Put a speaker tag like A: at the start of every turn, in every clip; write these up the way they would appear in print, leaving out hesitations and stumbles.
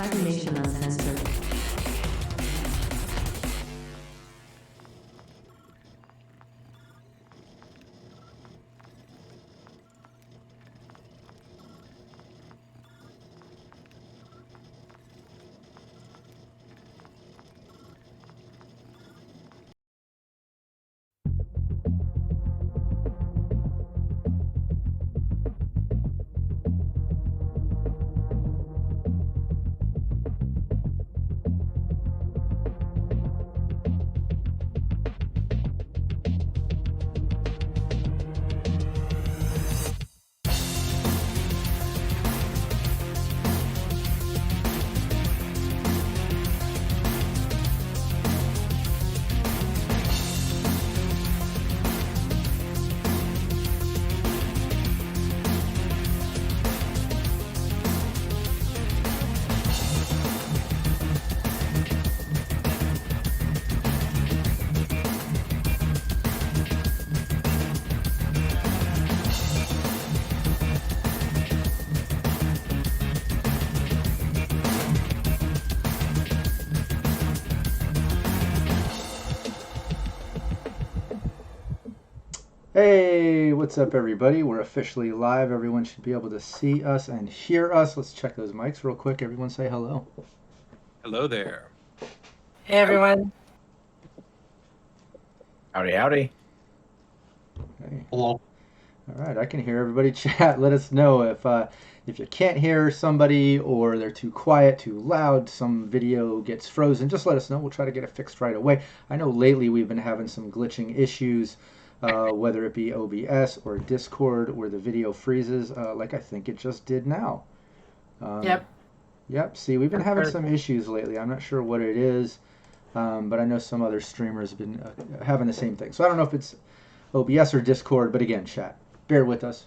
A: Cyber Nation Uncensored.
B: Hey, what's up, everybody? We're officially live. Everyone should be able to see us and hear us. Let's check those mics real quick. Everyone say hello.
C: Hello there.
D: Hey, everyone.
E: Howdy, howdy.
B: Hey.
E: Hello.
B: All right, I can hear everybody chat. Let us know if you can't hear somebody or they're too quiet, too loud, some video gets frozen. Just let us know. We'll try to get it fixed right away. I know lately we've been having some glitching issues, whether it be OBS or Discord, where the video freezes, like I think it just did now.
D: Yep.
B: Yep. See, we've been having some issues lately. I'm not sure what it is, but I know some other streamers have been having the same thing. So I don't know if it's OBS or Discord, but again, chat, bear with us.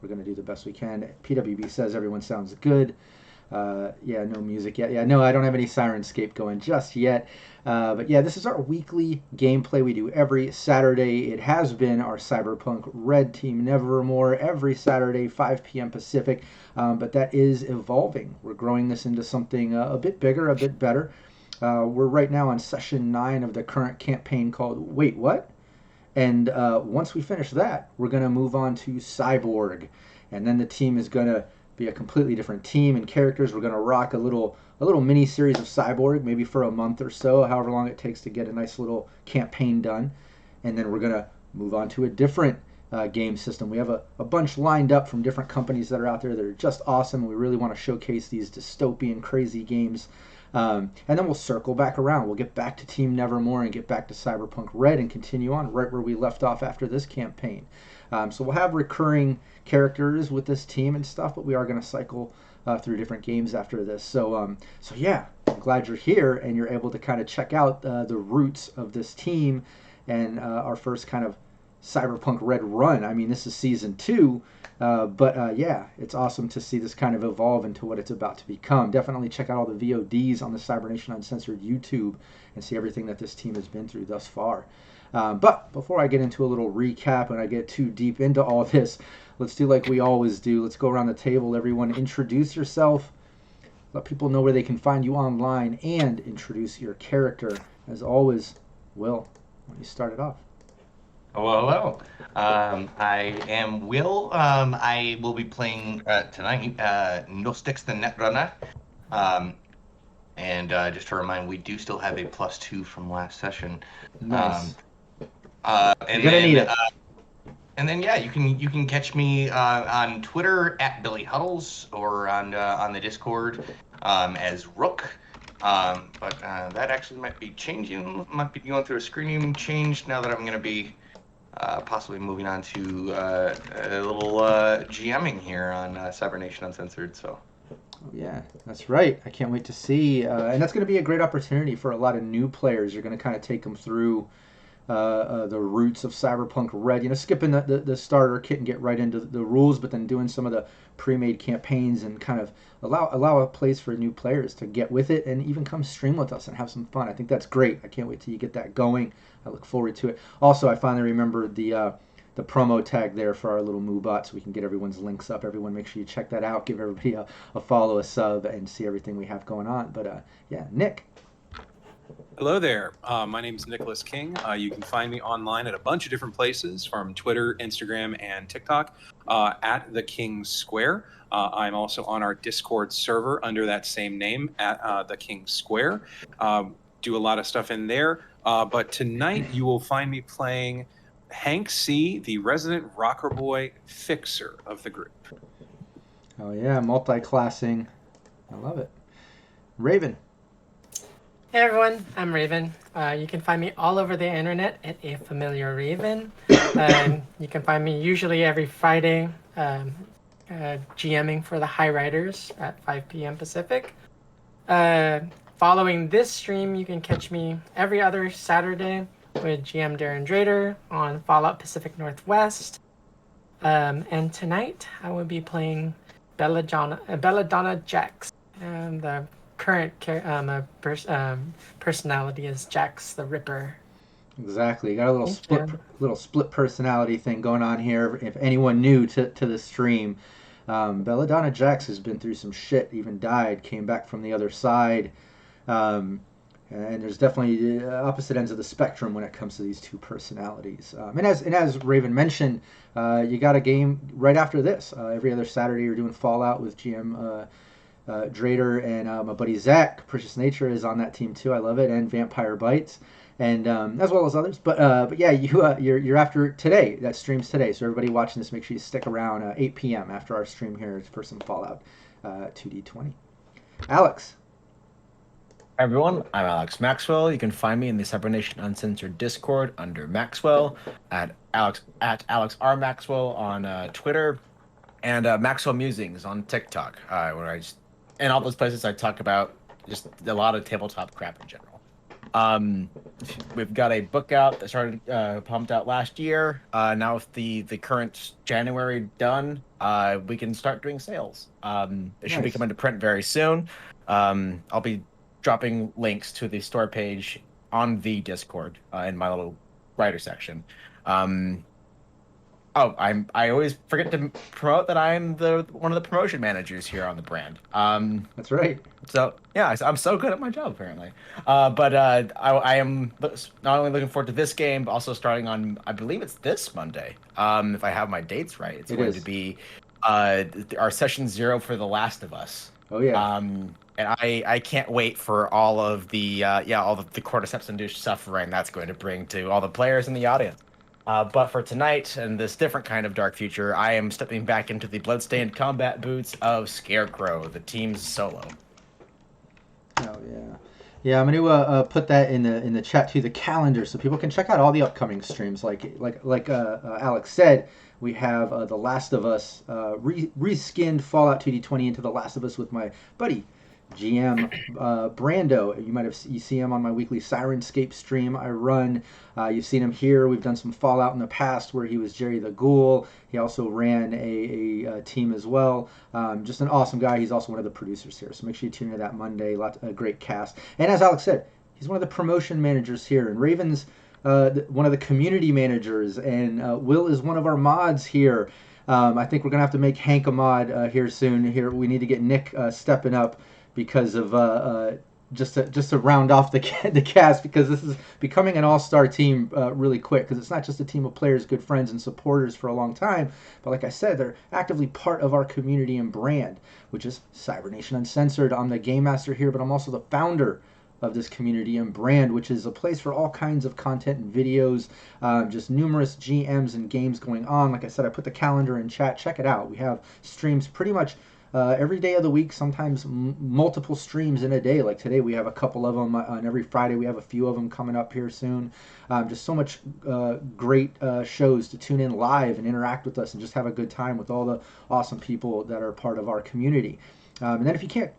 B: We're going to do the best we can. PWB says everyone sounds good. Yeah, no music yet. Yeah, no, I don't have any Sirenscape going just yet. But yeah, this is our weekly gameplay we do every Saturday. It has been our Cyberpunk Red Team Nevermore every Saturday, 5 p.m. Pacific. But that is evolving. We're growing this into something a bit bigger, a bit better. We're right now on session 9 of the current campaign called Wait, What? And once we finish that, we're going to move on to Cyborg. And then the team is going to be a completely different team and characters. We're going to rock a little mini series of Cyborg, maybe for a month or so, however long it takes to get a nice little campaign done. And then we're going to move on to a different game system. We have a bunch lined up from different companies that are out there that are just awesome. We really want to showcase these dystopian, crazy games. And then we'll circle back around. We'll get back to Team Nevermore and get back to Cyberpunk Red and continue on right where we left off after this campaign. So we'll have recurring characters with this team and stuff, but we are going to cycle through different games after this. So yeah, I'm glad you're here and you're able to kind of check out the roots of this team and our first kind of Cyberpunk Red run. I mean, this is season 2. But yeah, it's awesome to see this kind of evolve into what it's about to become. Definitely check out all the VODs on the Cybernation Uncensored YouTube and see everything that this team has been through thus far. But before I get into a little recap and I get too deep into all this, let's do like we always do. Let's go around the table. Everyone introduce yourself. Let people know where they can find you online and introduce your character. As always, Will, why don't you start it off?
E: Hello. I am Will. I will be playing tonight Nostix the Netrunner. And just to remind, we do still have a +2 from last session.
B: Nice.
E: And
B: You're gonna need it.
E: And then yeah, you can catch me on Twitter at Billy Huddles or on the Discord as Rook. But that actually might be changing. Might be going through a screening change now that I'm going to be possibly moving on to a little GMing here on Cybernation Uncensored. So.
B: Oh, yeah, that's right. I can't wait to see. And that's going to be a great opportunity for a lot of new players. You're going to kind of take them through the roots of Cyberpunk Red. You know, skipping the starter kit and get right into the rules, but then doing some of the pre-made campaigns and kind of allow a place for new players to get with it and even come stream with us and have some fun. I think that's great. I can't wait till you get that going. I look forward to it. Also, I finally remembered the the promo tag there for our little MooBot so we can get everyone's links up. Everyone, make sure you check that out. Give everybody a follow, a sub, and see everything we have going on. But yeah, Nick.
C: Hello there. My name is Nicholas King. You can find me online at a bunch of different places, from Twitter, Instagram, and TikTok, at the King Square. I'm also on our Discord server under that same name, at the King Square. Do a lot of stuff in there. But tonight you will find me playing Hank C., the resident rocker boy fixer of the group.
B: Oh yeah, multi-classing. I love it. Raven.
D: Hey everyone, I'm Raven. You can find me all over the internet at A Familiar Raven. You can find me usually every Friday GMing for the High Riders at 5 p.m. Pacific. Following this stream, you can catch me every other Saturday with GM Darren Drader on Fallout Pacific Northwest. And tonight, I will be playing Belladonna Jax, the current personality is Jax the Ripper.
B: Exactly. You got a little split personality thing going on here. If anyone new to the stream, Belladonna Jax has been through some shit. Even died, came back from the other side, and there's definitely opposite ends of the spectrum when it comes to these two personalities. And as Raven mentioned, you got a game right after this. Every other Saturday, you're doing Fallout with GM. Drader and my buddy Zach, Capricious Nature, is on that team too. I love it, and Vampire Bites, and as well as others. But yeah, you're after today. That streams today, so everybody watching this, make sure you stick around 8 p.m. after our stream here for some Fallout 2D20. Alex.
A: Hi everyone, I'm Alex Maxwell. You can find me in the Cybernation Uncensored Discord under Maxwell at Alex R Maxwell on Twitter, and Maxwell Musings on TikTok, where I just. In all those places, I talk about just a lot of tabletop crap in general. We've got a book out that started pumped out last year. Now with the current January done, we can start doing sales. It should be coming to print very soon. I'll be dropping links to the store page on the Discord in my little writer section. I always forget to promote that I'm one of the promotion managers here on the brand.
B: That's right.
A: So yeah, I'm so good at my job apparently. I am not only looking forward to this game, but also starting on, I believe it's this Monday. If I have my dates right, it's going to be our session 0 for The Last of Us.
B: Oh yeah.
A: And I can't wait for all of the cordyceps induced suffering that's going to bring to all the players in the audience. But for tonight and this different kind of dark future, I am stepping back into the bloodstained combat boots of Scarecrow, the team's solo.
B: Oh yeah, yeah. I'm gonna put that in the chat too, the calendar, so people can check out all the upcoming streams. Like Alex said, we have The Last of Us reskinned Fallout 2D20 into The Last of Us with my buddy GM Brando. You see him on my weekly Sirenscape stream I run. You've seen him here. We've done some Fallout in the past where he was Jerry the Ghoul. He also ran a team as well. Just an awesome guy. He's also one of the producers here. So make sure you tune in to that Monday. A great cast. And as Alex said, he's one of the promotion managers here. And Raven's one of the community managers. And Will is one of our mods here. I think we're going to have to make Hank a mod here soon. Here we need to get Nick stepping up because of just to round off the cast, because this is becoming an all-star team really quick, because it's not just a team of players, good friends, and supporters for a long time, but like I said, they're actively part of our community and brand, which is Cybernation Uncensored. I'm the game master here, but I'm also the founder of this community and brand, which is a place for all kinds of content and videos, just numerous GMs and games going on. Like I said, I put the calendar in chat. Check it out. We have streams pretty much every day of the week, sometimes multiple streams in a day. Like today, we have a couple of them on every Friday. We have a few of them coming up here soon. Just so much great shows to tune in live and interact with us and just have a good time with all the awesome people that are part of our community. And then if you can't,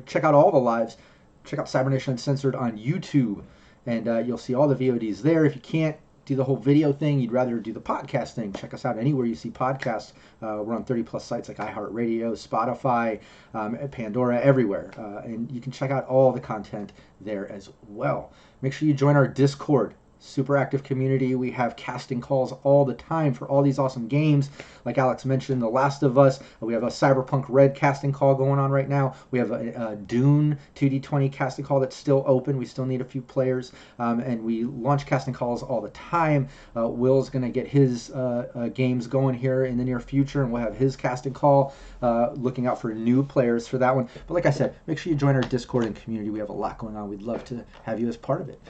B: check out all the lives, check out Cybernation Uncensored on YouTube, and you'll see all the VODs there. If you can't do the whole video thing, you'd rather do the podcast thing, check us out anywhere you see podcasts. We're on 30 plus sites like iHeartRadio, Spotify, Pandora, everywhere. And you can check out all the content there as well. Make sure you join our Discord, super active community. We have casting calls all the time for all these awesome games. Like Alex mentioned, The Last of Us. We have a Cyberpunk Red casting call going on right now. We have a Dune 2D20 casting call that's still open. We still need a few players, and we launch casting calls all the time. Will's going to get his games going here in the near future, and we'll have his casting call. Looking out for new players for that one. But like I said, make sure you join our Discord and community. We have a lot going on. We'd love to have you as part of it.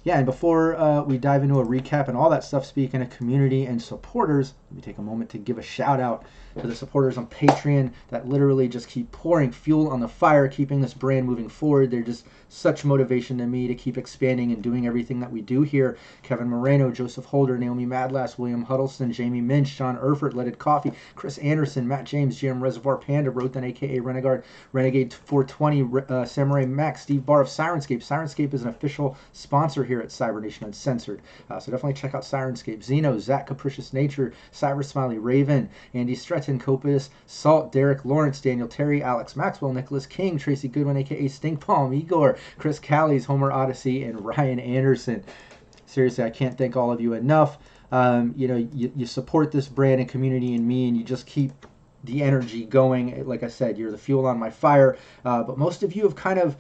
B: Yeah, and before we dive into a recap and all that stuff, speaking of community and supporters, let me take a moment to give a shout out to the supporters on Patreon that literally just keep pouring fuel on the fire, keeping this brand moving forward. They're just such motivation to me to keep expanding and doing everything that we do here. Kevin Moreno, Joseph Holder, Naomi Madlass, William Huddleston, Jamie Minch, Sean Erfurt, Leaded Coffee, Chris Anderson, Matt James, GM Reservoir Panda, Rothan, aka Renegade 420, Samurai Max, Steve Barr of Sirenscape. Sirenscape is an official sponsor here at Cybernation Uncensored. So definitely check out Sirenscape. Zeno, Zach Capricious Nature, Cyber Smiley, Raven, Andy Stretton, Copus, Salt, Derek, Lawrence, Daniel Terry, Alex Maxwell, Nicholas King, Tracy Goodwin, aka Stink Palm, Igor, Chris Callies, Homer Odyssey, and Ryan Anderson. Seriously, I can't thank all of you enough. You support this brand and community and me, and you just keep the energy going. Like I said, you're the fuel on my fire. But most of you have kind of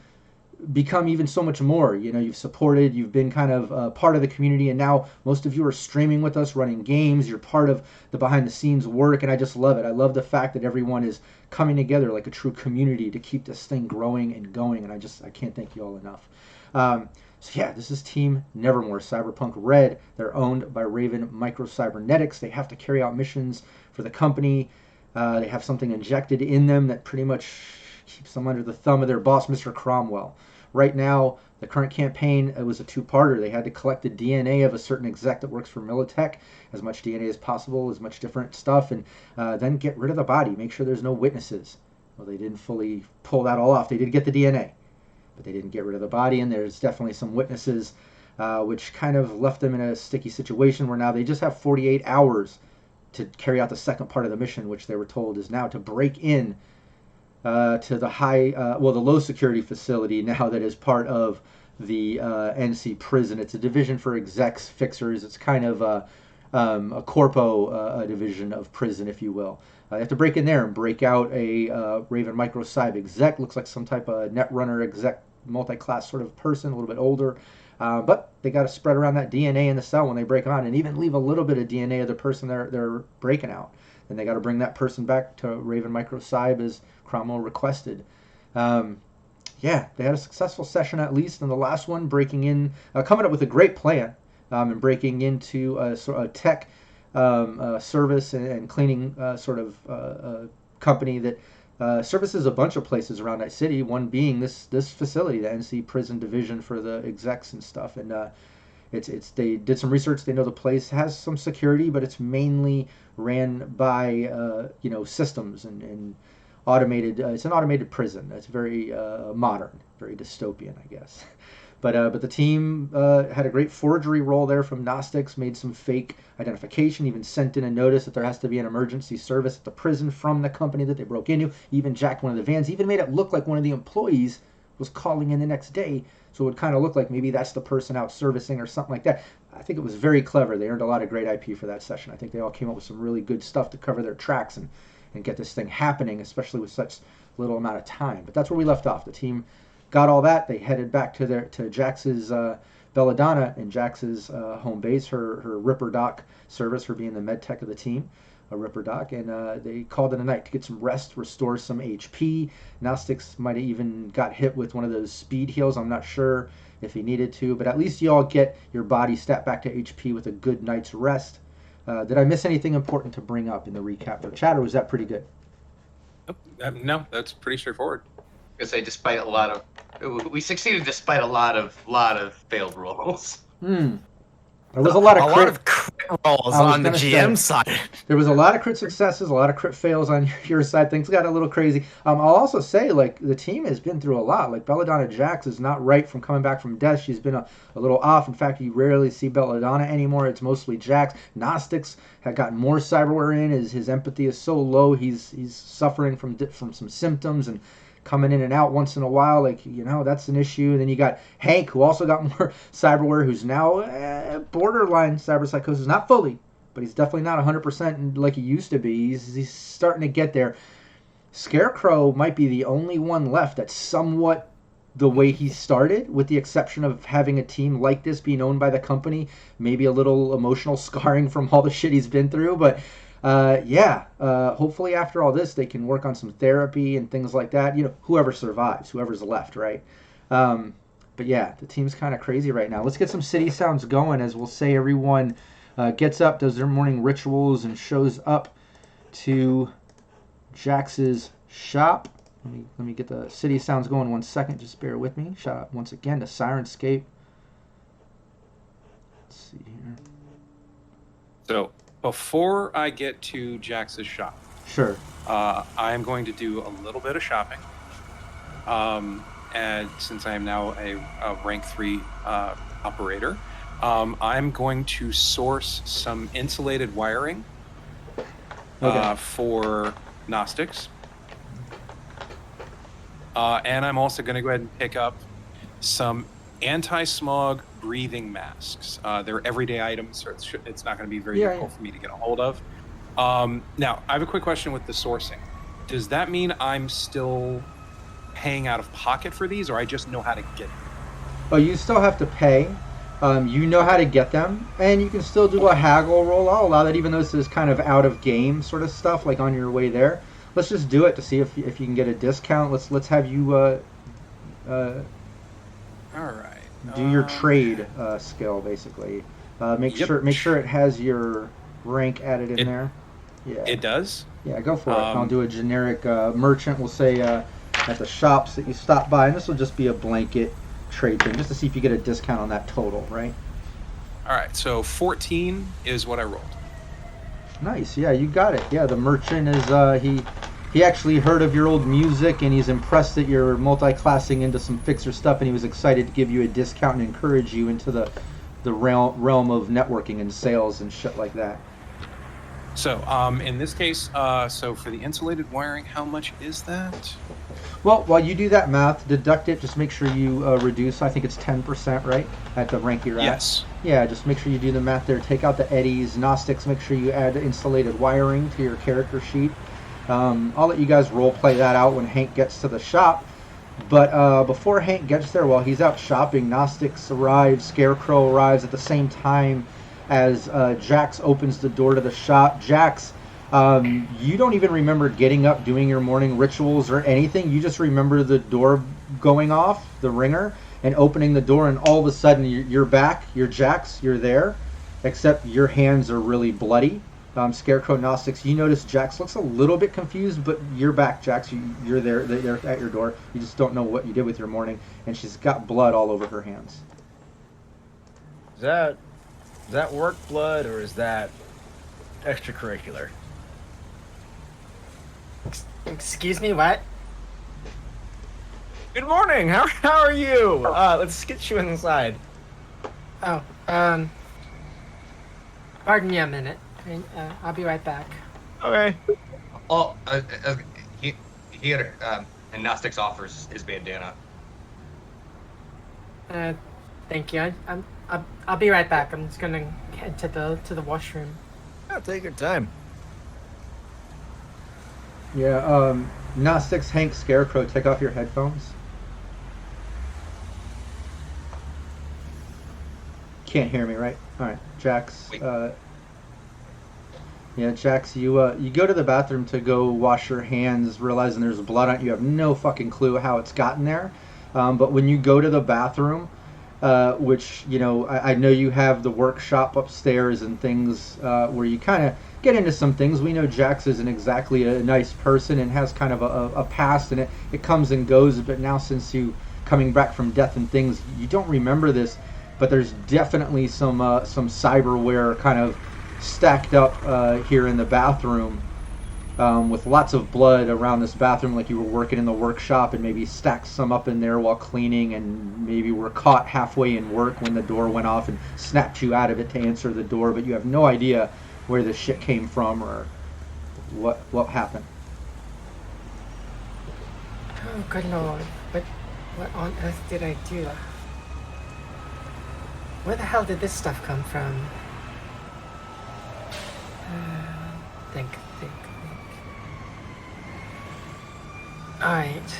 B: become even so much more. You've supported, you've been kind of part of the community, and now most of you are streaming with us, running games. You're part of the behind the scenes work, and I just love it. I love the fact that everyone is coming together like a true community to keep this thing growing and going, and I can't thank you all enough. So yeah, this is Team Nevermore, Cyberpunk Red. They're owned by Raven Micro Cybernetics. They have to carry out missions for the company. They have something injected in them that pretty much keeps them under the thumb of their boss, Mr. Cromwell. Right now, the current campaign, it was a two-parter. They had to collect the DNA of a certain exec that works for Militech, as much DNA as possible, as much different stuff, and then get rid of the body, make sure there's no witnesses. Well, they didn't fully pull that all off. They did get the DNA, but they didn't get rid of the body, and there's definitely some witnesses, which kind of left them in a sticky situation where now they just have 48 hours to carry out the second part of the mission, which they were told is now to break in to the the low security facility now that is part of the NC prison. It's a division for execs, fixers. It's kind of a corpo division of prison, if you will. You have to break in there and break out a Raven Micro Cyb exec. Looks like some type of netrunner exec, multi-class sort of person, a little bit older. But they got to spread around that DNA in the cell when they break them out, and even leave a little bit of DNA of the person they're breaking out. Then they got to bring that person back to Raven Micro Cyb as Cromwell requested. Yeah, they had a successful session at least, and the last one breaking in, coming up with a great plan, and breaking into a tech service and cleaning sort of company that services a bunch of places around that city. One being this facility, the NC Prison Division for the execs and stuff. And they did some research. They know the place has some security, but it's mainly ran by systems and automated. It's an automated prison. It's very modern, very dystopian, I guess. But the team had a great forgery roll there from Gnostics, made some fake identification, even sent in a notice that there has to be an emergency service at the prison from the company that they broke into, even jacked one of the vans, even made it look like one of the employees was calling in the next day, so it would kind of look like maybe that's the person out servicing or something like that. I think it was very clever. They earned a lot of great IP for that session. I think they all came up with some really good stuff to cover their tracks and get this thing happening, especially with such little amount of time. But that's where we left off. The team got all that. They headed back to Jax's Belladonna and Jax's home base, her Ripper Doc service, her being the med tech of the team, a Ripper Doc, and they called it a night to get some rest, restore some HP. Gnostics might have even got hit with one of those speed heals. I'm not sure if he needed to, but at least you all get your body stat back to HP with a good night's rest. Did I miss anything important to bring up in the recap for chat, or was that pretty good?
C: No, that's pretty straightforward.
E: I say, we succeeded despite a lot of failed rolls.
B: There was a lot of
A: crit rolls on the GM side.
B: There was a lot of crit successes, a lot of crit fails on your side. Things got a little crazy. I'll also say, like, the team has been through a lot. Like, Belladonna Jax is not right from coming back from death. She's been a little off. In fact, you rarely see Belladonna anymore. It's mostly Jax. Gnostics had gotten more cyberware in. His empathy is so low. He's suffering from some symptoms and coming in and out once in a while. Like, that's an issue. And then you got Hank, who also got more cyberware, who's now borderline cyberpsychosis. Not fully, but he's definitely not 100% like he used to be. He's starting to get there. Scarecrow might be the only one left that's somewhat the way he started, with the exception of having a team like this being owned by the company. Maybe a little emotional scarring from all the shit he's been through. But hopefully after all this, they can work on some therapy and things like that. Whoever survives, whoever's left, right? But yeah, the team's kind of crazy right now. Let's get some city sounds going, as we'll say everyone gets up, does their morning rituals, and shows up to Jax's shop. Let me get the city sounds going 1 second. Just bear with me. Shout out once again to Sirenscape. Let's see here.
C: So before I get to Jax's shop,
B: Sure.
C: I am going to do a little bit of shopping. And since I am now a rank 3 operator, I'm going to source some insulated wiring for Gnostics. And I'm also going to go ahead and pick up some anti-smog breathing masks. They're everyday items, so it's not going to be very difficult for me to get a hold of. Now, I have a quick question with the sourcing. Does that mean I'm still paying out of pocket for these, or I just know how to get them?
B: Oh, you still have to pay. You know how to get them, and you can still do a haggle roll. I'll allow that, even though this is kind of out of game sort of stuff, like on your way there. Let's just do it to see if you can get a discount. Let's have you
C: All right.
B: do your trade skill, basically. Make sure it has your rank added in there. Yeah.
C: It does?
B: Yeah, go for it. I'll do a generic merchant. We'll say at the shops that you stop by, and this will just be a blanket trade thing, just to see if you get a discount on that total, right?
C: All right, so 14 is what I rolled.
B: Nice. Yeah, you got it. Yeah, the merchant is he actually heard of your old music, and he's impressed that you're multi-classing into some fixer stuff, and he was excited to give you a discount and encourage you into the realm of networking and sales and shit like that.
C: So, in this case, so for the insulated wiring, how much is that?
B: Well, while you do that math, deduct it. Just make sure you reduce. I think it's 10%, right, at the rank you're at.
C: Yes.
B: Yeah, just make sure you do the math there. Take out the eddies, Gnostics. Make sure you add insulated wiring to your character sheet. I'll let you guys role play that out when Hank gets to the shop. But before Hank gets there, while he's out shopping, Gnostics arrives, Scarecrow arrives at the same time as Jax opens the door to the shop. Jax, you don't even remember getting up, doing your morning rituals or anything. You just remember the door going off, the ringer, and opening the door, and all of a sudden you're back. You're Jax. You're there, except your hands are really bloody. Scarecrow, Gnostics, you notice Jax looks a little bit confused, but you're back, Jax. You're there. They're at your door. You just don't know what you did with your morning, and she's got blood all over her hands.
A: Is that work blood, or is that extracurricular?
D: Excuse me, what?
A: Good morning. How are you? Let's get you inside.
D: Oh, pardon me a minute. I'll be right back.
A: Okay.
E: Oh, here, and Gnostics offers his bandana.
D: Thank you. I'll be right back. I'm just gonna head to the washroom.
A: Yeah, take your time.
B: Yeah, Gnostics, Hank, Scarecrow, take off your headphones. Can't hear me, right? All right, Jax. Yeah, Jax, you go to the bathroom to go wash your hands, realizing there's blood on it. You have no fucking clue how it's gotten there. But when you go to the bathroom, which, I know you have the workshop upstairs and things where you kind of get into some things. We know Jax isn't exactly a nice person and has kind of a past, and it comes and goes. But now, since you coming back from death and things, you don't remember this. But there's definitely some cyberware kind of stacked up here in the bathroom, with lots of blood around this bathroom, like you were working in the workshop and maybe stacked some up in there while cleaning, and maybe were caught halfway in work when the door went off and snapped you out of it to answer the door, but you have no idea where this shit came from or what happened.
D: Oh, good lord. What on earth did I do? Where the hell did this stuff come from? Think. Alright.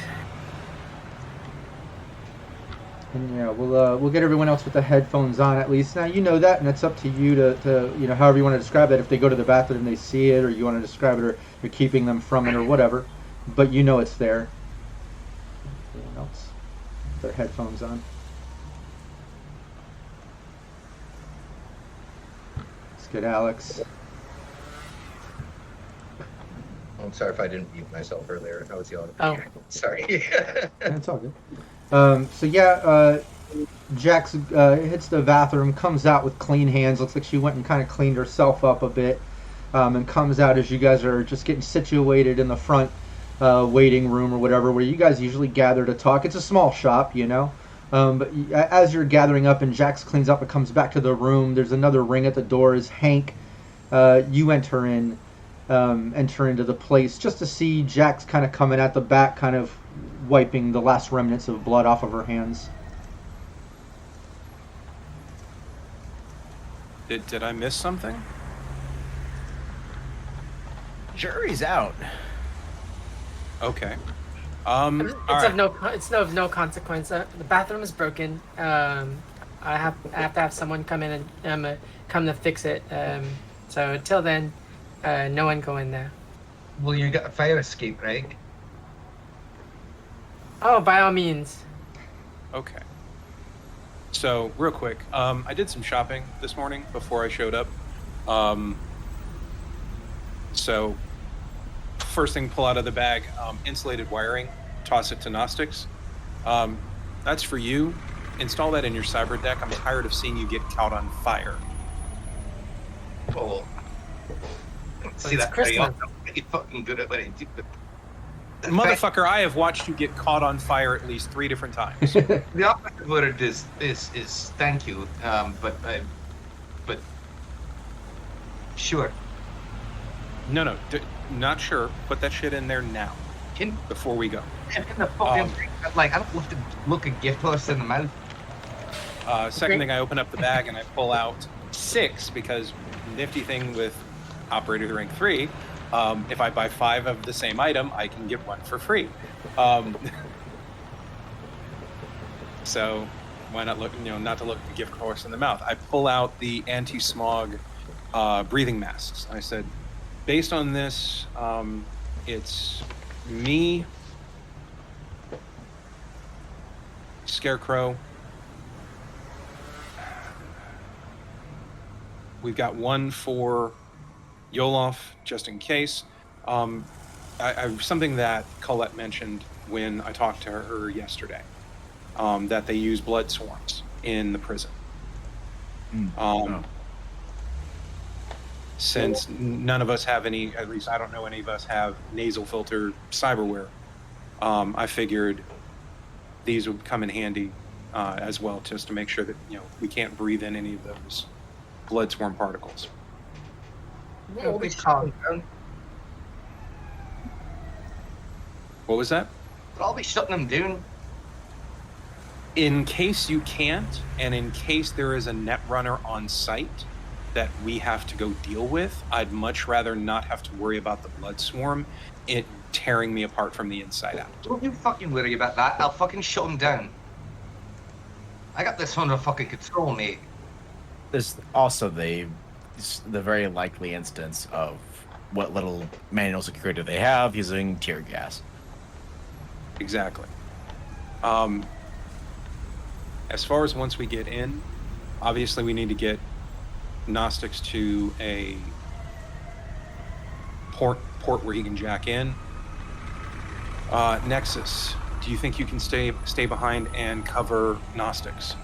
B: And yeah, we'll get everyone else with the headphones on at least. Now you know that, and it's up to you to however you want to describe that. If they go to the bathroom, they see it, or you want to describe it, or you're keeping them from it, or whatever. But you know it's there. Everyone else, with their headphones on. Let's get Alex.
F: I'm sorry if I didn't mute myself earlier. I was yelling.
D: Oh.
F: Sorry.
B: That's all good. Jax hits the bathroom, comes out with clean hands. Looks like she went and kind of cleaned herself up a bit, and comes out as you guys are just getting situated in the front waiting room or whatever, where you guys usually gather to talk. It's a small shop, but as you're gathering up and Jax cleans up and comes back to the room, there's another ring at the door. Is Hank, you enter into the place just to see Jax kind of coming at the back, kind of wiping the last remnants of blood off of her hands.
C: Did I miss something?
A: Jury's out.
C: Okay.
D: It's of no consequence. The bathroom is broken. I have to have someone come in and come to fix it. So until then, no one go in there.
F: Well, you got a fire escape, right?
D: Oh, by all means.
C: Okay. So, real quick, I did some shopping this morning before I showed up. So, first thing, pull out of the bag, insulated wiring, toss it to Gnostics. That's for you. Install that in your cyber deck. I'm tired of seeing you get caught on fire.
F: Oh. See
D: It's
F: that?
D: Christmas.
F: I'm pretty fucking good at what I do. But
C: Motherfucker, I have watched you get caught on fire at least 3 different times.
F: The opposite word is thank you. But sure.
C: No, not sure. Put that shit in there now,
F: In
C: before we go.
F: the fucking like, I don't love to look a gift horse in the mouth.
C: Second thing, I open up the bag and I pull out 6, because nifty thing with Operator Rank 3, if I buy 5 of the same item, I can get 1 for free. So why not look, not to look a gift horse in the mouth. I pull out the anti-smog breathing masks. I said, based on this, it's me, Scarecrow. We've got 1 for Yolof, just in case. Something that Colette mentioned when I talked to her yesterday, that they use blood swarms in the prison. Since none of us have any, at least I don't know any of us have nasal filter cyberware, I figured these would come in handy as well, just to make sure that we can't breathe in any of those blood swarm particles.
D: Oh, good call.
C: What was that?
E: I'll be shutting them down.
C: In case you can't, and in case there is a net runner on site that we have to go deal with, I'd much rather not have to worry about the blood swarm it tearing me apart from the inside out.
E: Don't you fucking worry about that. I'll fucking shut them down. I got this under fucking control, mate.
A: There's also the very likely instance of what little manual security they have using tear gas.
C: Exactly. As far as once we get in, obviously we need to get Gnostics to a port where he can jack in. Nexus, do you think you can stay behind and cover Gnostics?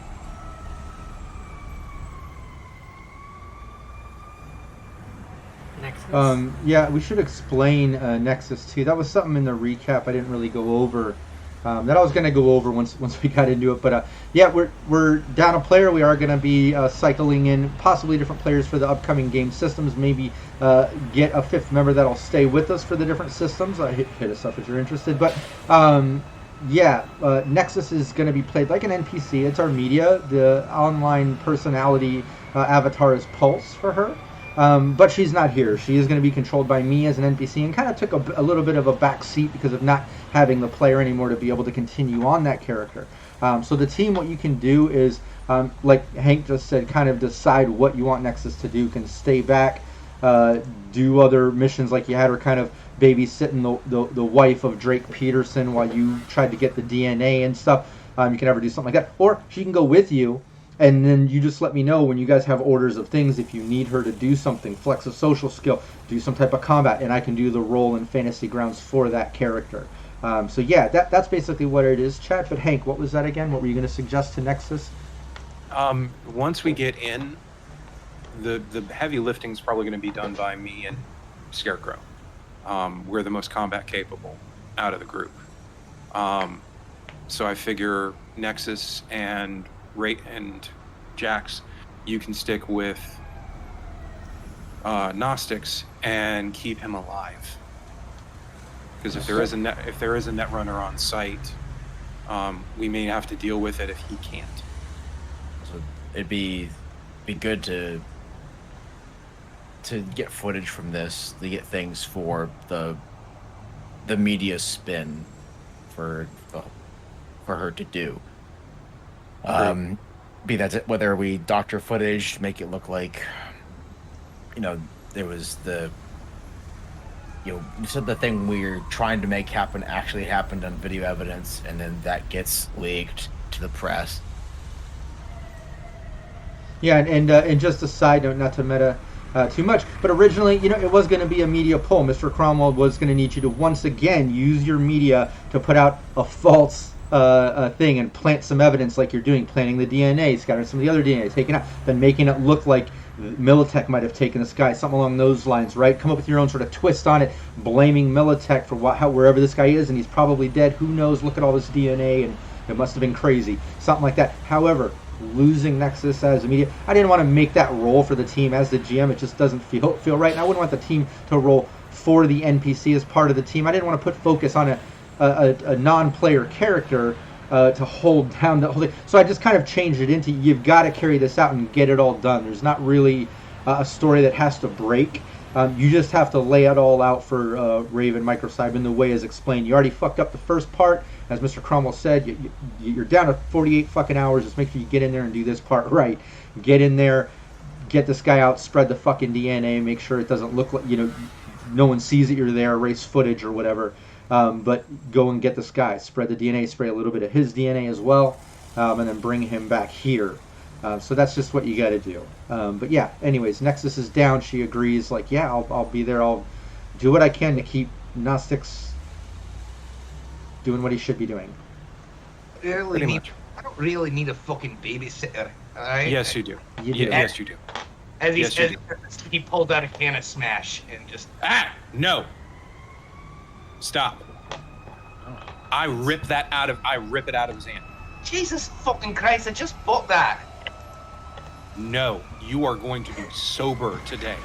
D: Nexus.
B: Yeah, we should explain Nexus too. That was something in the recap I didn't really go over. That I was going to go over once we got into it. But yeah, we're down a player. We are going to be cycling in possibly different players for the upcoming game systems. Maybe get a 5th member that'll stay with us for the different systems. Hit us up if you're interested. But Nexus is going to be played like an NPC. It's our media. The online personality avatar is Pulse for her. But she's not here. She is going to be controlled by me as an NPC, and kind of took a little bit of a back seat because of not having the player anymore to be able to continue on that character. So the team, what you can do is, like Hank just said, kind of decide what you want Nexus to do. You can stay back, do other missions like you had her kind of babysitting the wife of Drake Peterson while you tried to get the DNA and stuff. You can ever do something like that. Or she can go with you, and then you just let me know when you guys have orders of things if you need her to do something, flex a social skill, do some type of combat, and I can do the role in Fantasy Grounds for that character. So yeah, that's basically what it is, chat. But Hank, what was that again? What were you going to suggest to Nexus?
C: Once we get in, the heavy lifting is probably going to be done by me and Scarecrow. We're the most combat capable out of the group. So I figure Nexus and Ray and Jax, you can stick with Gnostics and keep him alive. Because if there is a Netrunner on site, we may have to deal with it if he can't.
A: So it'd be good to get footage from this, to get things for the media spin for her to do. Be that it, whether we doctor footage, make it look like, there was you said the thing we were trying to make happen actually happened on video evidence, and then that gets leaked to the press.
B: Yeah, and just a side note, not to meta too much, but originally, it was going to be a media poll. Mr. Cromwell was going to need you to once again use your media to put out a false thing and plant some evidence like you're doing, planting the DNA, scattering some of the other DNA, taking out, then making it look like Militech might have taken this guy, something along those lines, right? Come up with your own sort of twist on it, blaming Militech for wherever this guy is, and he's probably dead. Who knows? Look at all this DNA, and it must have been crazy. Something like that. However, losing Nexus as a media, I didn't want to make that role for the team as the GM. It just doesn't feel right, and I wouldn't want the team to roll for the NPC as part of the team. I didn't want to put focus on a non-player character to hold down the whole thing. So I just kind of changed it into, you've got to carry this out and get it all done. There's not really a story that has to break. You just have to lay it all out for Raven Microcyber in the way as explained. You already fucked up the first part. As Mr. Cromwell said, you're down to 48 fucking hours. Just make sure you get in there and do this part right. Get in there, get this guy out, spread the fucking DNA, make sure it doesn't look like, no one sees that you're there, erase footage or whatever. But go and get this guy, spread the DNA, spray a little bit of his DNA as well, and then bring him back here. So that's just what you got to do. But yeah, anyways, Nexus is down. She agrees, like, yeah, I'll be there. I'll do what I can to keep Gnostics doing what he should be doing.
F: I don't really need a fucking babysitter. Alright?
C: Yes, you do.
B: You do.
C: Yes, you do.
F: As
C: Yes, you
F: he pulled out a can of Smash and just...
C: No. Stop. I rip it out of his hand.
F: Jesus fucking Christ, I just bought that.
C: No, you are going to be sober today.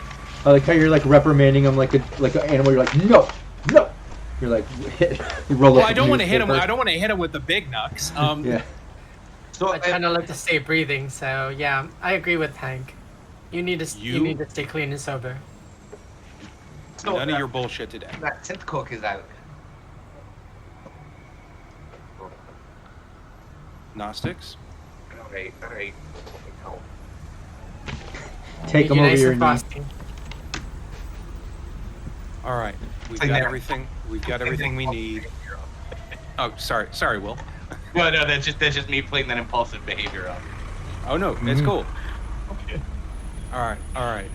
B: I like how you're like reprimanding him like an animal. You're like, no. You're like, you roll
C: Well,
B: up
C: I
B: the
C: don't want to hit him.
B: newspaper.
C: I don't want to hit him with the big knucks.
B: Yeah.
F: So
D: I kind of like to stay breathing, so yeah, I agree with Hank. You need to you need to stay clean and sober.
C: None of your bullshit today.
F: that synth cook is out.
C: Gnostics.
F: Alright.
B: Take
D: Make
B: him
D: you
B: over
D: nice
B: your
D: and
B: knee.
D: frosty.
C: All right, we've
F: Like
C: got
F: that.
C: everything. We've got everything we need. Oh, sorry, Will.
F: Well, no, that's just me playing that impulsive behavior up.
C: Oh no, it's cool.
F: Okay.
C: All right.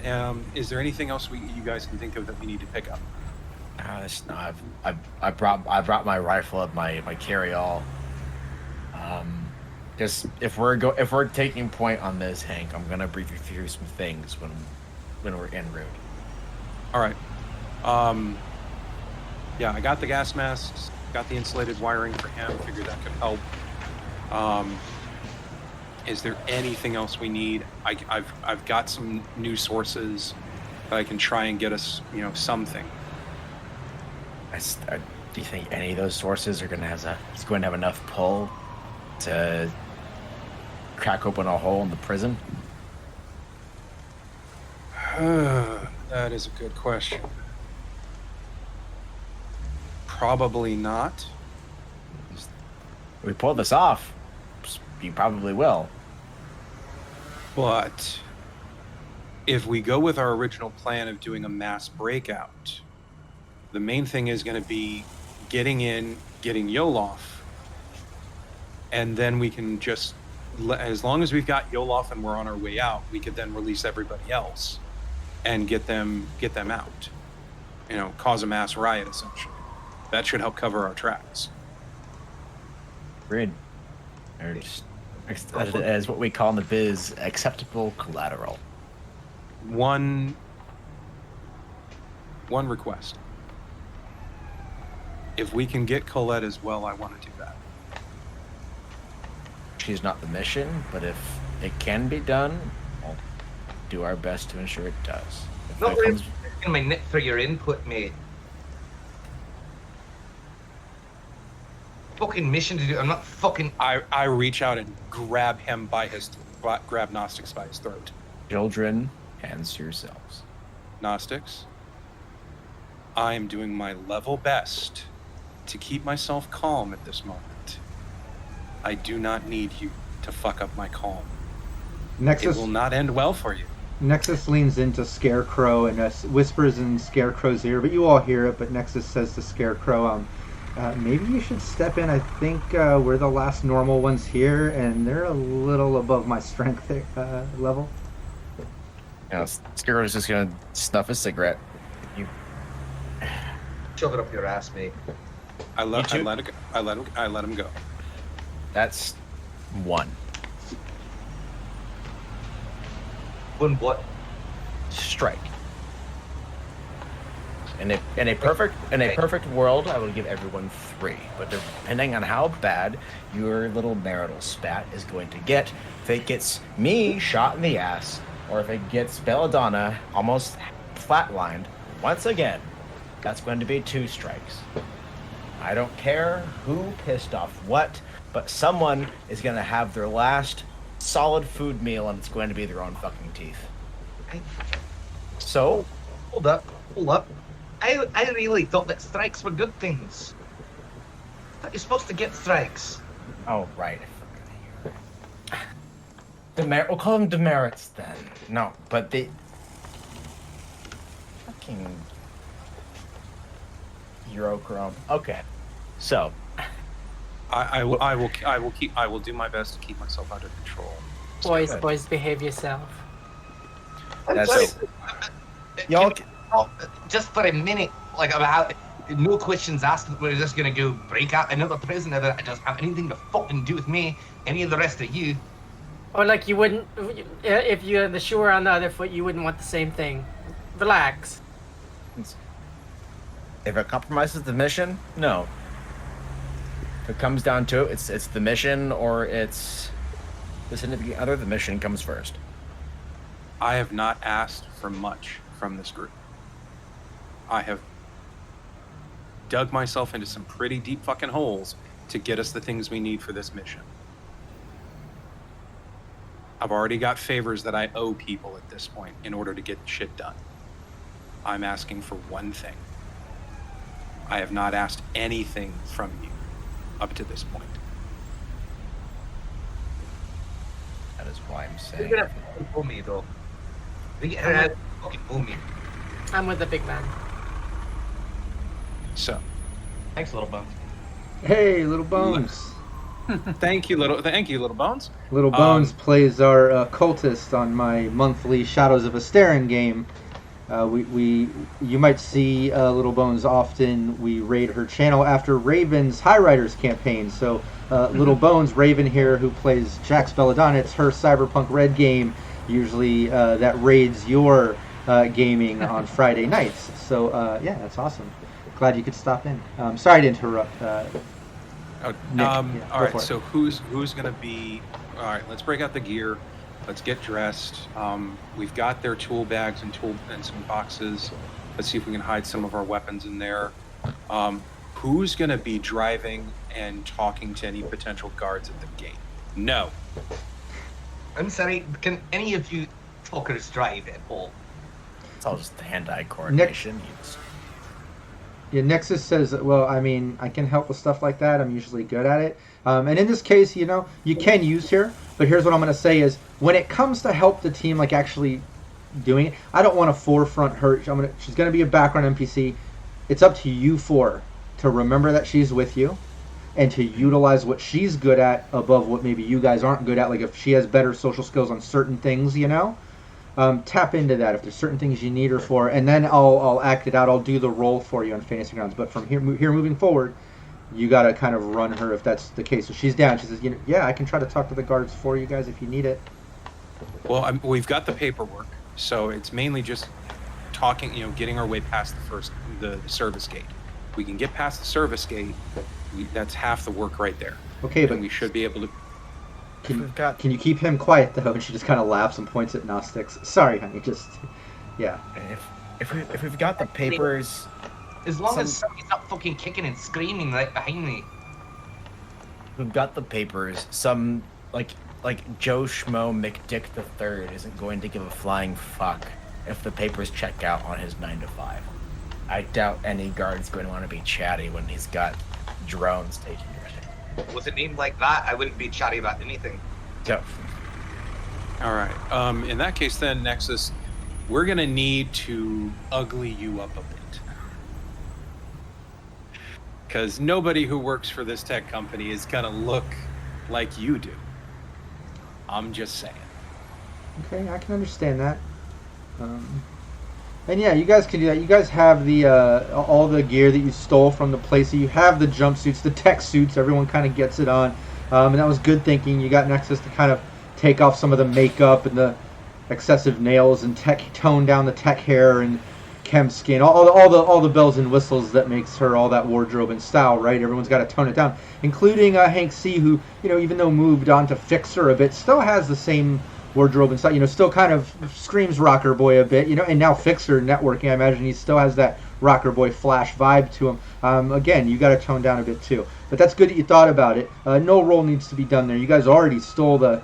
C: Is there anything else you guys can think of that we need to pick up?
A: No, I brought my rifle up, my carry-all. Just if we're taking point on this, Hank, I'm gonna brief you through some things when we're en route.
C: All right. Yeah, I got the gas masks, got the insulated wiring for him. Figured that could help. Is there anything else we need? I've got some new sources that I can try and get us, something.
A: Do you think any of those sources are he's going to have enough pull to crack open a hole in the prison?
C: That is a good question. Probably not.
A: If we pull this off, you probably will.
C: But if we go with our original plan of doing a mass breakout, the main thing is going to be getting Yolof, and then we can just, as long as we've got Yolof and we're on our way out, we could then release everybody else and get them out. You know, cause a mass riot essentially. That should help cover our tracks.
A: Agreed. As what we call in the biz, acceptable collateral.
C: One request. If we can get Colette as well, I want to do that.
A: She's not the mission, but if it can be done, we'll do our best to ensure it does. If
F: Not
A: it
F: really
A: comes-
F: taking my nit for your input, mate. Fucking mission to do. I'm not fucking.
C: I reach out and grab him by grab Gnostics by his throat.
A: Children, hands to yourselves.
C: Gnostics, I am doing my level best to keep myself calm at this moment. I do not need you to fuck up my calm.
B: Nexus
C: It will not end well for you.
B: Nexus leans into Scarecrow and whispers in Scarecrow's ear, but you all hear it. But Nexus says to Scarecrow, maybe you should step in. I think we're the last normal ones here, and they're a little above my strength level.
A: You know, Scarecrow's just gonna snuff a cigarette.
F: Shove it up your ass, mate.
C: I let
A: You
C: him go.
A: That's one.
F: One what?
A: Strike. In a perfect world, I would give everyone 3. But depending on how bad your little marital spat is going to get, if it gets me shot in the ass, or if it gets Belladonna almost flatlined, once again, that's going to be 2 strikes. I don't care who pissed off what, but someone is going to have their last solid food meal, and it's going to be their own fucking teeth. So,
F: Hold up. I really thought that strikes were good things. I thought you're supposed to get strikes.
A: oh right, we'll call them demerits then. No, but the fucking Eurochrome. Okay, so
C: I will do my best to keep myself under control.
D: Boys, behave yourself.
A: that's y'all.
F: Just for a minute, like about no questions asked. We're just gonna go break out another prisoner that doesn't have anything to fucking do with me. Any of the rest of you.
D: Or like you wouldn't, if you had the shoe on the other foot, you wouldn't want the same thing. Relax.
A: If it compromises the mission, no. If it comes down to it, it's the mission or it's the significant other. The mission comes first.
C: I have not asked for much from this group. I have dug myself into some pretty deep fucking holes to get us the things we need for this mission. I've already got favors that I owe people at this point in order to get shit done. I'm asking for one thing. I have not asked anything from you up to this point.
A: That is why I'm
F: You're
A: saying.
F: gonna fucking fool me, though. You're gonna fucking fool me.
D: I'm with the big man.
C: So,
E: Thanks, Little Bones.
B: Hey, Little Bones.
C: thank you, little bones.
B: Little Bones plays our cultist on my monthly Shadows of Asterin game. You might see Little Bones often. We raid her channel after Raven's High Riders campaign. So Little Bones, Raven here, who plays Jax Belladonna, it's her Cyberpunk Red game. Usually that raids your gaming on Friday nights. So yeah, that's awesome. Glad you could stop in. Sorry to interrupt. Nick,
C: All
B: go
C: right,
B: for it.
C: so who's gonna be? All right, let's break out the gear. Let's get dressed. We've got their tool bags and some boxes. Let's see if we can hide some of our weapons in there. who's going to be driving and talking to any potential guards at the gate? No.
F: I'm sorry, can any of you fuckers drive at all?
A: It's all just hand-eye coordination.
B: Yeah, Nexus says, well, I mean, I can help with stuff like that. I'm usually good at it. And in this case, you know, you can use her. But here's what I'm going to say is, when it comes to help the team, like actually doing it, I don't want to forefront her. She's going to be a background NPC. It's up to you four to remember that she's with you and to utilize what she's good at above what maybe you guys aren't good at. Like if she has better social skills on certain things, you know, tap into that if there's certain things you need her for, and then I'll act it out. I'll do the role for you on Fantasy Grounds. But from here moving forward, you got to kind of run her if that's the case. So she's down. She says, you know, yeah, I can try to talk to the guards for you guys if you need it.
C: Well, we've got the paperwork, so it's mainly just talking, you know, getting our way past the service gate. We can get past the service gate. That's half the work right there.
B: Okay,
C: and
B: but
C: we should be able to.
B: Can you keep him quiet though? And she just kind of laughs and points at Gnostics. Sorry, honey. Just yeah.
A: If we've got the papers,
F: As long as somebody's not fucking kicking and screaming right behind me.
A: we've got the papers. Some like Joe Schmo McDick III isn't going to give a flying fuck if the papers check out on his 9 to 5. I doubt any guard's going to want to be chatty when he's got drones taking everything.
F: With a name like that, I wouldn't be chatty about anything.
A: So,
C: All right. In that case, then Nexus, we're gonna need to ugly you up a bit, because nobody who works for this tech company is gonna look like you do. I'm just saying.
B: Okay, I can understand that. And yeah, you guys can do that. You guys have the all the gear that you stole from the place. So you have the jumpsuits, the tech suits. Everyone kind of gets it on, and that was good thinking. You got Nexus to kind of take off some of the makeup and the excessive nails and tone down the tech hair and chem skin, all the bells and whistles that makes her all that wardrobe and style, right? Everyone's got to tone it down, including Hank C, who, you know, even though moved on to Fixer a bit, still has the same wardrobe and style, you know, still kind of screams rocker boy a bit, you know, and now Fixer networking, I imagine he still has that rocker boy Flash vibe to him. Again, you got to tone down a bit too, but that's good that you thought about it. No role needs to be done there. You guys already stole the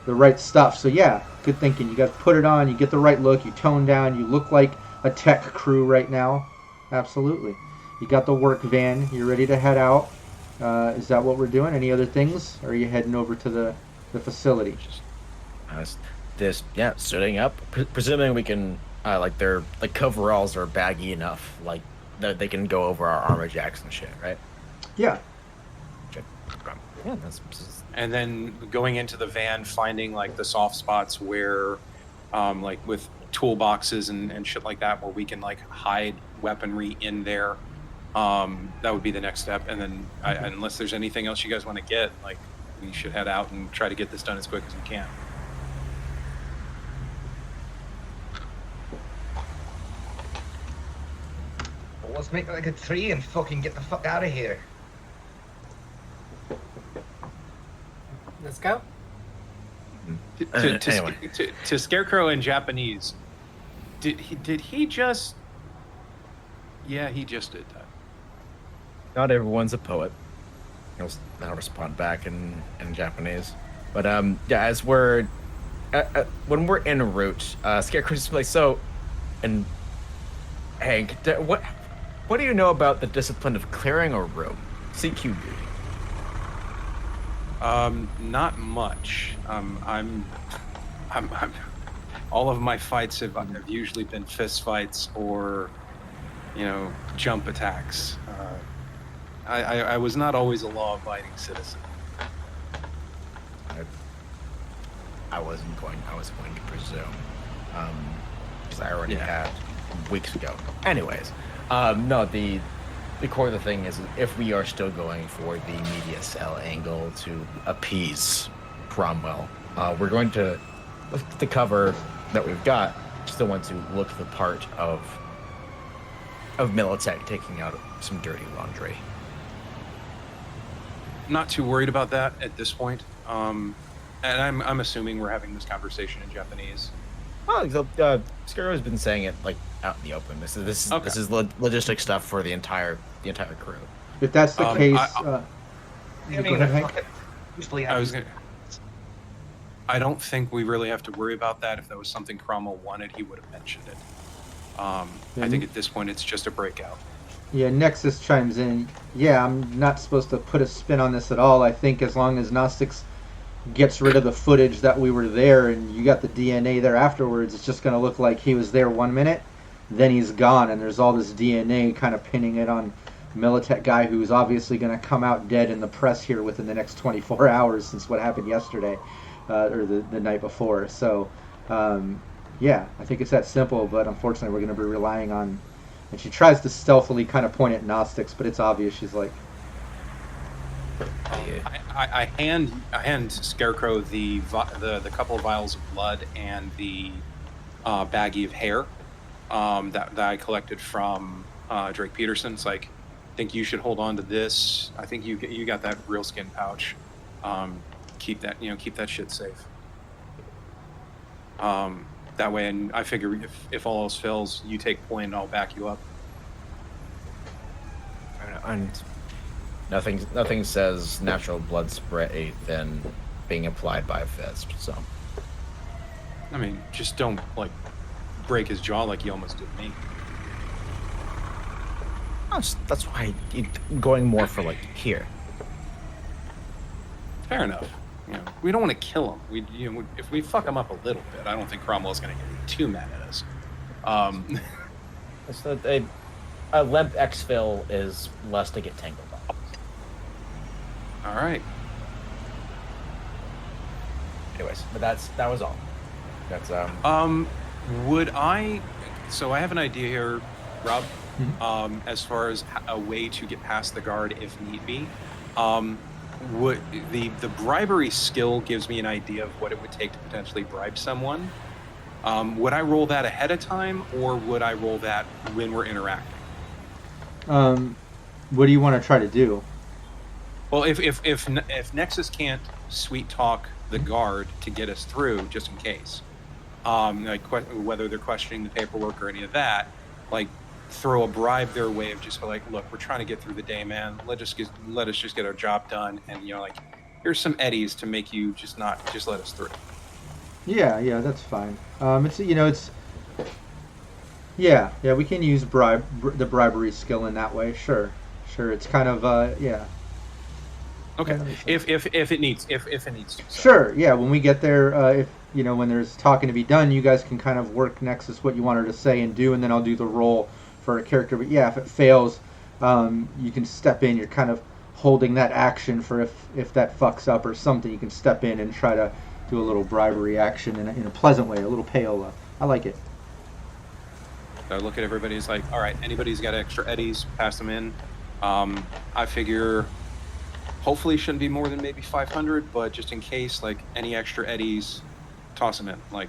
B: right stuff, so yeah, good thinking. You guys put it on, you get the right look, you tone down, you look like a tech crew right now. Absolutely. You got the work van, you're ready to head out. Is that what we're doing? Any other things? Or are you heading over to the facility?
A: Suiting up. Presuming we can, their coveralls are baggy enough, like that they can go over our armor jacks and shit, right?
B: Yeah.
A: Yeah,
C: And then going into the van, finding like the soft spots where, like with toolboxes and shit like that, where we can like hide weaponry in there. That would be the next step. And then, unless there's anything else you guys want to get, like we should head out and try to get this done as quick as we can.
F: Well, let's make like a tree and fucking get the fuck out of here.
D: Let's go.
A: Anyway.
C: To Scarecrow in Japanese, did he just? Yeah, he just did that.
A: Not everyone's a poet. I'll respond back in Japanese. But as we're when we're en route, Scarecrow's like, so, and Hank, what do you know about the discipline of clearing a room? CQ duty.
C: Not much. I'm all of my fights have usually been fist fights or, you know, jump attacks. I was not always a law-abiding citizen.
A: I wasn't going to presume, because I already had weeks ago. Anyways, no, the core of the thing is, if we are still going for the media cell angle to appease Cromwell, we're going to, with the cover that we've got, still want to look the part of Militech taking out some dirty laundry.
C: Not too worried about that at this point. And I'm assuming we're having this conversation in Japanese.
A: Oh, Scarecrow's been saying it like out in the open. This is
C: Okay.
A: logistic stuff for the entire crew.
B: If that's the case,
F: I
B: go
F: mean,
B: ahead, Hank.
F: fuck it. Usually
C: I was gonna. I don't think we really have to worry about that. If that was something Cromwell wanted, he would have mentioned it. I think at this point it's just a breakout.
B: Yeah, Nexus chimes in. Yeah, I'm not supposed to put a spin on this at all. I think as long as Gnostics gets rid of the footage that we were there and you got the DNA there afterwards, it's just going to look like he was there 1 minute, then he's gone, and there's all this DNA kind of pinning it on Militech guy who's obviously going to come out dead in the press here within the next 24 hours since what happened yesterday or the night before. So, yeah, I think it's that simple, but unfortunately we're going to be relying on... And she tries to stealthily kind of point at Gnostics, but it's obvious she's like...
C: I hand Scarecrow the couple of vials of blood and the baggie of hair that I collected from Drake Peterson. It's like, I think you should hold on to this. I think you got that real skin pouch. Keep that shit safe. That way, and I figure if all else fails, you take point, and I'll back you up.
A: And nothing says natural blood spray than being applied by a fist. So,
C: I mean, just don't like break his jaw like you almost did me.
A: that's why going more for like here.
C: Fair enough. We don't want to kill him. If we fuck him up a little bit, I don't think Cromwell's going to get too mad at us.
A: So a limp exfil is less to get tangled up.
C: All right.
A: Anyways, but that was all. That's
C: Would I? So I have an idea here, Rob.
B: Mm-hmm.
C: As far as a way to get past the guard if need be. Would the bribery skill gives me an idea of what it would take to potentially bribe someone. Would I roll that ahead of time, or would I roll that when we're interacting?
B: What do you want to try to do?
C: Well, if Nexus can't sweet talk the guard to get us through, just in case, whether they're questioning the paperwork or any of that, like throw a bribe their way of just like, look, we're trying to get through the day, man. Let us just get our job done, and here's some eddies to make you just let us through.
B: Yeah, that's fine. Yeah, we can use the bribery skill in that way. Sure. It's kind of yeah.
C: Okay.
B: Yeah,
C: If it needs to. So.
B: Sure. Yeah. When we get there, when there's talking to be done, you guys can kind of work Nexus what you want her to say and do, and then I'll do the roll for a character. But yeah, if it fails, you can step in. You're kind of holding that action for if that fucks up or something. You can step in and try to do a little bribery action in a pleasant way, a little payola. I like it.
C: I look at everybody. It's like, all right, anybody's got extra eddies, pass them in. I figure hopefully shouldn't be more than maybe 500, but just in case, like any extra eddies, toss them in, like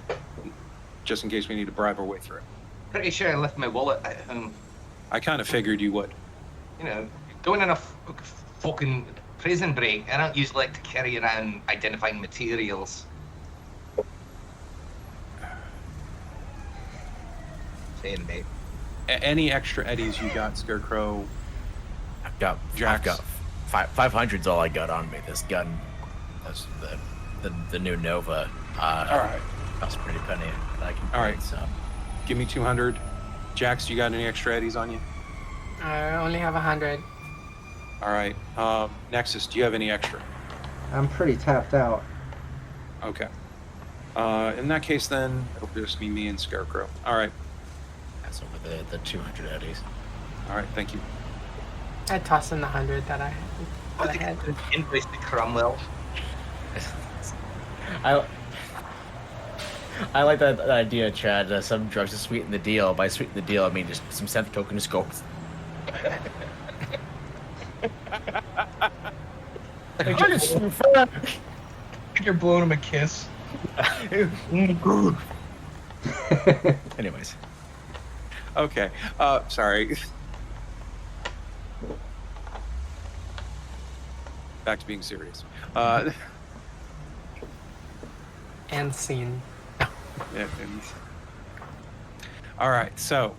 C: just in case we need to bribe our way through.
F: Pretty sure I left my wallet at home.
C: I kind of figured you would.
F: Going on a fucking prison break, I don't usually like to carry around identifying materials. Saying, mate.
C: Any extra eddies you got, Scarecrow?
A: I've got 500's all I got on me. This gun, that's the new Nova.
C: All right.
A: Costs a pretty penny. I can
C: all right.
A: Some.
C: Give me 200. Jax, you got any extra eddies on you?
D: I only have 100.
C: All right. Nexus, do you have any extra?
B: I'm pretty tapped out.
C: Okay. In that case, then it'll just be me and Scarecrow. All right.
A: That's over the 200 eddies.
C: All right. Thank you.
D: I tossed in the 100 that I had.
F: Invoice to Cromwell.
A: I like that idea, Chad. Some drugs to sweeten the deal. By sweeten the deal, I mean just some synth token scope.
F: You're blowing him a kiss.
A: Anyways.
C: Okay. Sorry. Back to being serious.
D: And scene.
C: Yeah, all right, so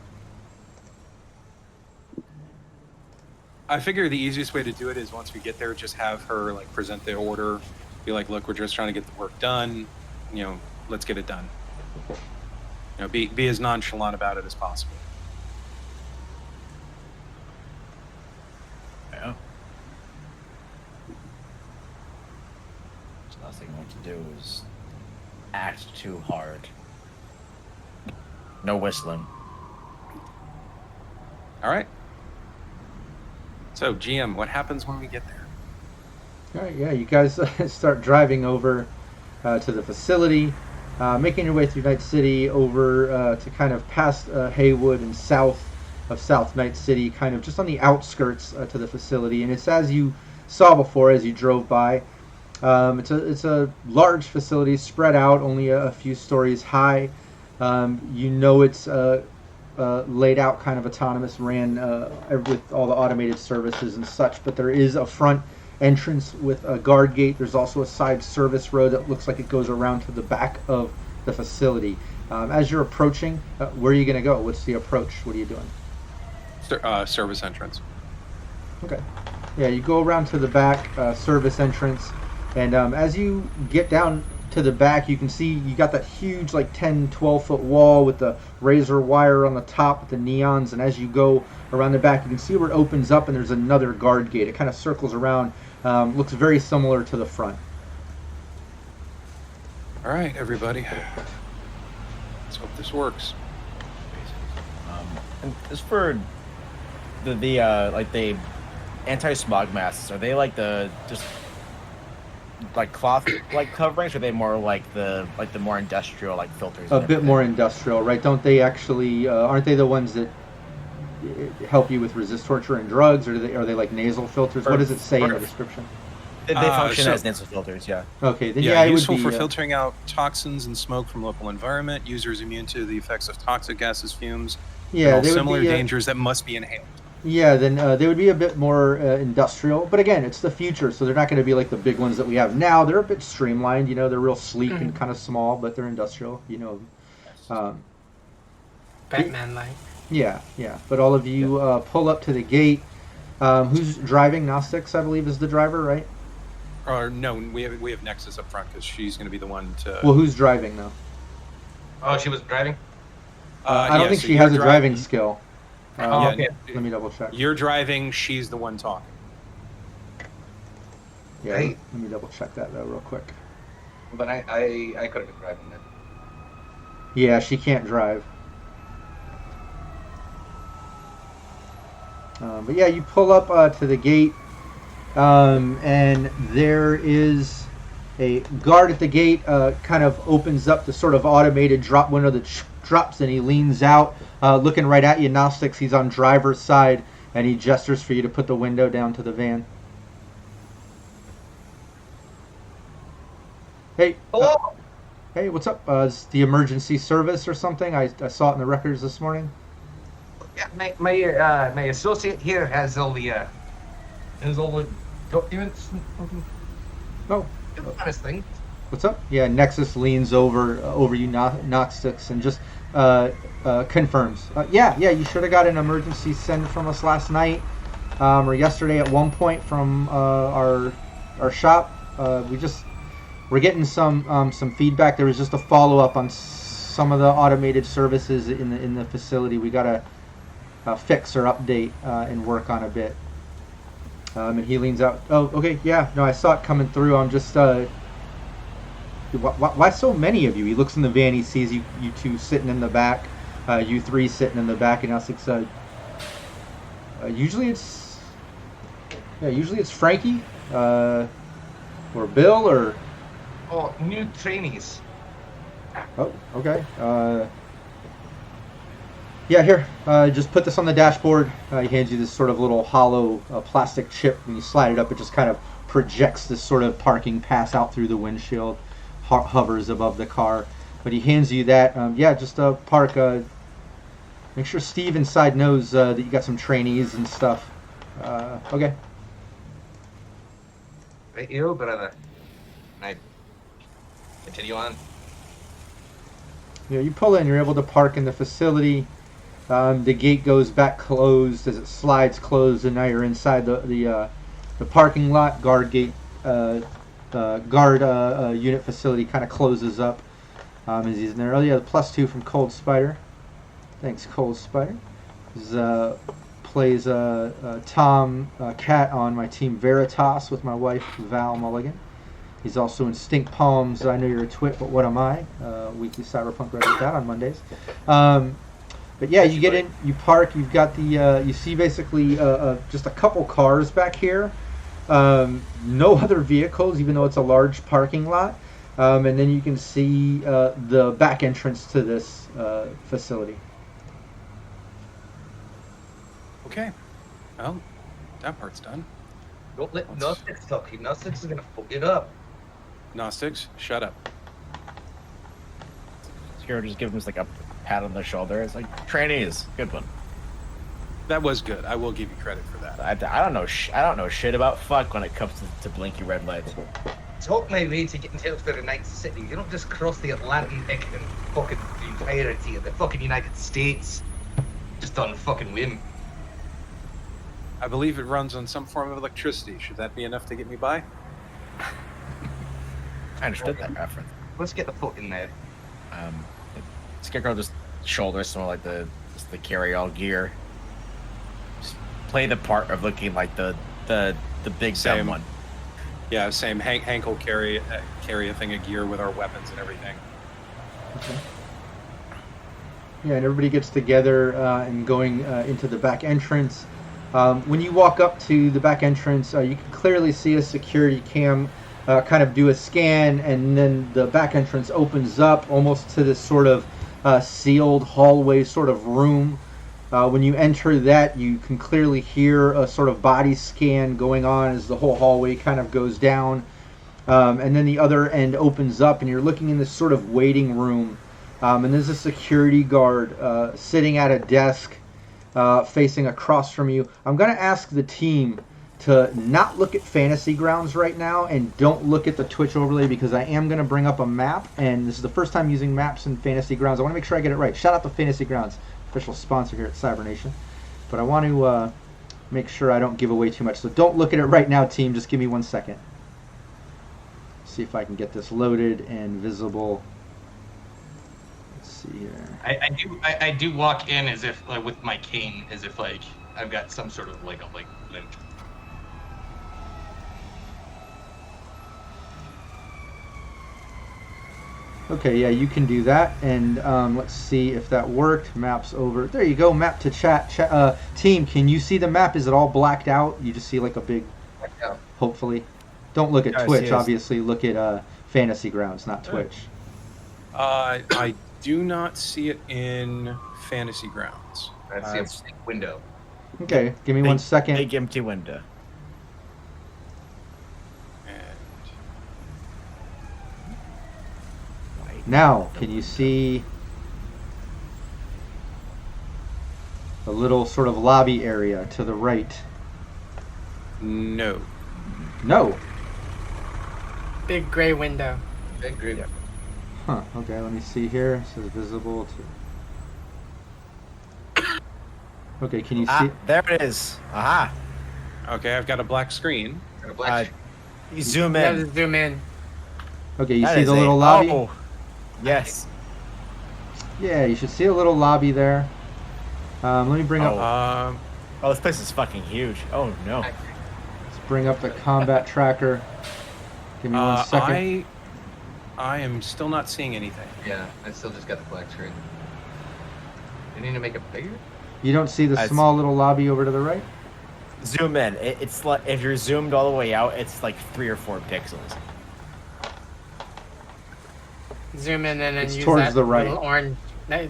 C: I figure the easiest way to do it is once we get there, just have her like present the order, be like, "Look, we're just trying to get the work done. You know, let's get it done." You know, be as nonchalant about it as possible.
A: Yeah. So last thing I want to do is act too hard. No whistling.
C: All right. So, GM, what happens when we get there?
B: All right, yeah, you guys start driving over to the facility, making your way through Night City over to kind of past Haywood and south of South Night City, kind of just on the outskirts to the facility. And it's as you saw before as you drove by. It's a large facility spread out, only a few stories high. You know it's laid out kind of autonomous, ran with all the automated services and such, but there is a front entrance with a guard gate. There's also a side service road that looks like it goes around to the back of the facility. As you're approaching, where are you going to go? What's the approach? What are you doing?
C: Service entrance.
B: Okay. Yeah, you go around to the back service entrance, and as you get down to the back, you can see you got that huge like 10-12 foot wall with the razor wire on the top with the neons, and as you go around the back you can see where it opens up and there's another guard gate. It kind of circles around, looks very similar to the front.
C: All right, everybody. Let's hope this works.
A: And as for the like the anti-smog masks, are they like the just like cloth like coverings, or are they more like the more industrial like filters?
B: A bit more industrial, right? Don't they actually aren't they the ones that help you with resist torture and drugs, or are they like nasal filters? What does it say in the description?
A: They function as nasal filters, yeah.
B: Okay, then
C: Yeah,
B: it
C: useful
B: would be
C: for filtering out toxins and smoke from local environment. Users immune to the effects of toxic gases, fumes, and
B: yeah,
C: all
B: they would
C: similar
B: be,
C: dangers that must be inhaled.
B: Yeah, then they would be a bit more industrial. But again, it's the future, so they're not going to be like the big ones that we have now. They're a bit streamlined, you know. They're real sleek and kind of small, but they're industrial, you know.
D: Batman-like.
B: Yeah. But all of you pull up to the gate. Who's driving? Gnostics, I believe, is the driver, right?
C: Or no, we have Nexus up front because she's going to be the one to.
B: Well, who's driving though?
E: Oh, she was driving?
B: I don't think
C: so
B: she
C: you're
B: has a driving skill.
C: Yeah,
E: okay.
B: Let me double check.
C: You're driving. She's the one talking.
B: Yeah,
E: Right.
B: let me double check that though, real quick.
E: But I could have been driving then.
B: Yeah, she can't drive. But yeah, you pull up to the gate, and there is a guard at the gate. Kind of opens up the sort of automated drop window that drops, and he leans out, looking right at you, Gnostics. He's on driver's side, and he gestures for you to put the window down to the van. Hey.
E: Hello?
B: Hey, what's up? Is the emergency service or something? I saw it in the records this morning.
E: Yeah, my associate here has all the documents.
B: Oh,
E: Honest thing.
B: what's up? Yeah, Nexus leans over you, Gnostics, and just confirms. Yeah, you should have got an emergency send from us last night, or yesterday at one point from our shop. We're getting some feedback. There was just a follow up on some of the automated services in the facility. We gotta fix or update and work on a bit. And he leans out. Oh, okay, yeah. No, I saw it coming through. I'm just. Why so many of you? He looks in the van. He sees you two sitting in the back. You three sitting in the back, and us. Usually it's Frankie, or Bill, or.
E: Oh, new trainees.
B: Oh, okay. Yeah, here. Just put this on the dashboard. He hands you this sort of little hollow plastic chip. When you slide it up, it just kind of projects this sort of parking pass out through the windshield, hovers above the car. But he hands you that. Just park. Make sure Steve inside knows that you got some trainees and stuff. Okay.
E: Right, you, brother. I continue on.
B: Yeah, you pull in. You're able to park in the facility. The gate goes back closed as it slides closed, and now you're inside the parking lot. Guard gate, unit facility kind of closes up as he's in there. Oh yeah, the +2 from Cold Spider. Thanks, Cold Spider. Plays Tom Cat on my team Veritas with my wife Val Mulligan. He's also in Stink Palms. I know you're a twit, but what am I? Weekly Cyberpunk Reddit that on Mondays. But yeah, you get in, you park. You've got the you see basically just a couple cars back here. No other vehicles, even though it's a large parking lot. And then you can see the back entrance to this facility.
C: Okay. Well, that part's done.
F: Don't let Gnostics talk. Gnostics is gonna fuck it up.
C: Gnostics, shut up.
A: Security just gives him like a pat on the shoulder. It's like, trainees, good one.
C: That was good. I will give you credit for that.
A: I don't know. I don't know shit about fuck when it comes to blinky red lights.
F: Talk my way to getting to a nice city. You don't just cross the Atlantic and fucking the entirety of the fucking United States just on fucking whim.
C: I believe it runs on some form of electricity. Should that be enough to get me by?
A: I understood that reference.
F: Let's get the fuck in there.
A: Scarecrow just shoulders some of like the carry-all gear. Just play the part of looking like the big
C: Same.
A: dumb one.
C: Yeah, same. Hank will carry a thing of gear with our weapons and everything.
B: Okay. Yeah, and everybody gets together and going into the back entrance. When you walk up to the back entrance, you can clearly see a security cam kind of do a scan, and then the back entrance opens up almost to this sort of sealed hallway sort of room. When you enter that, you can clearly hear a sort of body scan going on as the whole hallway kind of goes down. And then the other end opens up, and you're looking in this sort of waiting room. And there's a security guard sitting at a desk facing across from you. I'm going to ask the team to not look at Fantasy Grounds right now, and don't look at the Twitch overlay, because I am going to bring up a map, and this is the first time using maps in Fantasy Grounds. I want to make sure I get it right. Shout out to Fantasy Grounds, official sponsor here at Cybernation. But I want to make sure I don't give away too much, so don't look at it right now, team. Just give me 1 second. See if I can get this loaded and visible. Let's see here.
E: I do walk in as if like with my cane, as if like I've got some sort of like a limp.
B: Okay, yeah, you can do that, and let's see if that worked. Maps over. There you go. Map to chat. Team, can you see the map? Is it all blacked out? You just see like a big.
F: Yeah.
B: Hopefully, don't look at
A: I see
B: Twitch.
A: it.
B: Obviously, look at Fantasy Grounds, not Twitch.
C: I do not see it in Fantasy Grounds.
F: That's the empty window.
B: Okay, give me 1 second.
A: Big empty window.
C: And
B: Now, can you see the little sort of lobby area to the right?
C: no.
B: No.
D: Big gray window.
F: I agree.
A: Yeah.
B: Huh. Okay, let me see here. It says visible to. Okay, can you see?
A: There it is. Aha.
C: Okay, I've got a black screen.
F: Got a black
A: You zoom
D: You
A: in.
D: have to zoom in.
B: Okay, you
A: That
B: see
A: is
B: the
A: a-
B: little lobby?
A: Oh, yes.
B: Yeah, you should see a little lobby there. Let me bring up.
C: Um,
A: Oh, this place is fucking huge. Oh no.
B: Let's bring up the combat tracker. Give me 1 second.
C: I am still not seeing anything.
F: Yeah, I still just got the black screen. You need to make it bigger?
B: You don't see the
A: That's-
B: small little lobby over to the right?
A: Zoom in. It's like if you're zoomed all the way out, it's like 3 or 4 pixels.
D: Zoom in and then
B: It's
D: use
B: towards
D: that
B: the right.
D: little orange, that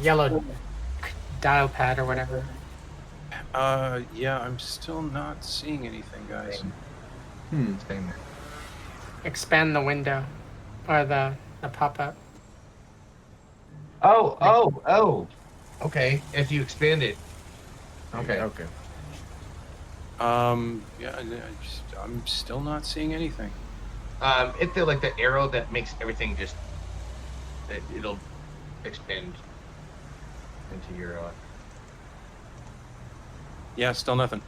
D: yellow dial pad or whatever.
C: Yeah, I'm still not seeing anything, guys.
B: Hmm.
F: Same.
D: Expand the window, or the pop-up.
F: Oh. Okay, if you expand it. Okay.
A: Okay.
C: Yeah, I'm still not seeing anything.
E: If they're like the arrow that makes everything just, it'll expand. into your.
C: Yeah, still nothing.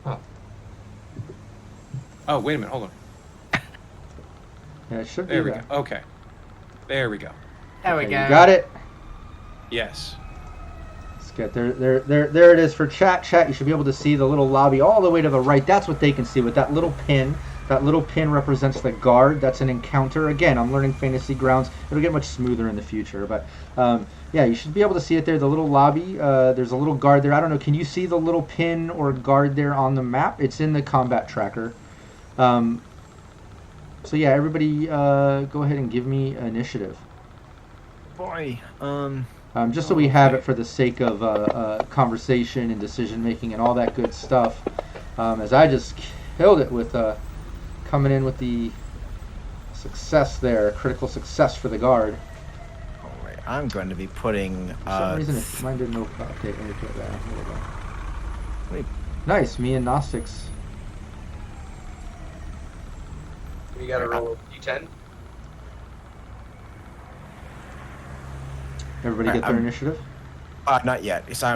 E: Huh.
C: Oh, wait a minute. Hold on.
B: Yeah, it should
C: There
B: be
C: we
B: there.
C: go. Okay. There we go.
D: There we
B: Okay,
D: go.
B: you got it.
C: Yes.
B: Let's get there it is for chat. Chat, you should be able to see the little lobby all the way to the right. That's what they can see with that little pin. That little pin represents the guard. That's an encounter. Again, I'm learning Fantasy Grounds. It'll get much smoother in the future. But yeah, you should be able to see it there. The little lobby. There's a little guard there. I don't know. Can you see the little pin or guard there on the map? It's in the combat tracker. So yeah, everybody go ahead and give me initiative.
A: Boy.
B: Just so we have it for the sake of conversation and decision making and all that good stuff. As I just killed it with coming in with the success there, critical success for the guard.
A: All right. I'm going to be putting.
B: For some reason, mine didn't open. Okay, let me put that. Here we go.
A: Wait.
B: Nice, me and Gnostics.
E: You got to roll d10.
B: Everybody get their initiative.
A: Not yet. So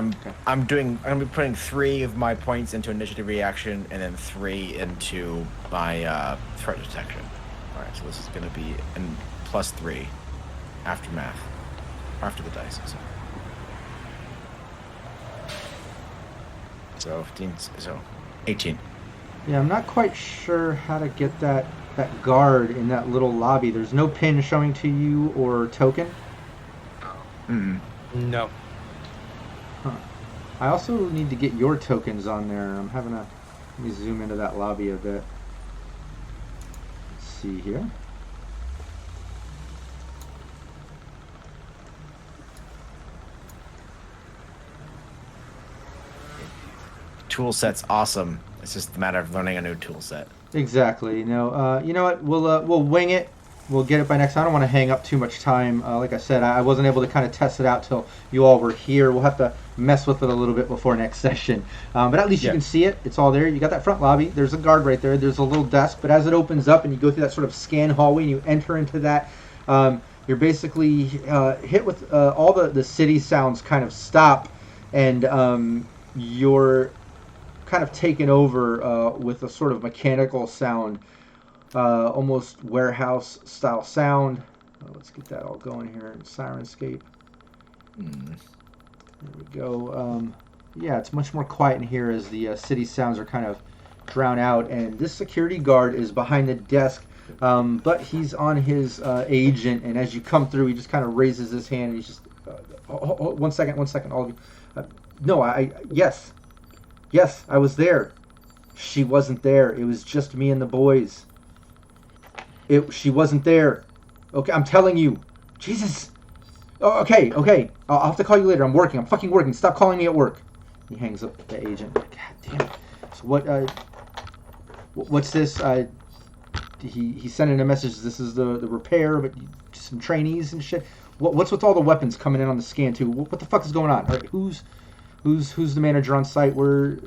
A: I'm gonna be putting 3 of my points into initiative reaction and then 3 into my threat detection. All right, so this is gonna be in +3 after math, after the dice. So 15. So 18.
B: Yeah, I'm not quite sure how to get that guard in that little lobby. There's no pin showing to you or token.
C: No.
B: I also need to get your tokens on there. I'm having a. Let me zoom into that lobby a bit. Let's see here.
A: Tool set's awesome. It's just a matter of learning a new tool set.
B: Exactly. You know what? We'll wing it. We'll get it by next time. I don't want to hang up too much time. Like I said, I wasn't able to kind of test it out till you all were here. We'll have to mess with it a little bit before next session. But at least you can see it. It's all there. You got that front lobby. There's a guard right there. There's a little desk. But as it opens up and you go through that sort of scan hallway and you enter into that, you're basically hit with all the city sounds kind of stop. And you're kind of taken over with a sort of mechanical sound. Almost warehouse style sound. Let's get that all going here in Sirenscape. There we go. Yeah, it's much more quiet in here as the city sounds are kind of drowned out. And this security guard is behind the desk, but he's on his agent. And as you come through, he just kind of raises his hand and he's just, one second, all of you. No, yes, I was there. She wasn't there. It was just me and the boys. She wasn't there. Okay, I'm telling you. Jesus. Oh, okay. I'll have to call you later. I'm working. I'm fucking working. Stop calling me at work. He hangs up the agent. God damn it. So what's this? He sent in a message. This is the repair, but some trainees and shit. What's with all the weapons coming in on the scan too? What the fuck is going on? All right, who's the manager on site? Where's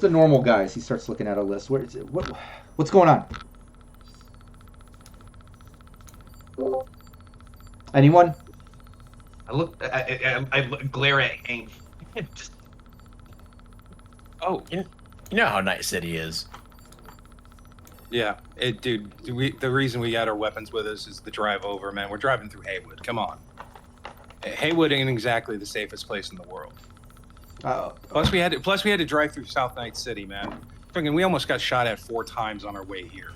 B: the normal guys? He starts looking at a list. Where is it? What's going on? Anyone?
E: I glare at Hank. Just.
C: Oh,
A: You know how Night City is.
C: yeah. Dude, the reason we got our weapons with us is the drive over, man. We're driving through Haywood. Come on. Haywood ain't exactly the safest place in the world. Plus we had to drive through South Night City, man. Fucking, we almost got shot at 4 times on our way here.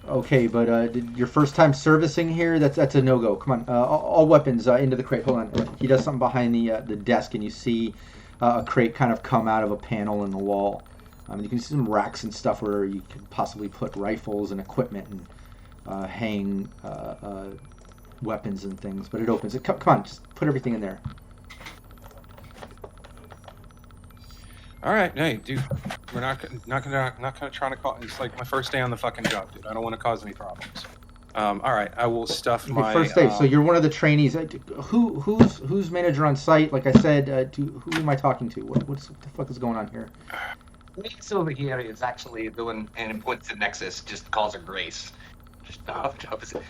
B: Okay, but your first time servicing here, that's a no-go. Come on, all weapons into the crate. Hold on. He does something behind the desk, and you see a crate kind of come out of a panel in the wall. You can see some racks and stuff where you could possibly put rifles and equipment and hang weapons and things. But it opens. Come on, just put everything in there.
C: All right, hey, dude, we're not gonna try to call. It's like my first day on the fucking job, dude. I don't want to cause any problems. All right, I will stuff
B: Okay,
C: my
B: first day. So you're one of the trainees. Who's manager on site? Like I said, who am I talking to? What the fuck is going on here?
E: Grace over here is actually doing, and it points to Nexus, just calls her Grace. Just opposite.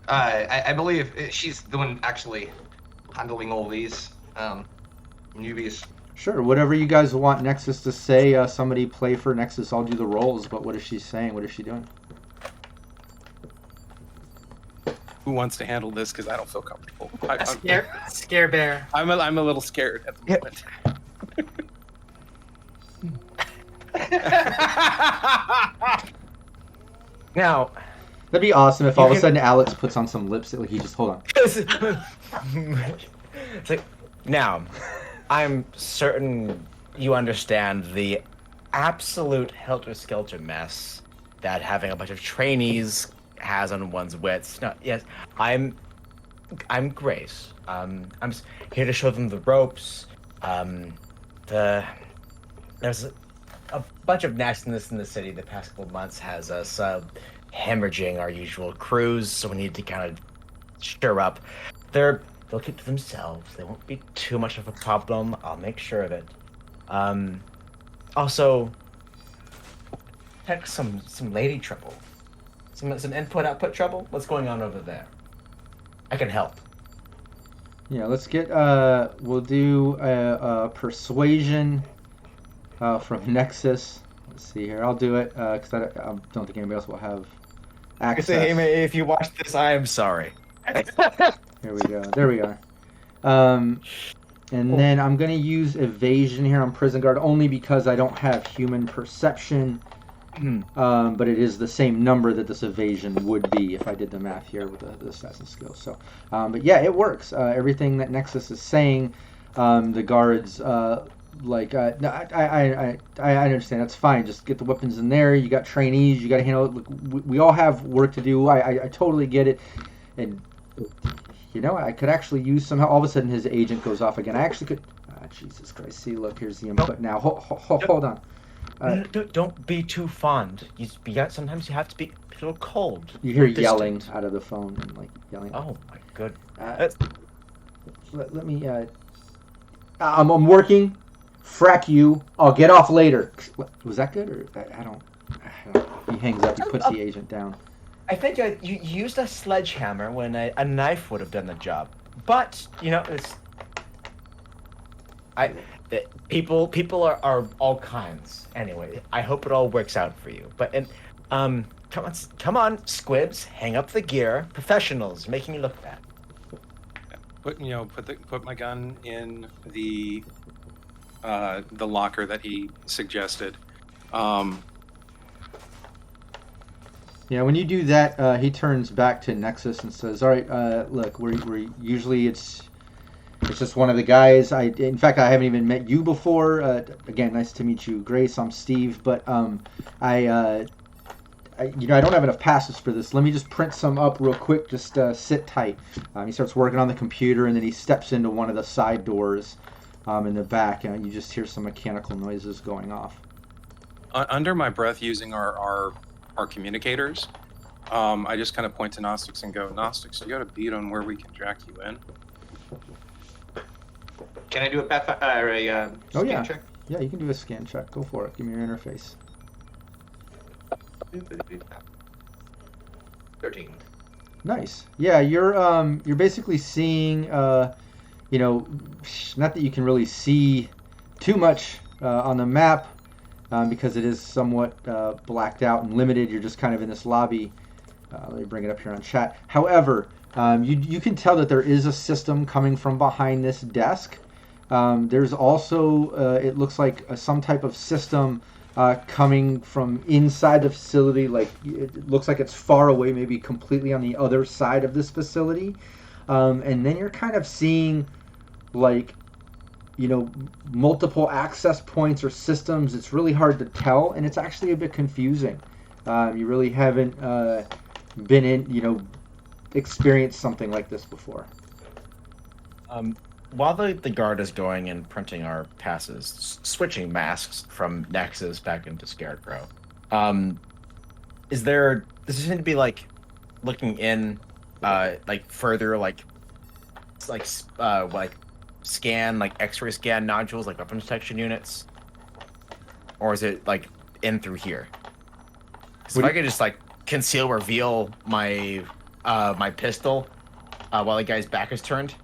E: I believe she's the one actually handling all these newbies.
B: Sure, whatever you guys want Nexus to say. Somebody play for Nexus. I'll do the roles. But what is she saying? What is she doing?
C: Who wants to handle this? Because I don't feel comfortable.
D: Scare bear.
C: I'm a little scared at the moment.
A: Now,
B: That'd be awesome if all of a
A: can-
B: sudden Alex puts on some lipstick. Like he just hold on.
A: it's like, now, I'm certain you understand the absolute helter-skelter mess that having a bunch of trainees has on one's wits. No, yes, I'm Grace. I'm just here to show them the ropes. There's a bunch of nastiness in the city the past couple months has us hemorrhaging our usual crews, so we need to kind of stir up. They'll keep to themselves. They won't be too much of a problem. I'll make sure of it. Also, heck, some lady trouble. Some input-output trouble? What's going on over there? I can help.
B: Yeah, let's get. We'll do a persuasion from Nexus. Let's see here. I'll do it because I don't think anybody else will have access.
A: If you watch this, I am sorry.
B: Here we go. There we are. And then I'm going to use evasion here on Prison Guard only because I don't have human perception. But it is the same number that this evasion would be if I did the math here with the assassin skill. So, but yeah, it works. Everything that Nexus is saying, the guards no, I understand. That's fine. Just get the weapons in there. You got trainees. You got to handle it. Look, we all have work to do. I totally get it. And you know, I could actually use somehow. All of a sudden, his agent goes off again. I actually could. Jesus Christ! See, look, here's the input now. Hold on.
A: Don't be too fond. Sometimes you have to be a little cold.
B: You hear
A: distant.
B: yelling out of the phone and like yelling.
A: Oh my good.
B: Let me. I'm working. Frack you. I'll get off later. Was that good or I don't. He hangs up. He puts the agent down.
A: I think you used a sledgehammer when a knife would have done the job. But you know, people are all kinds. Anyway, I hope it all works out for you. But come on, squibs, hang up the gear. Professionals, making me look bad.
C: Put my gun in the locker that he suggested.
B: Yeah, when you do that, he turns back to Nexus and says, "All right, look, we're usually it's just one of the guys. In fact, I haven't even met you before. Again, nice to meet you, Grace. I'm Steve, but I don't have enough passes for this. Let me just print some up real quick. Just sit tight." He starts working on the computer, and then he steps into one of the side doors in the back, and you just hear some mechanical noises going off.
C: Under my breath, using our communicators, I just kind of point to Gnostics and go, "Gnostics, you got a beat on where we can jack you in?"
E: Can I do a scan check?
B: Yeah, you can do a scan check. Go for it. Give me your interface.
E: 13.
B: Nice. Yeah, you're basically seeing, not that you can really see too much on the map because it is somewhat blacked out and limited. You're just kind of in this lobby. Let me bring it up here on chat. However, you can tell that there is a system coming from behind this desk. There's also, it looks like some type of system coming from inside the facility. Like it looks like it's far away, maybe completely on the other side of this facility. And then you're kind of seeing like, multiple access points or systems. It's really hard to tell, and it's actually a bit confusing. You really haven't been in, experienced something like this before.
A: While the guard is going and printing our passes, switching masks from Nexus back into Scarecrow, does there seem to be like looking in, like further, like scan, like X-ray scan nodules, like weapon detection units, or is it like in through here? So if I could just like conceal, reveal my my pistol while the guy's back is turned?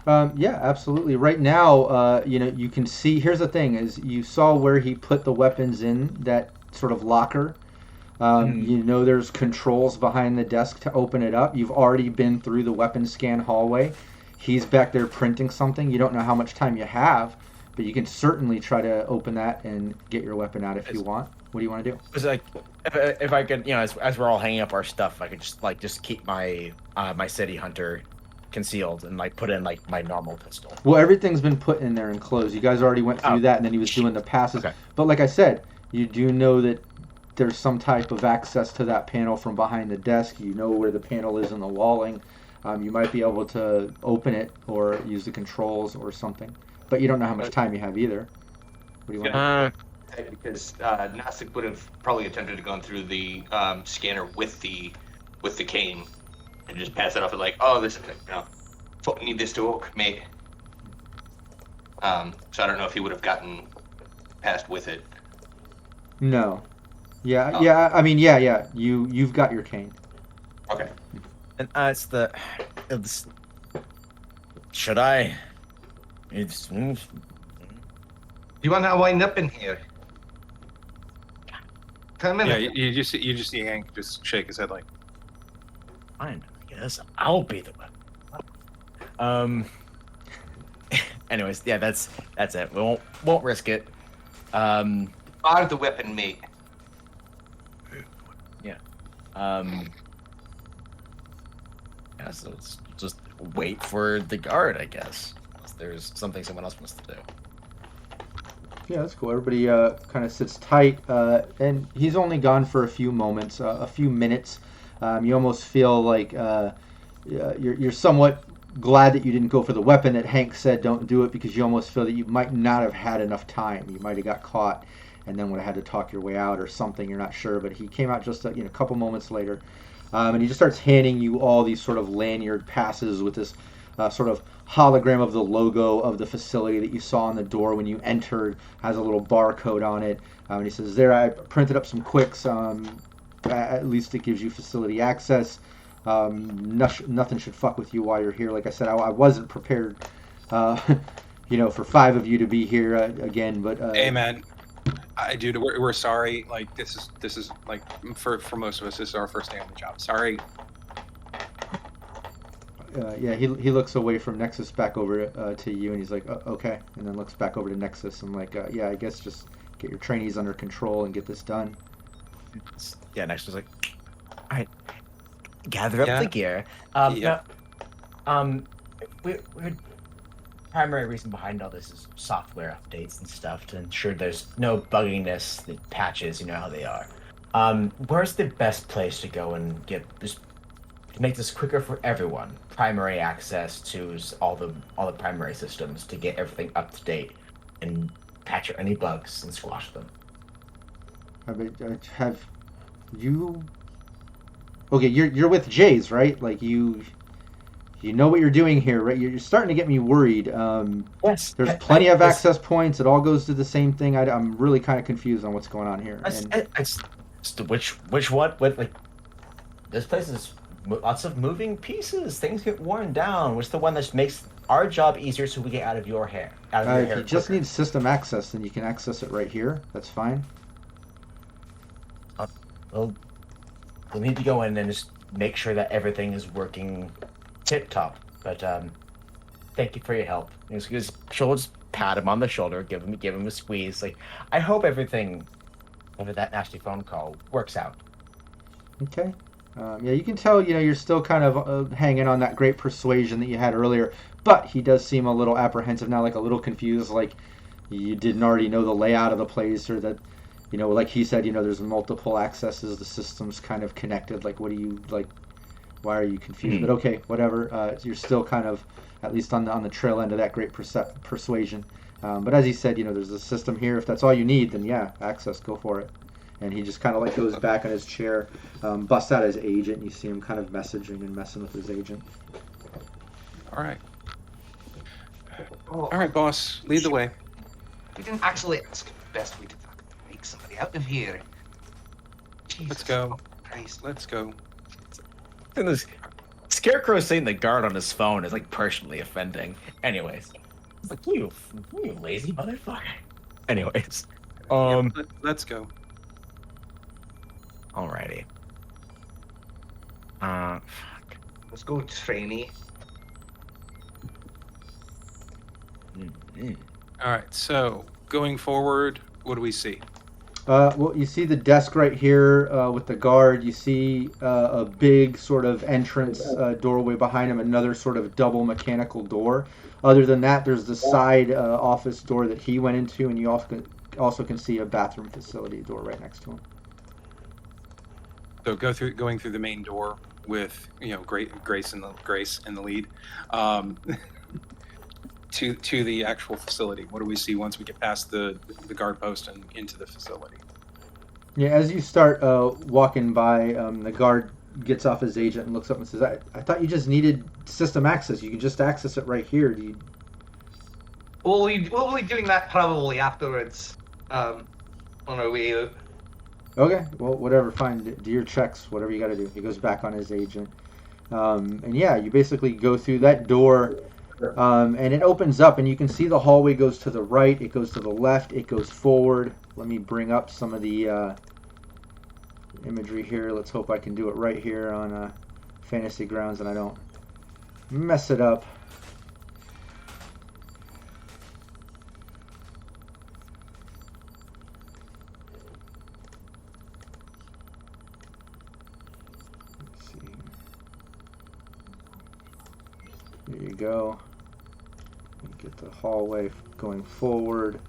B: Yeah, absolutely. Right now, you can see. Here's the thing: is you saw where he put the weapons in that sort of locker. You know, there's controls behind the desk to open it up. You've already been through the weapon scan hallway. He's back there printing something. You don't know how much time you have, but you can certainly try to open that and get your weapon out if you want. What do you want to do?
A: It's like if I could, as we're all hanging up our stuff, I could just keep my my City Hunter concealed and put in my normal pistol.
B: Well, everything's been put in there and closed. You guys already went through that, and then he was doing the passes.
A: Okay.
B: But like I said, you do know that there's some type of access to that panel from behind the desk. You know where the panel is in the walling. You might be able to open it or use the controls or something. But you don't know how much time you have either. What do you want to do?
E: Because Nastic would have probably attempted to go through the scanner with the cane and just pass it off and this is fucking need this to work, mate. So I don't know if he would have gotten past with it.
B: No. Yeah, yeah. I mean, yeah. You've got your cane.
E: Okay.
A: And should I?
F: You want to wind up in here? Come in.
C: Yeah, you just see Hank just shake his head like.
A: Fine, I guess I'll be the one. Anyways, yeah, that's it. We won't risk it.
E: Bar the weapon, mate.
A: Yeah. Yeah, so let's just wait for the guard, I guess. Unless there's something someone else wants to do.
B: Yeah, that's cool. Everybody kind of sits tight, and he's only gone for a few moments, a few minutes. You almost feel like you're somewhat glad that you didn't go for the weapon that Hank said don't do it, because you almost feel that you might not have had enough time. You might have got caught and then would have had to talk your way out or something. You're not sure, but he came out just a couple moments later, and he just starts handing you all these sort of lanyard passes with this sort of hologram of the logo of the facility that you saw on the door when you entered. Has a little barcode on it, and he says, "There, I printed up some quicks. At least it gives you facility access. Nothing should fuck with you while you're here." Like I said, I wasn't prepared, for 5 of you to be here again. But
C: Hey, man, dude, we're sorry. Like this is like for most of us, this is our first day on the job. Sorry.
B: Yeah, he looks away from Nexus back over to you, and he's like, "Okay," and then looks back over to Nexus and yeah, I guess just get your trainees under control and get this done.
A: Yeah, next was like, all right, gather up the gear. We're primary reason behind all this is software updates and stuff to ensure there's no bugginess, the patches, you know how they are. Where's the best place to go and get this to make this quicker for everyone? Primary access to all the primary systems to get everything up to date and patch any bugs and squash them.
B: Have you? Okay, you're with Jays, right? Like you know what you're doing here, right? You're starting to get me worried.
A: Yes.
B: There's plenty of access points. It all goes to the same thing. I'm really kind of confused on what's going on here.
A: Which one? Like, this place is lots of moving pieces. Things get worn down. Which the one that makes our job easier, so we get out of your hair?
B: If you just need system access, then you can access it right here. That's fine.
A: We'll need to go in and just make sure that everything is working tip top. But thank you for your help. She'll just pat him on the shoulder, give him a squeeze. Like, I hope everything over that nasty phone call works out.
B: Okay. Yeah, you can tell, you're still kind of hanging on that great persuasion that you had earlier, but he does seem a little apprehensive now, like a little confused, like you didn't already know the layout of the place, or that, like he said, there's multiple accesses, the system's kind of connected, like, what do you, like, why are you confused? But okay, whatever, you're still kind of, at least on the trail end of that great persuasion. But as he said, there's a system here, if that's all you need, then yeah, access, go for it. And he just kind of goes back on his chair, busts out his agent, and you see him kind of messaging and messing with his agent.
C: All right. All right, boss, lead the way.
F: We didn't actually ask the best way to fucking take somebody out of here. Jesus
C: Let's go.
F: Christ.
C: Let's go.
A: And this Scarecrow saying the guard on his phone is like personally offending. Anyways, it's like you lazy motherfucker. Anyways,
C: Let's go.
A: alrighty. Fuck.
E: Let's go, trainee.
A: Mm-hmm.
C: All right. So going forward, what do we see?
B: Well, you see the desk right here with the guard. You see a big sort of entrance doorway behind him, another sort of double mechanical door. Other than that, there's the side office door that he went into, and you also can see a bathroom facility door right next to him.
C: So going through the main door with Grace in the lead, to the actual facility. What do we see once we get past the guard post and into the facility?
B: Yeah, as you start walking by, the guard gets off his agent and looks up and says, I thought you just needed system access. You can just access it right here. Do you...
E: We'll be doing that probably afterwards, on our way out.
B: Okay, well, whatever, fine. Do your checks, whatever you got to do. He goes back on his agent. And yeah, you basically go through that door, and it opens up, and you can see the hallway goes to the right, it goes to the left, it goes forward. Let me bring up some of the imagery here. Let's hope I can do it right here on Fantasy Grounds and I don't mess it up. Let's see. There you go. Get the hallway going forward.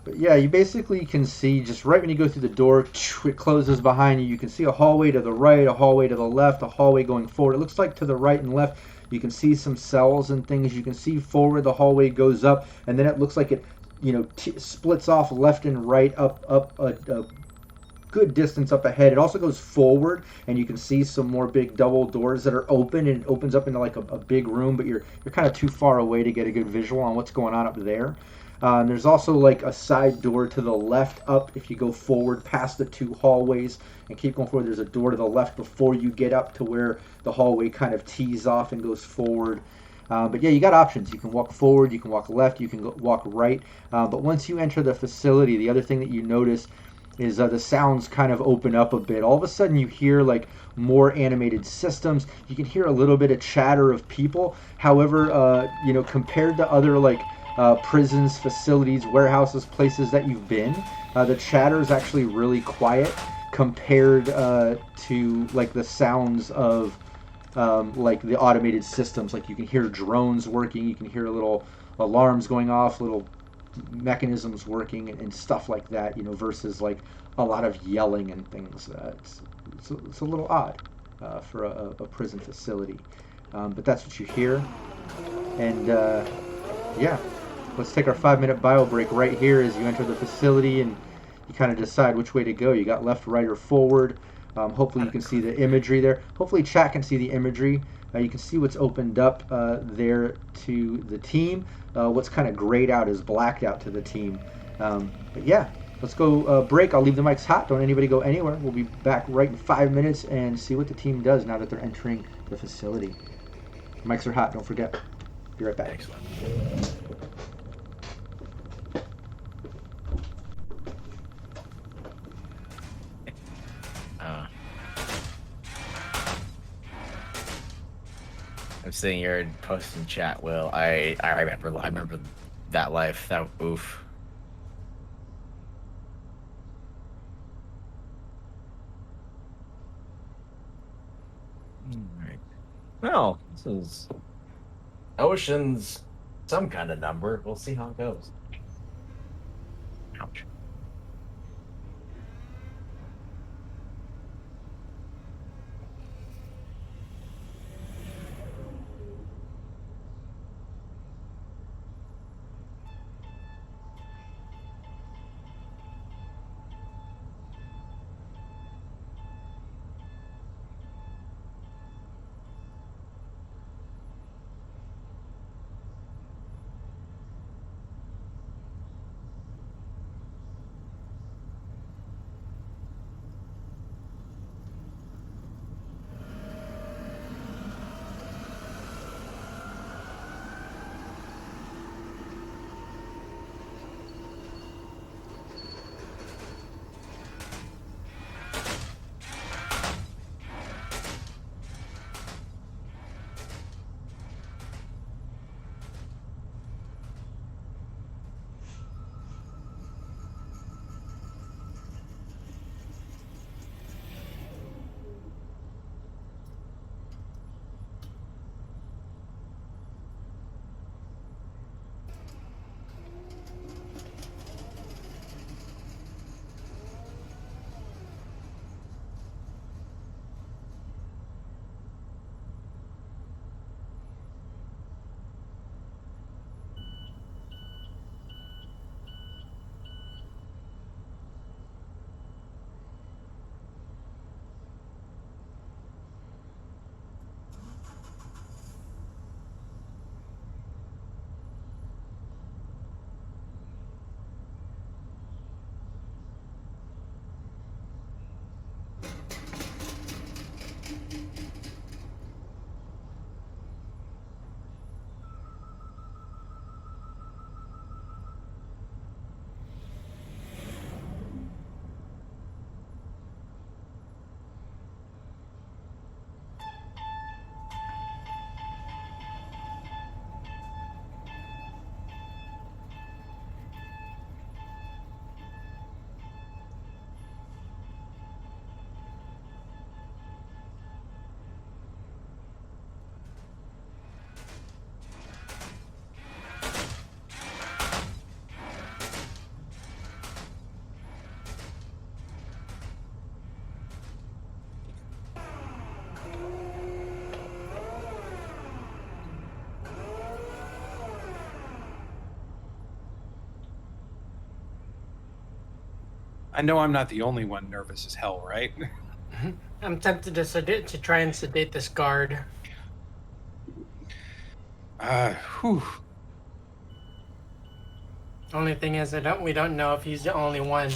B: But yeah, you basically can see just right when you go through the door, it closes behind you. You can see a hallway to the right, a hallway to the left, a hallway going forward. It looks like to the right and left, you can see some cells and things. You can see forward, the hallway goes up, and then it looks like it, splits off left and right up a good distance up ahead. It also goes forward, and you can see some more big double doors that are open, and it opens up into like a big room, but you're kind of too far away to get a good visual on what's going on up there. There's also like a side door to the left up if you go forward past the two hallways and keep going forward. There's a door to the left before you get up to where the hallway kind of tees off and goes forward. But yeah, you got options. You can walk forward, you can walk left, you can walk right. But once you enter the facility, the other thing that you notice is the sounds kind of open up a bit. All of a sudden you hear like more animated systems. You can hear a little bit of chatter of people. However, compared to other like prisons, facilities, warehouses, places that you've been, the chatter is actually really quiet compared to like the sounds of like the automated systems. Like you can hear drones working, you can hear little alarms going off, little mechanisms working and stuff like that, versus like a lot of yelling and things. It's a little odd for a prison facility, but that's what you hear. And yeah, let's take our 5-minute bio break right here as you enter the facility and you kind of decide which way to go. You got left, right, or forward. Hopefully you can see the imagery there. Hopefully chat can see the imagery. You can see what's opened up there to the team. What's kind of grayed out is blacked out to the team. But yeah, let's go break. I'll leave the mics hot. Don't anybody go anywhere. We'll be back right in 5 minutes and see what the team does now that they're entering the facility. Mics are hot. Don't forget. Be right back.
A: Excellent. I'm sitting here posting chat. Will I remember that life. That oof. All right. Well, this is Ocean's some kind of number. We'll see how it goes. Ouch.
C: I know I'm not the only one nervous as hell, right?
D: I'm tempted to try and sedate this guard.
C: Whew.
D: Only thing is, we don't know if he's the only one.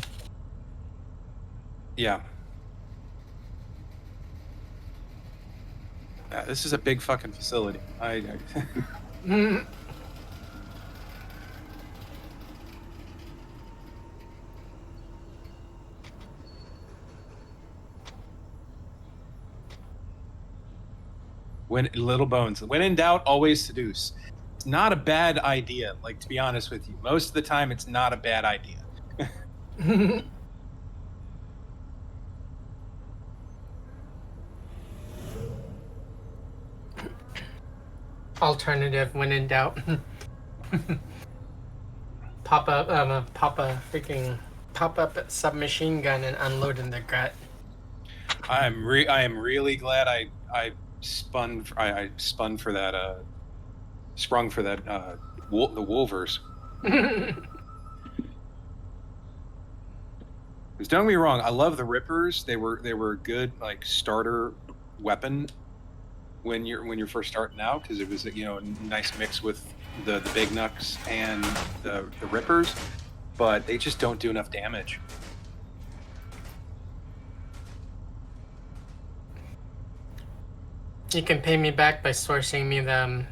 C: Yeah. This is a big fucking facility. When little bones. When in doubt, always seduce. It's not a bad idea. Like, to be honest with you, most of the time, it's not a bad idea.
D: Alternative, when in doubt. pop a freaking pop-up submachine gun and unload in the gut.
C: I am really glad I sprung for that the Wolvers. Because don't get me wrong, I love the Rippers. They were a good like starter weapon when you're first starting out, because it was a nice mix with the big knucks and the Rippers, but they just don't do enough damage.
D: You can pay me back by sourcing me the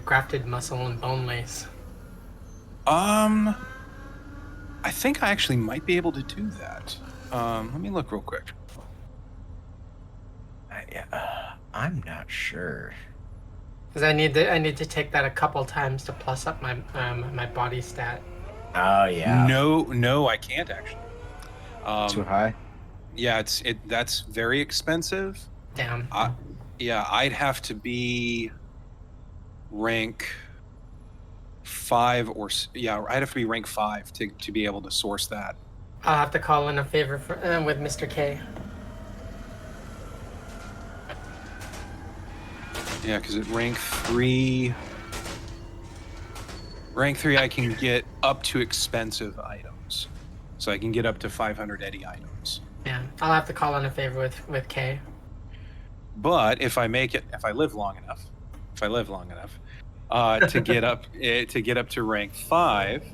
D: grafted muscle and bone lace.
C: I think I actually might be able to do that. Let me look real quick.
A: I'm not sure.
D: Because I need to take that a couple times to plus up my my body stat.
A: Oh yeah.
C: No, I can't actually.
A: Too high.
C: Yeah, that's very expensive.
D: Damn.
C: Yeah, I'd have to be rank 5 I'd have to be rank 5 to be able to source that.
D: I'll have to call in a favor with Mr. K.
C: Yeah, because at rank 3 I can get up to expensive items. So I can get up to 500 Eddie items.
D: Yeah, I'll have to call in a favor with K.
C: But if I live long enough, to get up to rank 5,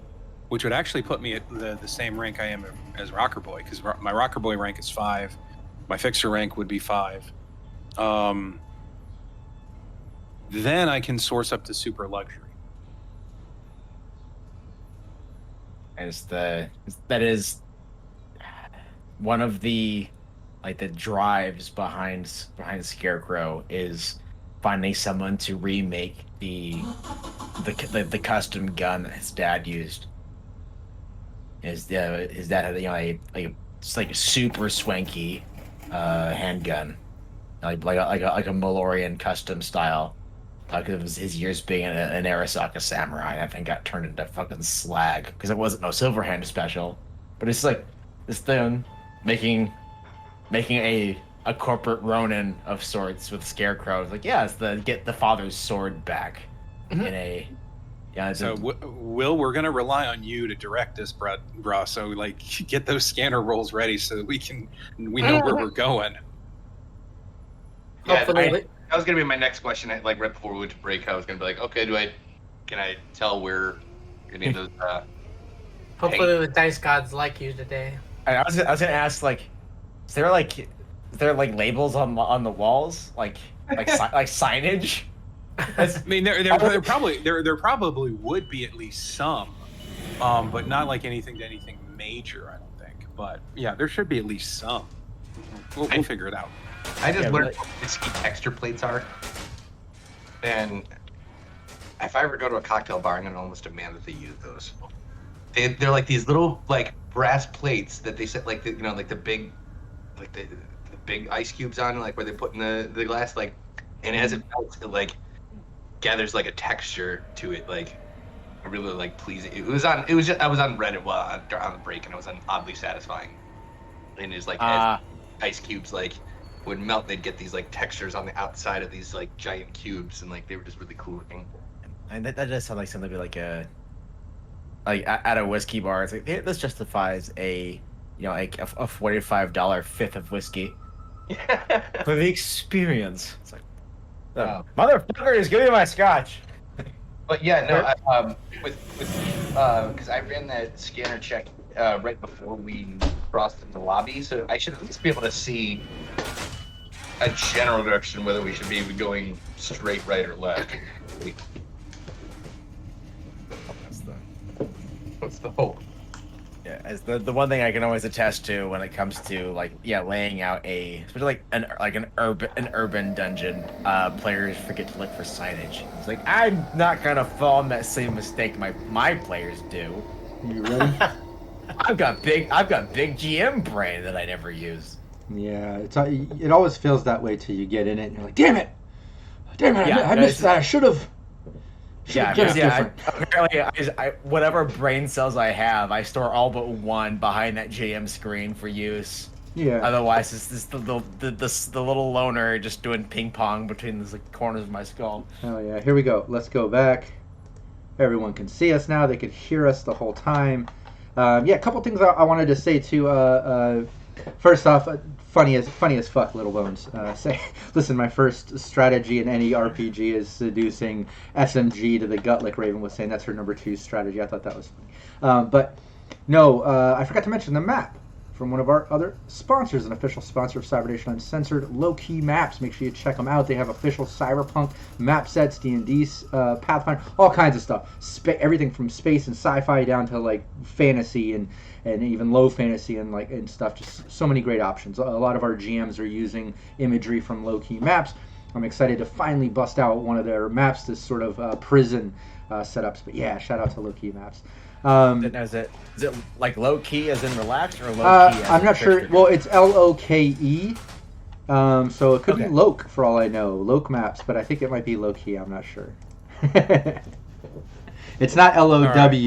C: which would actually put me at the same rank I am as Rocker Boy, because my Rocker Boy rank is 5, my Fixer rank would be 5. Then I can source up to Super Luxury.
A: That is one of the drives behind Scarecrow is finding someone to remake the custom gun that his dad used. His dad had it's like a super swanky handgun, like a Malorian custom style. It was his years being an Arasaka samurai, and I think got turned into fucking slag because it wasn't no Silverhand special. But it's like this thing making a corporate Ronin of sorts with Scarecrow. It's like, yeah, it's get the father's sword back in a. Yeah.
C: So Will, we're gonna rely on you to direct us, bruh. So like, get those scanner rolls ready so that we know where we're going.
E: Yeah,
D: Hopefully,
E: that was gonna be my next question. Like right before we went to break, I was gonna be like, okay, can I tell where any of those?
D: hopefully the dice gods like you today.
A: I was gonna ask, like, is there labels on the walls, like signage?
C: I mean, there probably would be at least some, but not like anything major, I don't think. But yeah, there should be at least some. We'll figure it out.
E: I just
A: Yeah,
E: learned what whiskey texture plates are, and if I ever go to a cocktail bar, I'm gonna almost demand that they use those. They're like these little like brass plates that they set like the big ice cubes on, like where they put in the glass, like, and as it melts, it like gathers like a texture to it, like I really like pleasing. I was on Reddit while on the break, and it was oddly satisfying. And it's like as ice cubes like would melt, they'd get these like textures on the outside of these like giant cubes, and like they were just really cool looking.
A: And that does sound like something like a like at a whiskey bar. It's like, hey, this justifies a $45 fifth of whiskey for the experience. It's like,
E: Wow.
A: motherfuckers, give me my scotch.
E: But yeah, no, because I ran that scanner check right before we crossed into the lobby, so I should at least be able to see a general direction whether we should be going straight, right, or left. What's the hope?
A: Yeah, as the one thing I can always attest to when it comes to laying out especially like an urban dungeon, players forget to look for signage. It's like I'm not gonna fall in that same mistake my players do.
B: You ready?
A: I've got big GM brain that I never use.
B: Yeah, it always feels that way till you get in it and you're like, damn it,
A: Yeah,
B: I missed that. I should have.
A: Yeah, apparently whatever brain cells I have, I store all but one behind that GM screen for use.
B: Yeah.
A: Otherwise, it's just the little loner just doing ping pong between the corners of my skull.
B: Oh yeah, here we go. Let's go back. Everyone can see us now. They could hear us the whole time. Yeah, a couple things I wanted to say too. First off, funny as fuck, Little Bones. Listen, my first strategy in any RPG is seducing SMG to the gut, like Raven was saying. That's her number 2 strategy. I thought that was funny. But no, I forgot to mention the map from one of our other sponsors, an official sponsor of Cybernation Uncensored, Low Key Maps. Make sure you check them out. They have official Cyberpunk map sets, D&D, Pathfinder, all kinds of stuff. Everything from space and sci-fi down to like fantasy and even low fantasy and stuff. Just so many great options. A lot of our GMs are using imagery from Low Key Maps. I'm excited to finally bust out one of their maps, this sort of prison setups. But yeah, shout out to Low Key Maps.
A: Is it like low key as in relaxed or low key?
B: I'm not sure. Well, it's LOKE. So it could be Loke for all I know. Loke Maps, but I think it might be low key. I'm not sure. It's not LOWKEY,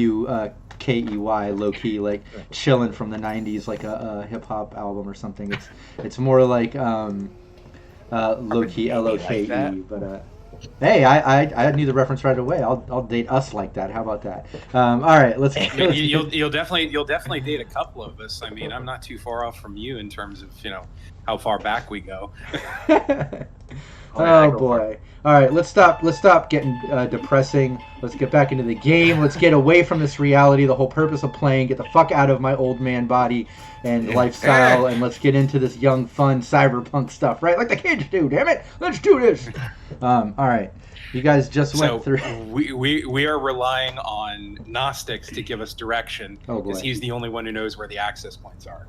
B: low key, like chilling from the 90s, like a hip hop album or something. It's more like low key, LOKE.
A: Like
B: but hey, I knew the reference right away. I'll date us like that. How about that? All right, let's.
C: You'll definitely date a couple of us. I mean, I'm not too far off from you in terms of how far back we go.
B: Oh boy! All right, let's stop getting depressing. Let's get back into the game. Let's get away from this reality. The whole purpose of playing. Get the fuck out of my old man body and lifestyle, and let's get into this young, fun cyberpunk stuff, right? Like the kids do. Damn it! Let's do this. All right, you guys just went through.
C: We are relying on Gnostics to give us direction because he's the only one who knows where the access points are.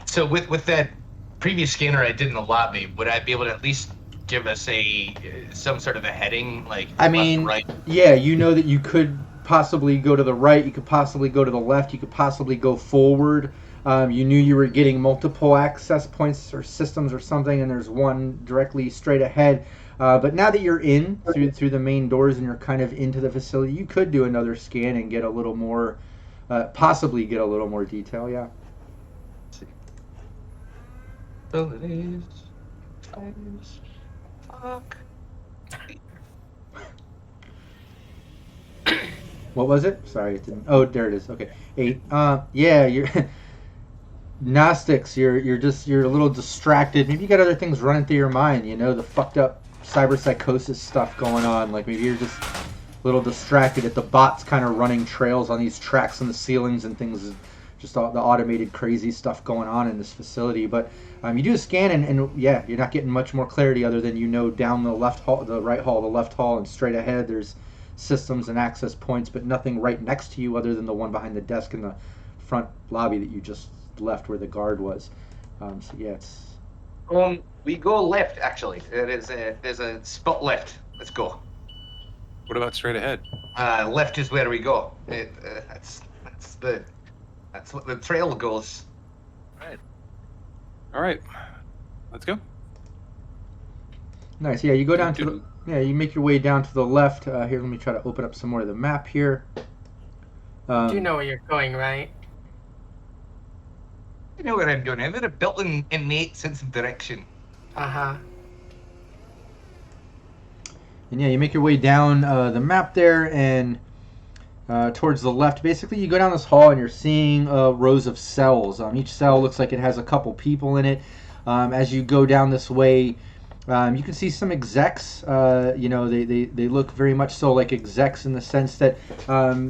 E: So with that previous scanner I did in the lobby, would I be able to at least give us some sort of a heading, like
B: I mean,
E: left, right?
B: Yeah, you know that you could possibly go to the right, you could possibly go to the left, you could possibly go forward. You knew you were getting multiple access points or systems or something, and there's one directly straight ahead. But now that you're in through the main doors and you're kind of into the facility, you could do another scan and get a little more, possibly get a little more detail. Yeah.
E: Let's see. Abilities. Fuck.
B: What was it? Sorry, it didn't. Oh, there it is. Okay, 8. Yeah, you're Gnostics. You're a little distracted. Maybe you got other things running through your mind. The fucked up cyberpsychosis stuff going on. Like maybe you're just a little distracted at the bots kind of running trails on these tracks in the ceilings and things. Just all the automated crazy stuff going on in this facility. But you do a scan and yeah, you're not getting much more clarity other than down the left hall, the right hall, the left hall, and straight ahead there's systems and access points, but nothing right next to you other than the one behind the desk in the front lobby that you just left where the guard was. So yeah, it's.
E: We go left actually. There's a spot left. Let's go.
C: What about straight ahead?
E: Left is where we go. That's what the trail goes.
C: All right. Let's go.
B: Nice. Yeah, you go down to you make your way down to the left. Here, let me try to open up some more of the map here.
D: You know where you're going, right?
E: You know what I'm doing. I've got a built-in innate sense of direction.
D: Uh-huh.
B: And yeah, you make your way down the map there, and towards the left. Basically, you go down this hall and you're seeing rows of cells. Each cell looks like it has a couple people in it. As you go down this way, you can see some execs. They look very much so like execs in the sense that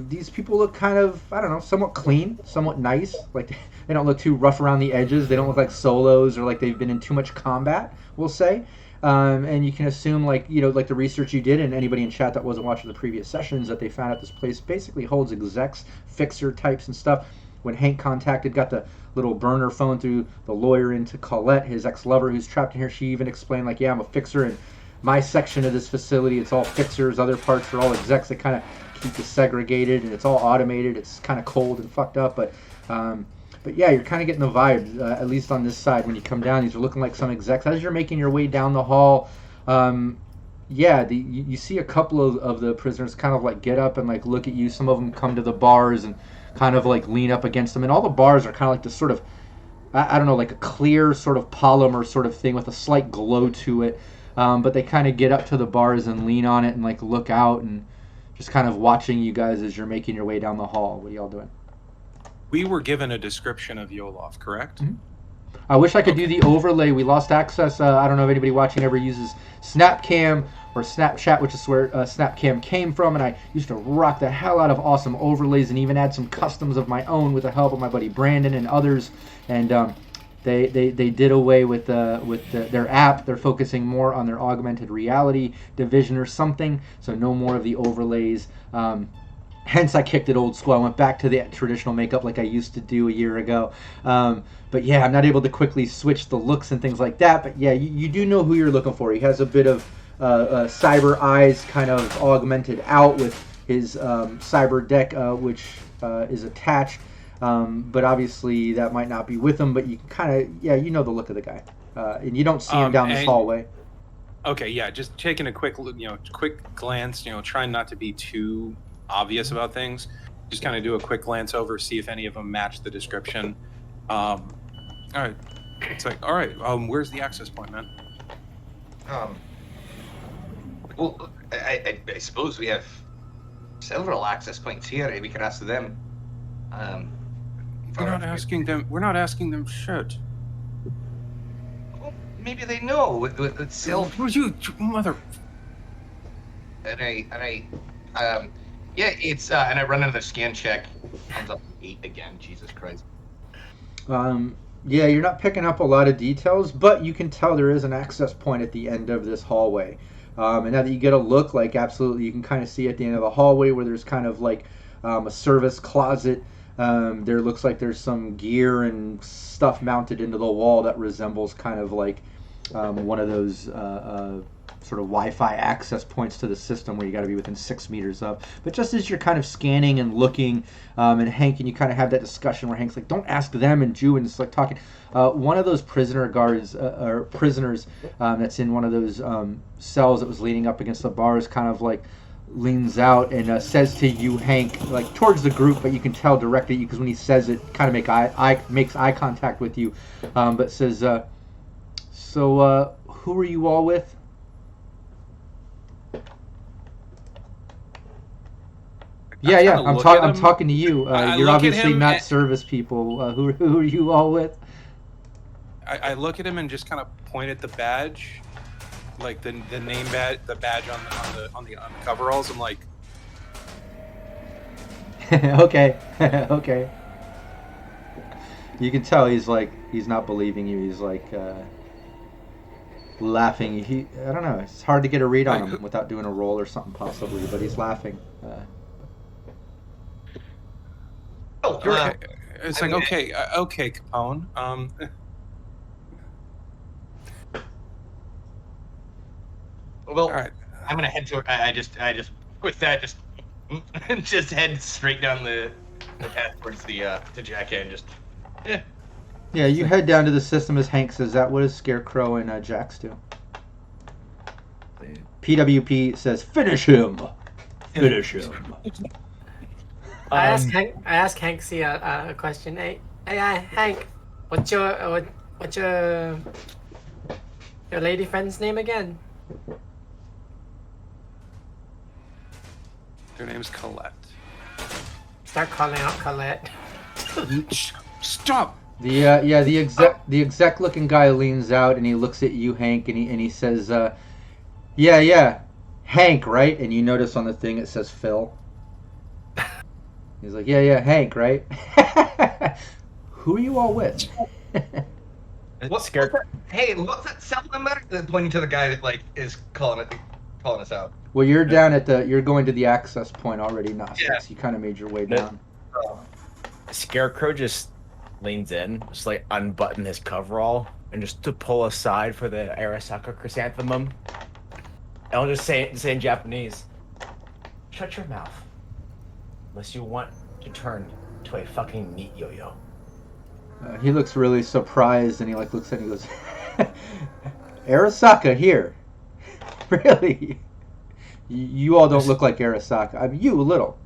B: these people look kind of, I don't know, somewhat clean, somewhat nice. Like they don't look too rough around the edges. They don't look like solos or like they've been in too much combat, we'll say. And you can assume, like the research you did, and anybody in chat that wasn't watching the previous sessions, that they found out this place basically holds execs, fixer types and stuff. When Hank contacted, got the little burner phone through the lawyer into Colette, his ex-lover who's trapped in here, she even explained, like, yeah, I'm a fixer, and my section of this facility, it's all fixers, other parts are all execs that kind of keep it segregated, and it's all automated. It's kind of cold and fucked up, but yeah, you're kind of getting the vibe, at least on this side. When you come down, these are looking like some execs. As you're making your way down the hall, you see a couple of the prisoners kind of like get up and like look at you. Some of them come to the bars and kind of like lean up against them. And all the bars are kind of like this sort of, I don't know, like a clear sort of polymer sort of thing with a slight glow to it. But they kind of get up to the bars and lean on it and like look out and just kind of watching you guys as you're making your way down the hall. What are y'all doing?
C: We were given a description of Yolov, correct?
B: Mm-hmm. I wish I could do the overlay. We lost access. I don't know if anybody watching ever uses Snapcam or Snapchat, which is where Snapcam came from, and I used to rock the hell out of awesome overlays and even add some customs of my own with the help of my buddy Brandon and others. And they did away with their app. They're focusing more on their augmented reality division or something, so no more of the overlays. Hence, I kicked it old school. I went back to the traditional makeup like I used to do a year ago. But yeah, I'm not able to quickly switch the looks and things like that. But yeah, you do know who you're looking for. He has a bit of cyber eyes kind of augmented out with his cyber deck, which is attached. But obviously, that might not be with him. But you can kind of, yeah, you know the look of the guy. And you don't see him down this hallway.
C: Okay, yeah, just taking a quick glance, trying not to be too obvious about things. Just kind of do a quick glance over, see if any of them match the description. All right. It's like, all right, where's the access point, man?
E: Well, I suppose we have several access points here. We can ask them.
C: We're not asking them shit.
E: Well, maybe they know with self.
C: You mother.
E: Yeah, it's and I run another scan check. Comes up 8 again. Jesus Christ.
B: Yeah, you're not picking up a lot of details, but you can tell there is an access point at the end of this hallway. And now that you get a look, like absolutely, you can kind of see at the end of the hallway where there's kind of like a service closet. There looks like there's some gear and stuff mounted into the wall that resembles kind of like one of those sort of Wi-Fi access points to the system where you got to be within 6 meters of. But just as you're kind of scanning and looking, and Hank and you kind of have that discussion where Hank's like, "Don't ask them," and Jew and it's like talking. One of those prisoner guards or prisoners that's in one of those cells that was leaning up against the bars kind of like leans out and says to you, Hank, like towards the group, but you can tell directly because when he says it, kind of makes eye contact with you, but says, "So who are you all with?" Yeah, I'm talking to you. You're obviously not service people. Who are you all with?
C: I look at him and just kind of point at the badge, like the name badge, the badge on the coveralls. I'm like,
B: okay, okay. You can tell he's not believing you. He's like laughing. I don't know. It's hard to get a read on him without doing a roll or something possibly, but he's laughing.
C: It's like, okay, Capone.
E: Well,
C: all right.
E: I'm gonna head to. I just with that just head straight down the path towards the to Jack and just. Yeah.
B: Yeah, you head down to the system as Hank says that. What does Scarecrow and Jax do? PWP says, "Finish him. Finish him."
D: I ask Hank a question. Hey, Hank, what's your lady friend's name again?
C: Her name's Colette.
D: start calling out Colette.
C: Stop.
B: The exec looking guy leans out and he looks at you, Hank, and he says, yeah, Hank, right? And you notice on the thing it says Phil. He's like, yeah, Hank, right? Who are you all with?
E: What's
A: Scarecrow.
E: Hey, what's that cell number? Pointing to the guy that like is calling us out.
B: Well, you're down at you're going to the access point already, Gnostics.
E: Yeah.
B: You kind of made your way down.
A: Scarecrow just leans in, just like unbutton his coverall, and just to pull aside for the Arasaka chrysanthemum. And I'll just say in Japanese, shut your mouth. Unless you want to turn to a fucking meat yo-yo.
B: He looks really surprised, and he like looks at it and he goes, Arasaka here. Really? You all don't look like Arasaka. I mean, you a little.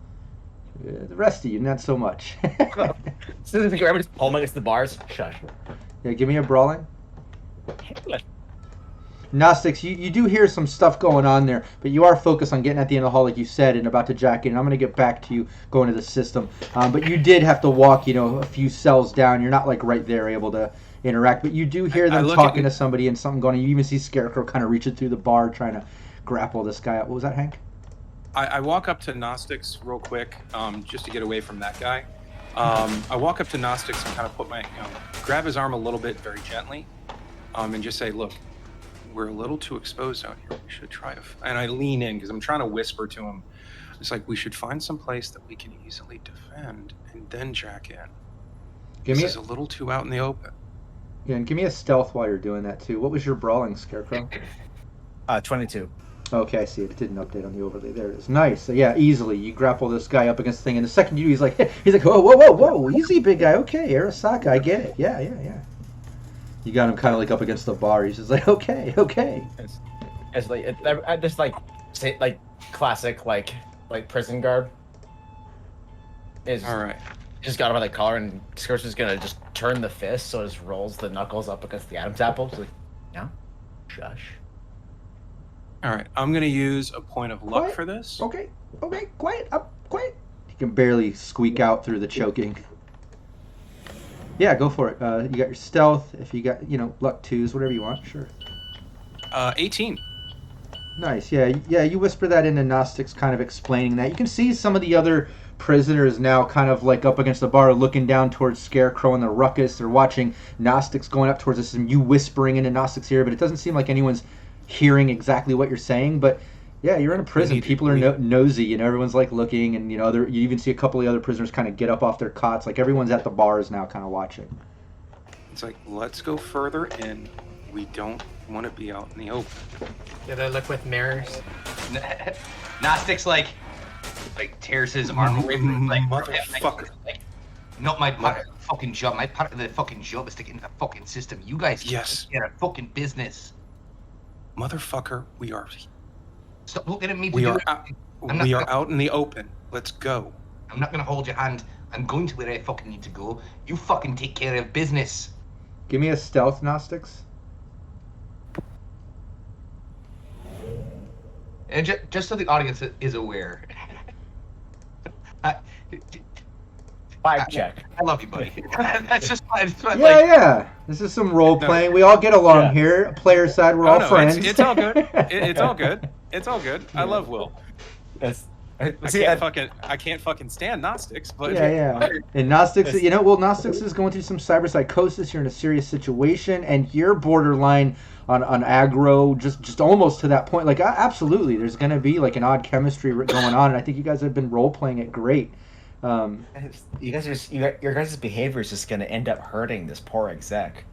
B: The rest of you, not so much.
A: So the grandma just pulling against the bars. Shush.
B: Yeah, give me a brawling. Gnostics, you do hear some stuff going on there, but you are focused on getting at the end of the hall, like you said, and about to jack in. I'm going to get back to you going to the system. But you did have to walk, a few cells down. You're not like right there able to interact, but you do hear them talking to somebody and something going on. You even see Scarecrow kind of reaching through the bar trying to grapple this guy up. What was that, Hank?
C: I walk up to Gnostics real quick, just to get away from that guy. I walk up to Gnostics and kind of put grab his arm a little bit very gently, and just say, look, we're a little too exposed out here. We should try to, and I lean in because I'm trying to whisper to him. It's like, we should find some place that we can easily defend and then jack in. This is a little too out in the open.
B: Yeah, and give me a stealth while you're doing that too. What was your brawling, Scarecrow?
A: 22.
B: Okay, I see it. It didn't update on the overlay. There it is. Nice. So, yeah, easily you grapple this guy up against the thing, and the second you do, he's like, whoa, easy, big guy. Okay, Arasaka, I get it. Yeah. You got him kind of like up against the bar. He's just like, okay.
A: It's like I just say classic like prison guard. Is
C: All right.
A: Just got him by the collar, and Scourge is gonna just turn the fist, so it just rolls the knuckles up against the Adam's apple. So like, no, shush.
C: All right. I'm gonna use a point of luck
B: Quiet.
C: for this.
B: Okay, quiet, up, quiet. He can barely squeak out through the choking. Yeah, go for it. You got your stealth. If you got, luck 2s, whatever you want, sure.
C: 18.
B: Nice. Yeah. You whisper that into Gnostics, kind of explaining that. You can see some of the other prisoners now kind of like up against the bar looking down towards Scarecrow and the ruckus. They're watching Gnostics going up towards us and you whispering into Gnostics' ear, but it doesn't seem like anyone's hearing exactly what you're saying. But yeah, you're in a prison. People are nosy, everyone's like looking, and you even see a couple of the other prisoners kind of get up off their cots. Like everyone's at the bars now kind of watching.
C: It's like, let's go further in. We don't want to be out in the open.
D: Do they look with mirrors?
E: Gnostics like tears his arm away from like
C: motherfucker.
E: Like, not my part of the fucking job. My part of the fucking job is to get into the fucking system. You guys
C: Yes.
E: get a fucking business.
C: Motherfucker, we are
E: Stop looking at me.
C: we are out in the open. Let's go.
E: I'm not gonna hold your hand. I'm going to where I fucking need to go. You fucking take care of business.
B: Give me a stealth, Gnostics.
E: And just so the audience is aware, I
A: 5 check.
E: love you, buddy. That's just
B: Yeah. This is some role playing. We all get along here. Player side, we're all friends.
C: It's all good. It's all good. It's all good. I love Will. I can't fucking stand Gnostics, but
B: Yeah. And Gnostics, Gnostics is going through some cyber psychosis. You're in a serious situation, and you're borderline on aggro, just almost to that point. Like, absolutely, there's going to be like an odd chemistry going on, and I think you guys have been role playing it great.
A: You guys your guys' behavior is just gonna end up hurting this poor exec.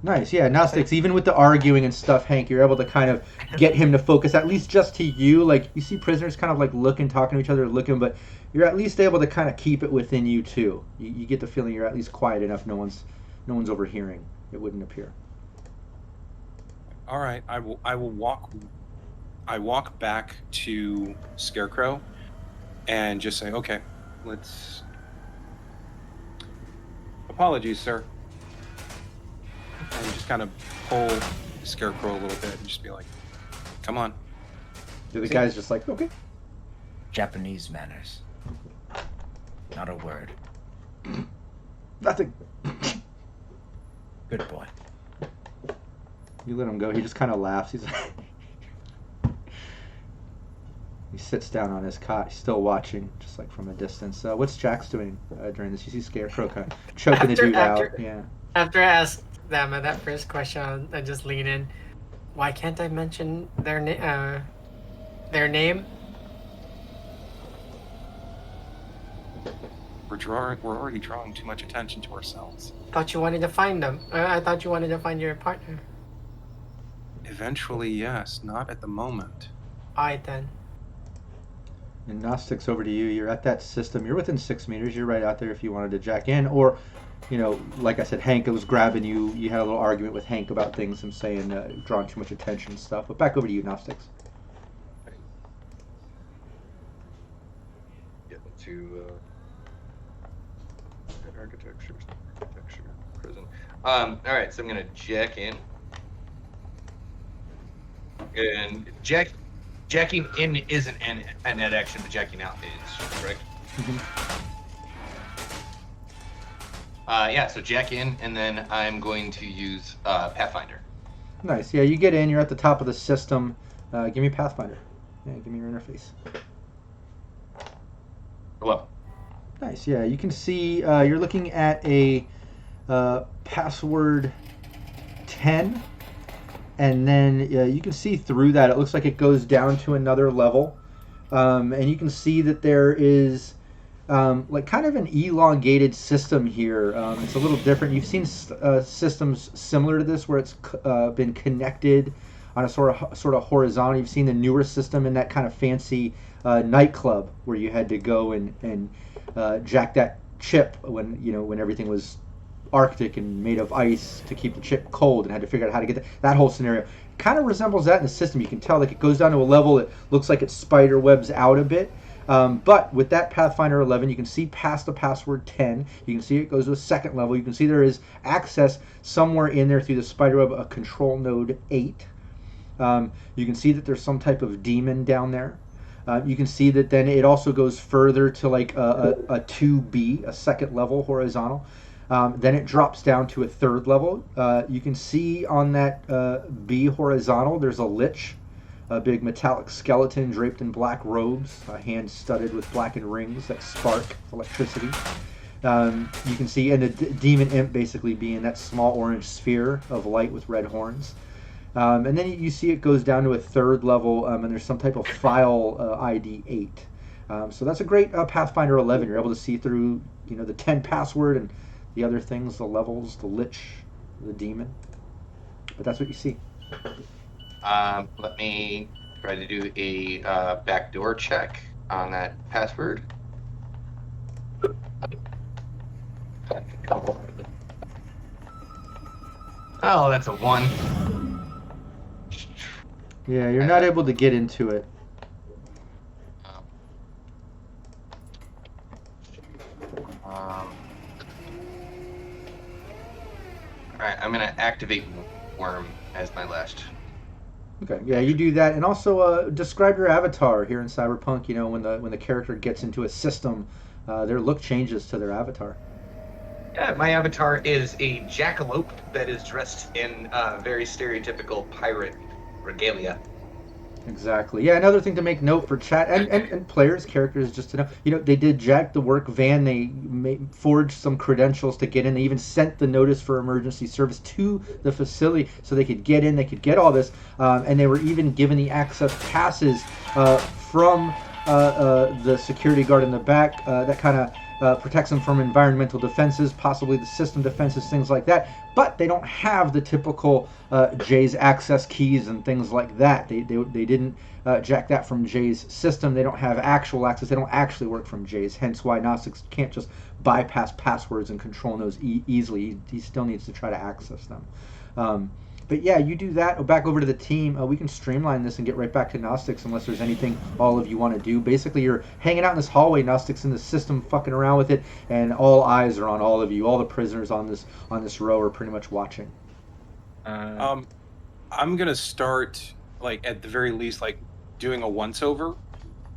B: Nice, yeah, Gnostics, even with the arguing and stuff, Hank, you're able to kind of get him to focus, at least just to you. Like, you see prisoners kind of like looking, talking to each other, looking, but you're at least able to kind of keep it within you too. You get the feeling you're at least quiet enough, no one's overhearing. It wouldn't appear.
C: all right. I will walk back to Scarecrow and just say, okay, let's. Apologies, sir. And just kind of pull the Scarecrow a little bit and just be like, come on.
B: The guy's just like, okay.
A: Japanese manners. Not a word.
B: Nothing.
A: Good boy.
B: You let him go. He just kind of laughs. He's like, he sits down on his cot. He's still watching, just like from a distance. What's Jax doing during this? You see Scarecrow kind of choking the dude out. Yeah.
D: After I asked them that first question, I just lean in. Why can't I mention their name?
C: We're already drawing too much attention to ourselves.
D: Thought you wanted to find them. I thought you wanted to find your partner.
C: Eventually, yes. Not at the moment.
D: Alright then.
B: And Gnostics, over to you. You're at that system. You're within 6 meters. You're right out there if you wanted to jack in. Or, you know, like I said, Hank was grabbing you. You had a little argument with Hank about things, him saying drawing too much attention and stuff. But back over to you, Gnostics.
G: Get into architecture, prison. All right, so I'm gonna jack in, and jacking in isn't an net action, but jacking out is, correct?
E: Yeah, so jack in, and then I'm going to use Pathfinder.
B: Nice. Yeah, you get in. You're at the top of the system. Give me Pathfinder. Yeah, give me your interface.
E: Well,
B: Nice. Yeah, you can see you're looking at a password 10, and then you can see through that. It looks like it goes down to another level, and you can see that there is like kind of an elongated system here. It's a little different. You've seen systems similar to this where it's been connected on a sort of horizontal. You've seen the newer system in that kind of fancy nightclub where you had to go and jack that chip when everything was Arctic and made of ice to keep the chip cold, and had to figure out how to get that whole scenario. Kind of resembles that in the system. You can tell like it goes down to a level that looks like it spider webs out a bit. But with that Pathfinder 11, you can see past the password 10. You can see it goes to a second level. You can see there is access somewhere in there through the spiderweb, a control node 8. You can see that there's some type of demon down there. You can see that then it also goes further to like a 2B, a second level horizontal. Then it drops down to a third level. You can see on that B horizontal, there's a lich. A big metallic skeleton draped in black robes, hands studded with blackened rings that spark electricity. You can see, and the demon imp basically being that small orange sphere of light with red horns. And then you see it goes down to a third level, and there's some type of file ID 8. So that's a great Pathfinder 11. You're able to see through, the 10 password and the other things, the levels, the lich, the demon. But that's what you see.
E: Let me try to do a backdoor check on that password. Oh, that's a 1.
B: Yeah, you're not able to get into it.
E: Alright, I'm going to activate Worm as my last.
B: Okay, yeah, you do that, and also describe your avatar here in Cyberpunk. When the character gets into a system, their look changes to their avatar.
E: Yeah, my avatar is a jackalope that is dressed in very stereotypical pirate regalia.
B: Exactly. Yeah, another thing to make note for chat and players, characters, just to know, they did jack the work van. They forged some credentials to get in. They even sent the notice for emergency service to the facility so they could get in. They could get all this, and they were even given the access passes from the security guard in the back. That kind of protects them from environmental defenses, possibly the system defenses, things like that. But they don't have the typical Jay's access keys and things like that. They didn't jack that from Jay's system. They don't have actual access. They don't actually work from Jay's. Hence why Gnostics can't just bypass passwords and control those easily. He still needs to try to access them. But yeah, you do that. Back over to the team. We can streamline this and get right back to Gnostics unless there's anything all of you want to do. Basically, you're hanging out in this hallway, Gnostics in the system, fucking around with it, and all eyes are on all of you. All the prisoners on this row are pretty much watching.
C: I'm gonna start, like, at the very least, like, doing a once over,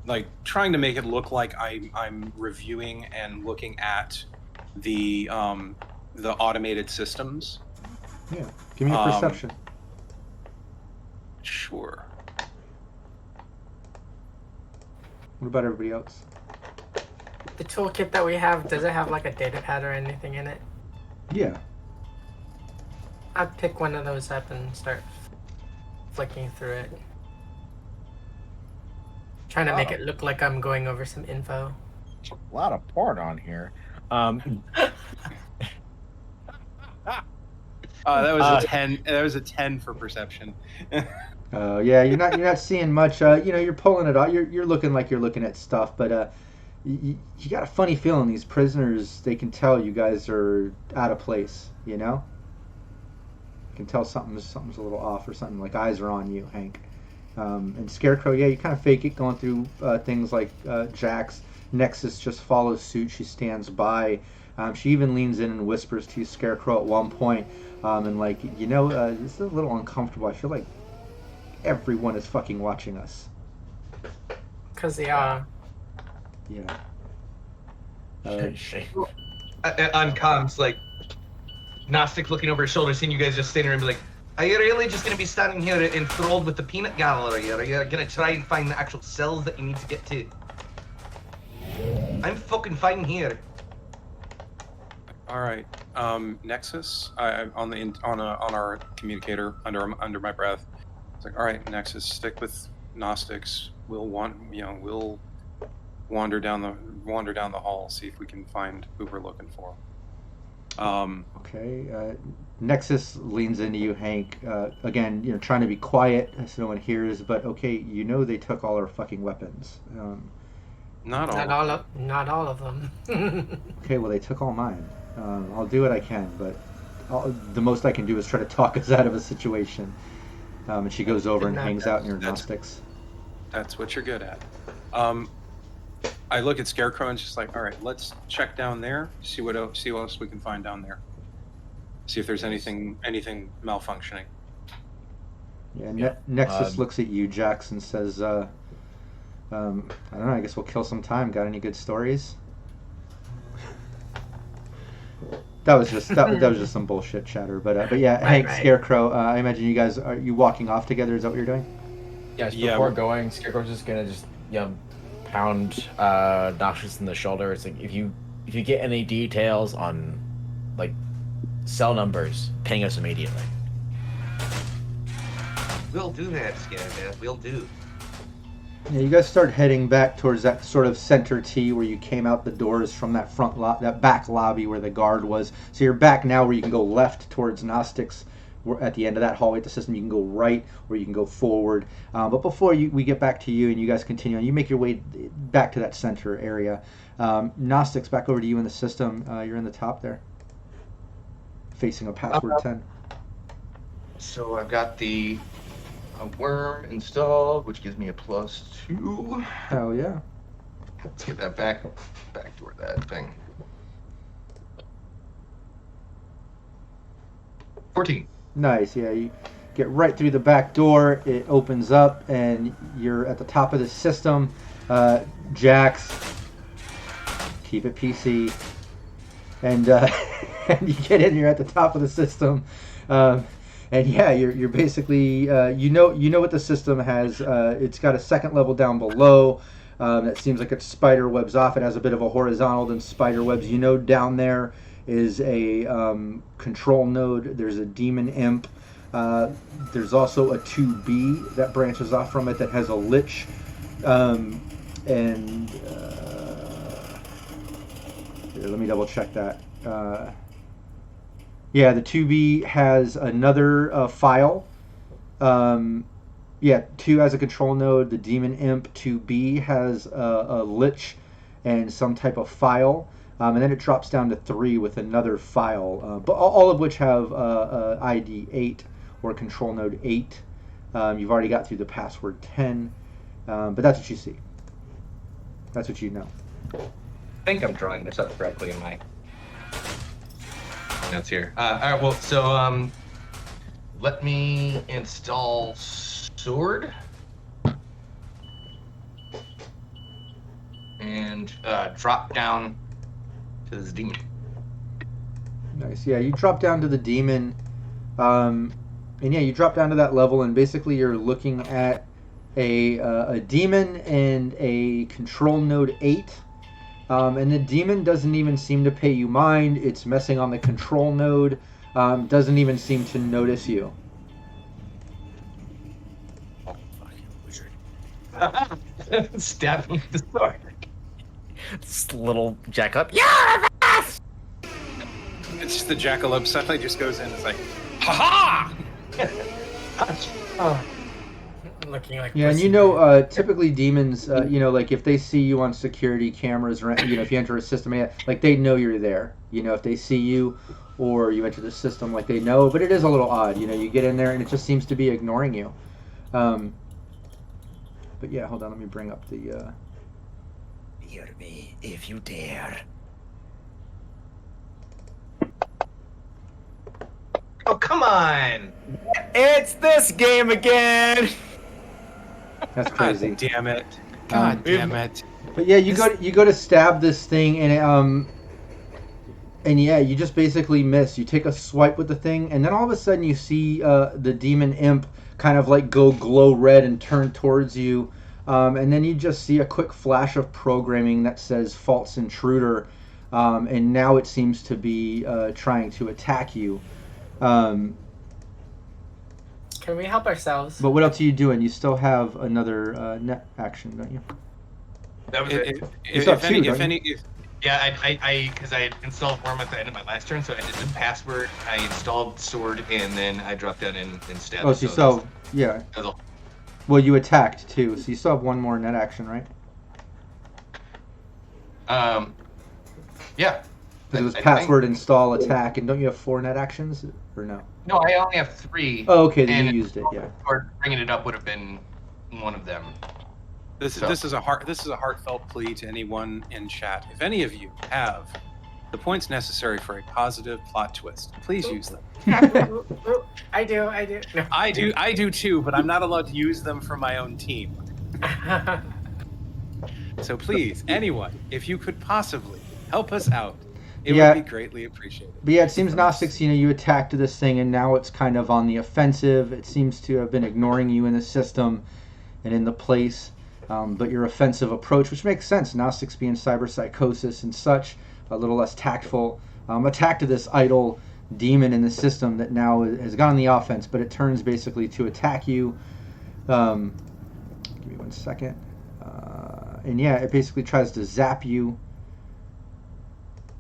C: like trying to make it look like I'm reviewing and looking at the automated systems.
B: Yeah. Give me a perception.
C: Sure.
B: What about everybody else?
D: The toolkit that we have, does it have like a data pad or anything in it?
B: Yeah.
D: I'd pick one of those up and start flicking through it. Trying to make it look like I'm going over some info.
A: A lot of porn on here.
C: That was a 10. That was a 10 for perception.
B: Yeah, you're not seeing much. You're pulling it out. You're looking like you're looking at stuff, but you got a funny feeling. These prisoners, they can tell you guys are out of place. You know, you can tell something's a little off or something. Like eyes are on you, Hank. And Scarecrow, yeah, you kind of fake it going through things like Jax. Nexus just follows suit. She stands by. She even leans in and whispers to Scarecrow at one point, and like, this is a little uncomfortable. I feel like everyone is fucking watching us.
D: Because they are.
B: Yeah.
G: On comms, like, Gnostic looking over his shoulder, seeing you guys just standing there and be like, are you really just going to be standing here enthralled with the peanut gallery? Or are you going to try and find the actual cells that you need to get to? I'm fucking fine here.
C: All right, Nexus. On our communicator under my breath. It's like, all right, Nexus, stick with Gnostics. We'll wander down the hall, see if we can find who we're looking for.
B: Okay. Nexus leans into you, Hank. Again, trying to be quiet so no one hears, but okay, they took all our fucking weapons.
C: Not
D: all of them.
B: Okay, well, they took all mine. I'll do what I can, but the most I can do is try to talk us out of a situation. And she goes over and hangs out near Gnostics.
C: That's what you're good at. I look at Scarecrow and just like, all right, let's check down there, see what else we can find down there. See if there's anything malfunctioning.
B: Yeah, Nexus looks at you, Jax, and says, I don't know, I guess we'll kill some time. Got any good stories? That was just some bullshit chatter, but yeah, Hank,
D: right.
B: Scarecrow. I imagine you guys are you walking off together? Is that what you're doing?
A: Yes.
C: Yeah,
A: Before going, Scarecrow's just gonna pound Noxious in the shoulder. It's like if you get any details on like cell numbers, ping us immediately.
G: We'll do that, Scarecrow. We'll do.
B: Yeah, you guys start heading back towards that sort of center T where you came out the doors from that that back lobby where the guard was. So you're back now where you can go left towards Gnostics. At the end of that hallway at the system, you can go right or you can go forward. But before we get back to you and you guys continue on, you make your way back to that center area. Gnostics, back over to you in the system. You're in the top there, facing a password 10.
E: So I've got the worm installed, which gives me a +2.
B: Hell yeah.
E: Let's get that back toward that thing. 14.
B: Nice, yeah. You get right through the back door. It opens up, and you're at the top of the system. Jax, keep it PC. And and you get in. You're at the top of the system, and yeah, you're basically you know what the system has. It's got a second level down below. That seems like it spider webs off. It has a bit of a horizontal than spider webs. Down there is a control node. There's a demon imp. There's also a 2B that branches off from it that has a lich. Here, let me double check that. Yeah, the 2B has another file. 2 has a control node. The demon imp 2B has a lich and some type of file. And then it drops down to 3 with another file, but all of which have ID 8 or control node 8. You've already got through the password 10, but that's what you see. That's what you know.
G: I think I'm drawing this up correctly in my notes here. All right, well, so
E: Let me install sword. and drop down to this demon.
B: Nice. Yeah, you drop down to the demon, and yeah, you drop down to that level, and basically you're looking at a demon and a control node 8. And the demon doesn't even seem to pay you mind. It's messing on the control node. Doesn't even seem to notice you.
C: Oh, fucking wizard.
G: Stab me with the sword.
A: This little jackal. Yeah!
C: It's just the jackalope suddenly just goes in. It's like, ha
D: Oh. Looking like
B: Yeah, and
D: pussy.
B: you know, typically demons, you know, like if they see you on security cameras, or you know, if you enter a system, like they know you're there. You know, if they see you or you enter the system, like they know. But it is a little odd, you know. You get in there and it just seems to be ignoring you. But yeah, hold on, let me bring up the.
A: Hear me if you dare.
G: Oh, come on!
A: It's this game again.
B: That's crazy.
C: God damn it.
B: God
C: damn it.
B: But yeah, you go to stab this thing, and yeah, you just basically miss. You take a swipe with the thing, and then all of a sudden you see the demon imp kind of like go glow red and turn towards you, and then you just see a quick flash of programming that says false intruder, and now it seems to be trying to attack you.
D: Can we help ourselves?
B: But what else are you doing? You still have another net action, don't you?
G: That was it.
B: You still have two, don't
G: Yeah, because I installed Worm at the end of my last turn, so I did the password, I installed Sword, and then I dropped down and stabbed.
B: Oh, so you still, yeah.
G: that's all.
B: Well, you attacked too, so you still have one more net action, right?
G: Yeah.
B: Because it was
G: I
B: password, install, attack, and don't you have 4 net actions, or no?
E: No, I only have 3.
B: Oh, okay, then
E: and
B: you used it, yeah.
E: Or bringing it up would have been one of them.
C: This is a heartfelt plea to anyone in chat. If any of you have the points necessary for a positive plot twist, please use them.
D: I do. No.
C: I do too, but I'm not allowed to use them for my own team. So please, anyone, if you could possibly help us out, it
B: Yeah.
C: would be greatly appreciated.
B: But yeah, it seems Gnostics, you know, you attacked this thing, and now it's kind of on the offensive. It seems to have been ignoring you in the system and in the place. But your offensive approach, which makes sense, Gnostics being cyberpsychosis and such, a little less tactful, attack to this idle demon in the system that now has gone on the offense, but it turns basically to attack you. Give me 1 second. And yeah, it basically tries to zap you.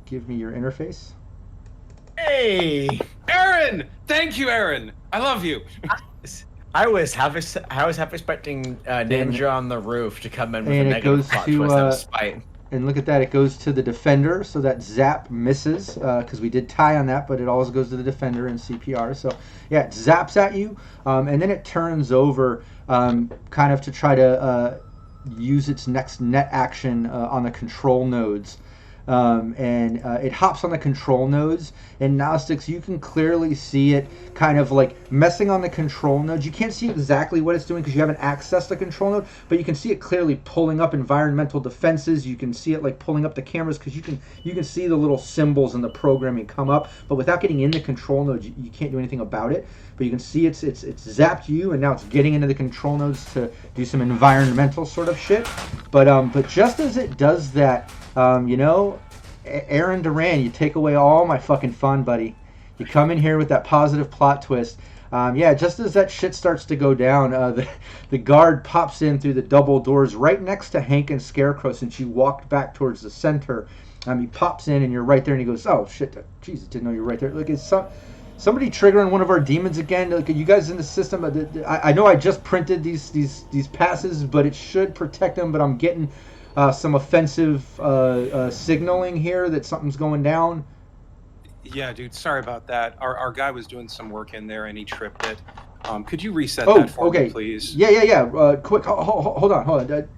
B: Give me your interface.
A: Hey,
C: Aaron! Thank you, Aaron! I love you!
A: I was half expecting Ninja on the roof to come in with
B: And
A: a
B: it
A: negative
B: goes
A: plot
B: to,
A: twist out of spite.
B: And look at that, it goes to the defender, so that zap misses, because we did tie on that, but it always goes to the defender in CPR. So yeah, it zaps at you, and then it turns over kind of to try to use its next net action on the control nodes. And it hops on the control nodes, and Gnostics, you can clearly see it kind of like messing on the control nodes. You can't see exactly what it's doing because you haven't accessed the control node, but you can see it clearly pulling up environmental defenses. You can see it like pulling up the cameras because you can see the little symbols in the programming come up, but without getting in the control nodes, you can't do anything about it. But you can see it's zapped you, and now it's getting into the control nodes to do some environmental sort of shit. But just as it does that, you know, Aaron Duran, you take away all my fucking fun, buddy. You come in here with that positive plot twist. Yeah, just as that shit starts to go down, the guard pops in through the double doors right next to Hank and Scarecrow since you walked back towards the center. He pops in and you're right there, and he goes, "Oh shit, Jesus, didn't know you were right there." Look, it's somebody triggering one of our demons again. Look, you guys in the system. I know I just printed these passes, but it should protect them. But I'm getting some offensive signaling here that something's going down.
C: Yeah, dude, sorry about that. Our guy was doing some work in there and he tripped it. Could you reset
B: Oh,
C: that for
B: okay.
C: me, please?
B: Yeah. Quick, hold on.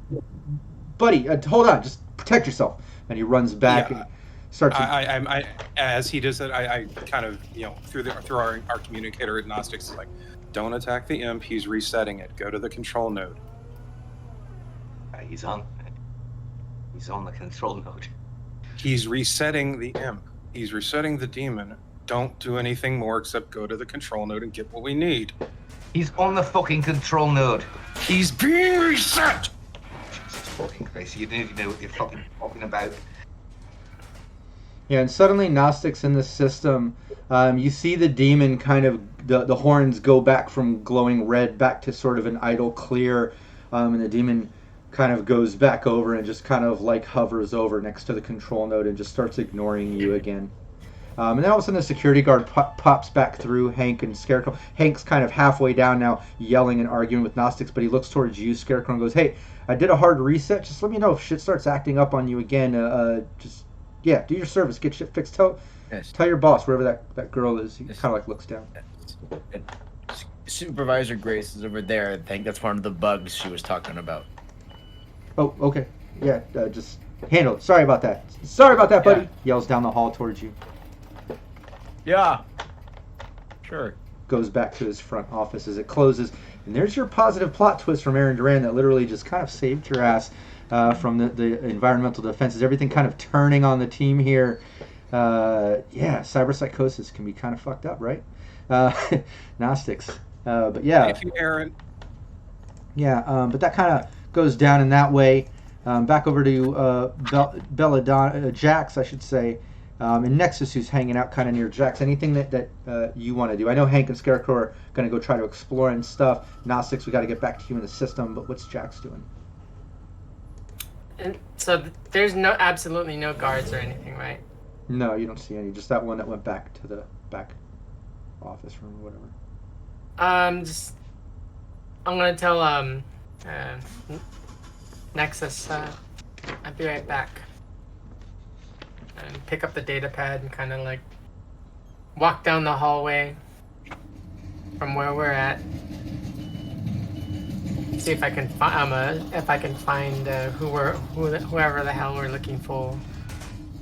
B: Buddy, hold on. Just protect yourself. And he runs back and starts.
C: I as he does it, I kind of, you know, through our communicator at Gnostics is like, don't attack the imp. He's resetting it. Go to the control node.
E: He's on. He's on the control node.
C: He's resetting the imp. He's resetting the demon. Don't do anything more except go to the control node and get what we need.
E: He's on the fucking control node.
C: He's being reset!
E: Jesus fucking Christ, you don't even know what you're fucking talking about.
B: Yeah, and suddenly Gnostic's in the system. You see the demon kind of, the horns go back from glowing red back to sort of an idle clear, and the demon kind of goes back over and just kind of like hovers over next to the control node and just starts ignoring you again. And then all of a sudden the security guard pops back through Hank and Scarecrow. Hank's kind of halfway down now, yelling and arguing with Gnostics, but he looks towards you, Scarecrow, and goes, "Hey, I did a hard reset. Just let me know if shit starts acting up on you again. Yeah, do your service, get shit fixed. Tell your boss, wherever that girl is." He kind of like looks down.
A: Supervisor Grace is over there. I think that's one of the bugs she was talking about.
B: Oh, okay. Yeah, just handle it. Sorry about that. Sorry about that, buddy.
A: Yeah.
B: Yells down the hall towards you.
A: Yeah. Sure.
B: Goes back to his front office as it closes. And there's your positive plot twist from Aaron Duran that literally just kind of saved your ass from the environmental defenses. Everything kind of turning on the team here. Yeah, cyberpsychosis can be kind of fucked up, right? Gnostics. But yeah.
C: Thank you, Aaron.
B: Yeah, but that kind of goes down in that way. Back over to Belladonna, Jax, I should say, and Nexus, who's hanging out kind of near Jax. Anything that you want to do? I know Hank and Scarecrow are going to go try to explore and stuff. Gnostics, we got to get back to you in the system, but what's Jax doing?
D: And so there's absolutely no guards or anything, right?
B: No, you don't see any. Just that one that went back to the back office room or whatever.
D: I'm gonna tell Nexus I'll be right back, and pick up the data pad and kind of like walk down the hallway from where we're at. See if I can find whoever the hell we're looking for.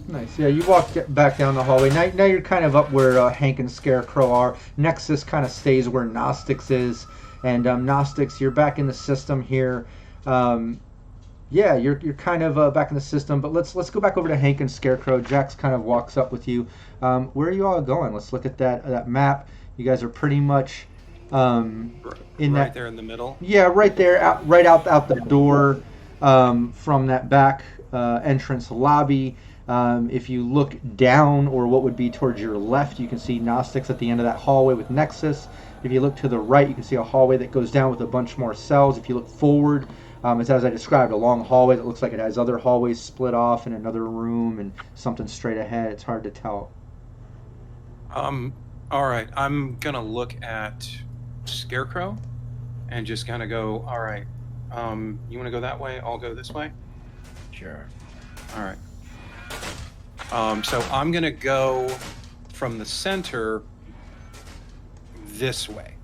B: Nice. Yeah, you walk back down the hallway. Now you're kind of up where Hank and Scarecrow are. Nexus kind of stays where Gnostics is. And Gnostics, you're back in the system here. Yeah, you're kind of back in the system. But let's go back over to Hank and Scarecrow. Jax kind of walks up with you. Where are you all going? Let's look at that map. You guys are pretty much
C: right there in the middle.
B: Yeah, right there, right out the door from that back entrance lobby. If you look down, or what would be towards your left, you can see Gnostics at the end of that hallway with Nexus. If you look to the right, you can see a hallway that goes down with a bunch more cells. If you look forward, it's as I described, a long hallway that looks like it has other hallways split off in another room and something straight ahead. It's hard to tell.
C: All right, I'm gonna look at Scarecrow and just kind of go, all right, you want to go that way? I'll go this way?
A: Sure.
C: All right. So I'm going to go from the center this way.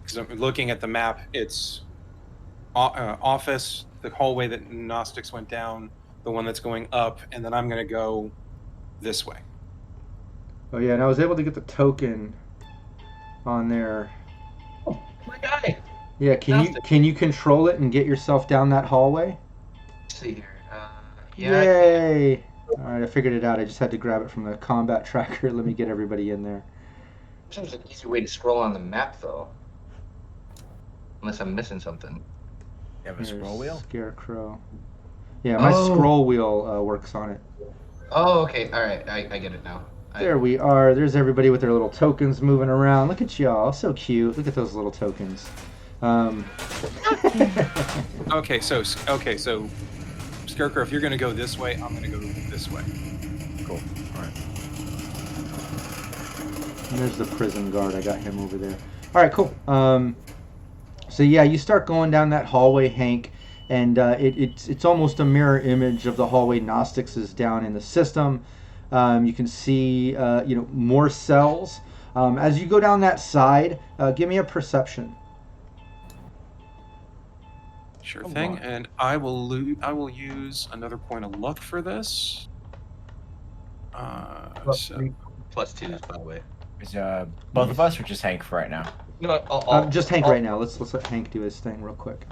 C: Because I'm looking at the map, it's office, the hallway that Gnostics went down, the one that's going up, and then I'm going to go this way.
B: Oh yeah, and I was able to get the token on there.
G: Oh, my guy.
B: Yeah, can you control it and get yourself down that hallway?
E: Let's see here. Yeah.
B: Yay! All right, I figured it out. I just had to grab it from the combat tracker. Let me get everybody in there.
E: Seems an easy way to scroll on the map, though. Unless I'm missing something.
A: You have a scroll wheel?
B: Scarecrow. Yeah, my scroll wheel works on it.
E: Oh, okay. All right. I get it now.
B: There we are. There's everybody with their little tokens moving around. Look at y'all. So cute. Look at those little tokens.
C: Okay, so Scarecrow, if you're going to go this way, I'm going to go this way.
A: Cool. All right.
B: And there's the prison guard. I got him over there. All right, cool. So yeah, you start going down that hallway, Hank, and it's almost a mirror image of the hallway Gnostics is down in the system. You can see more cells. As you go down that side, give me a perception.
C: Sure thing, and I will use another point of luck for this. So
E: +2, by the way.
A: Is both of us or just Hank for right now?
E: No,
B: Just Hank right now. Let's let Hank do his thing real quick.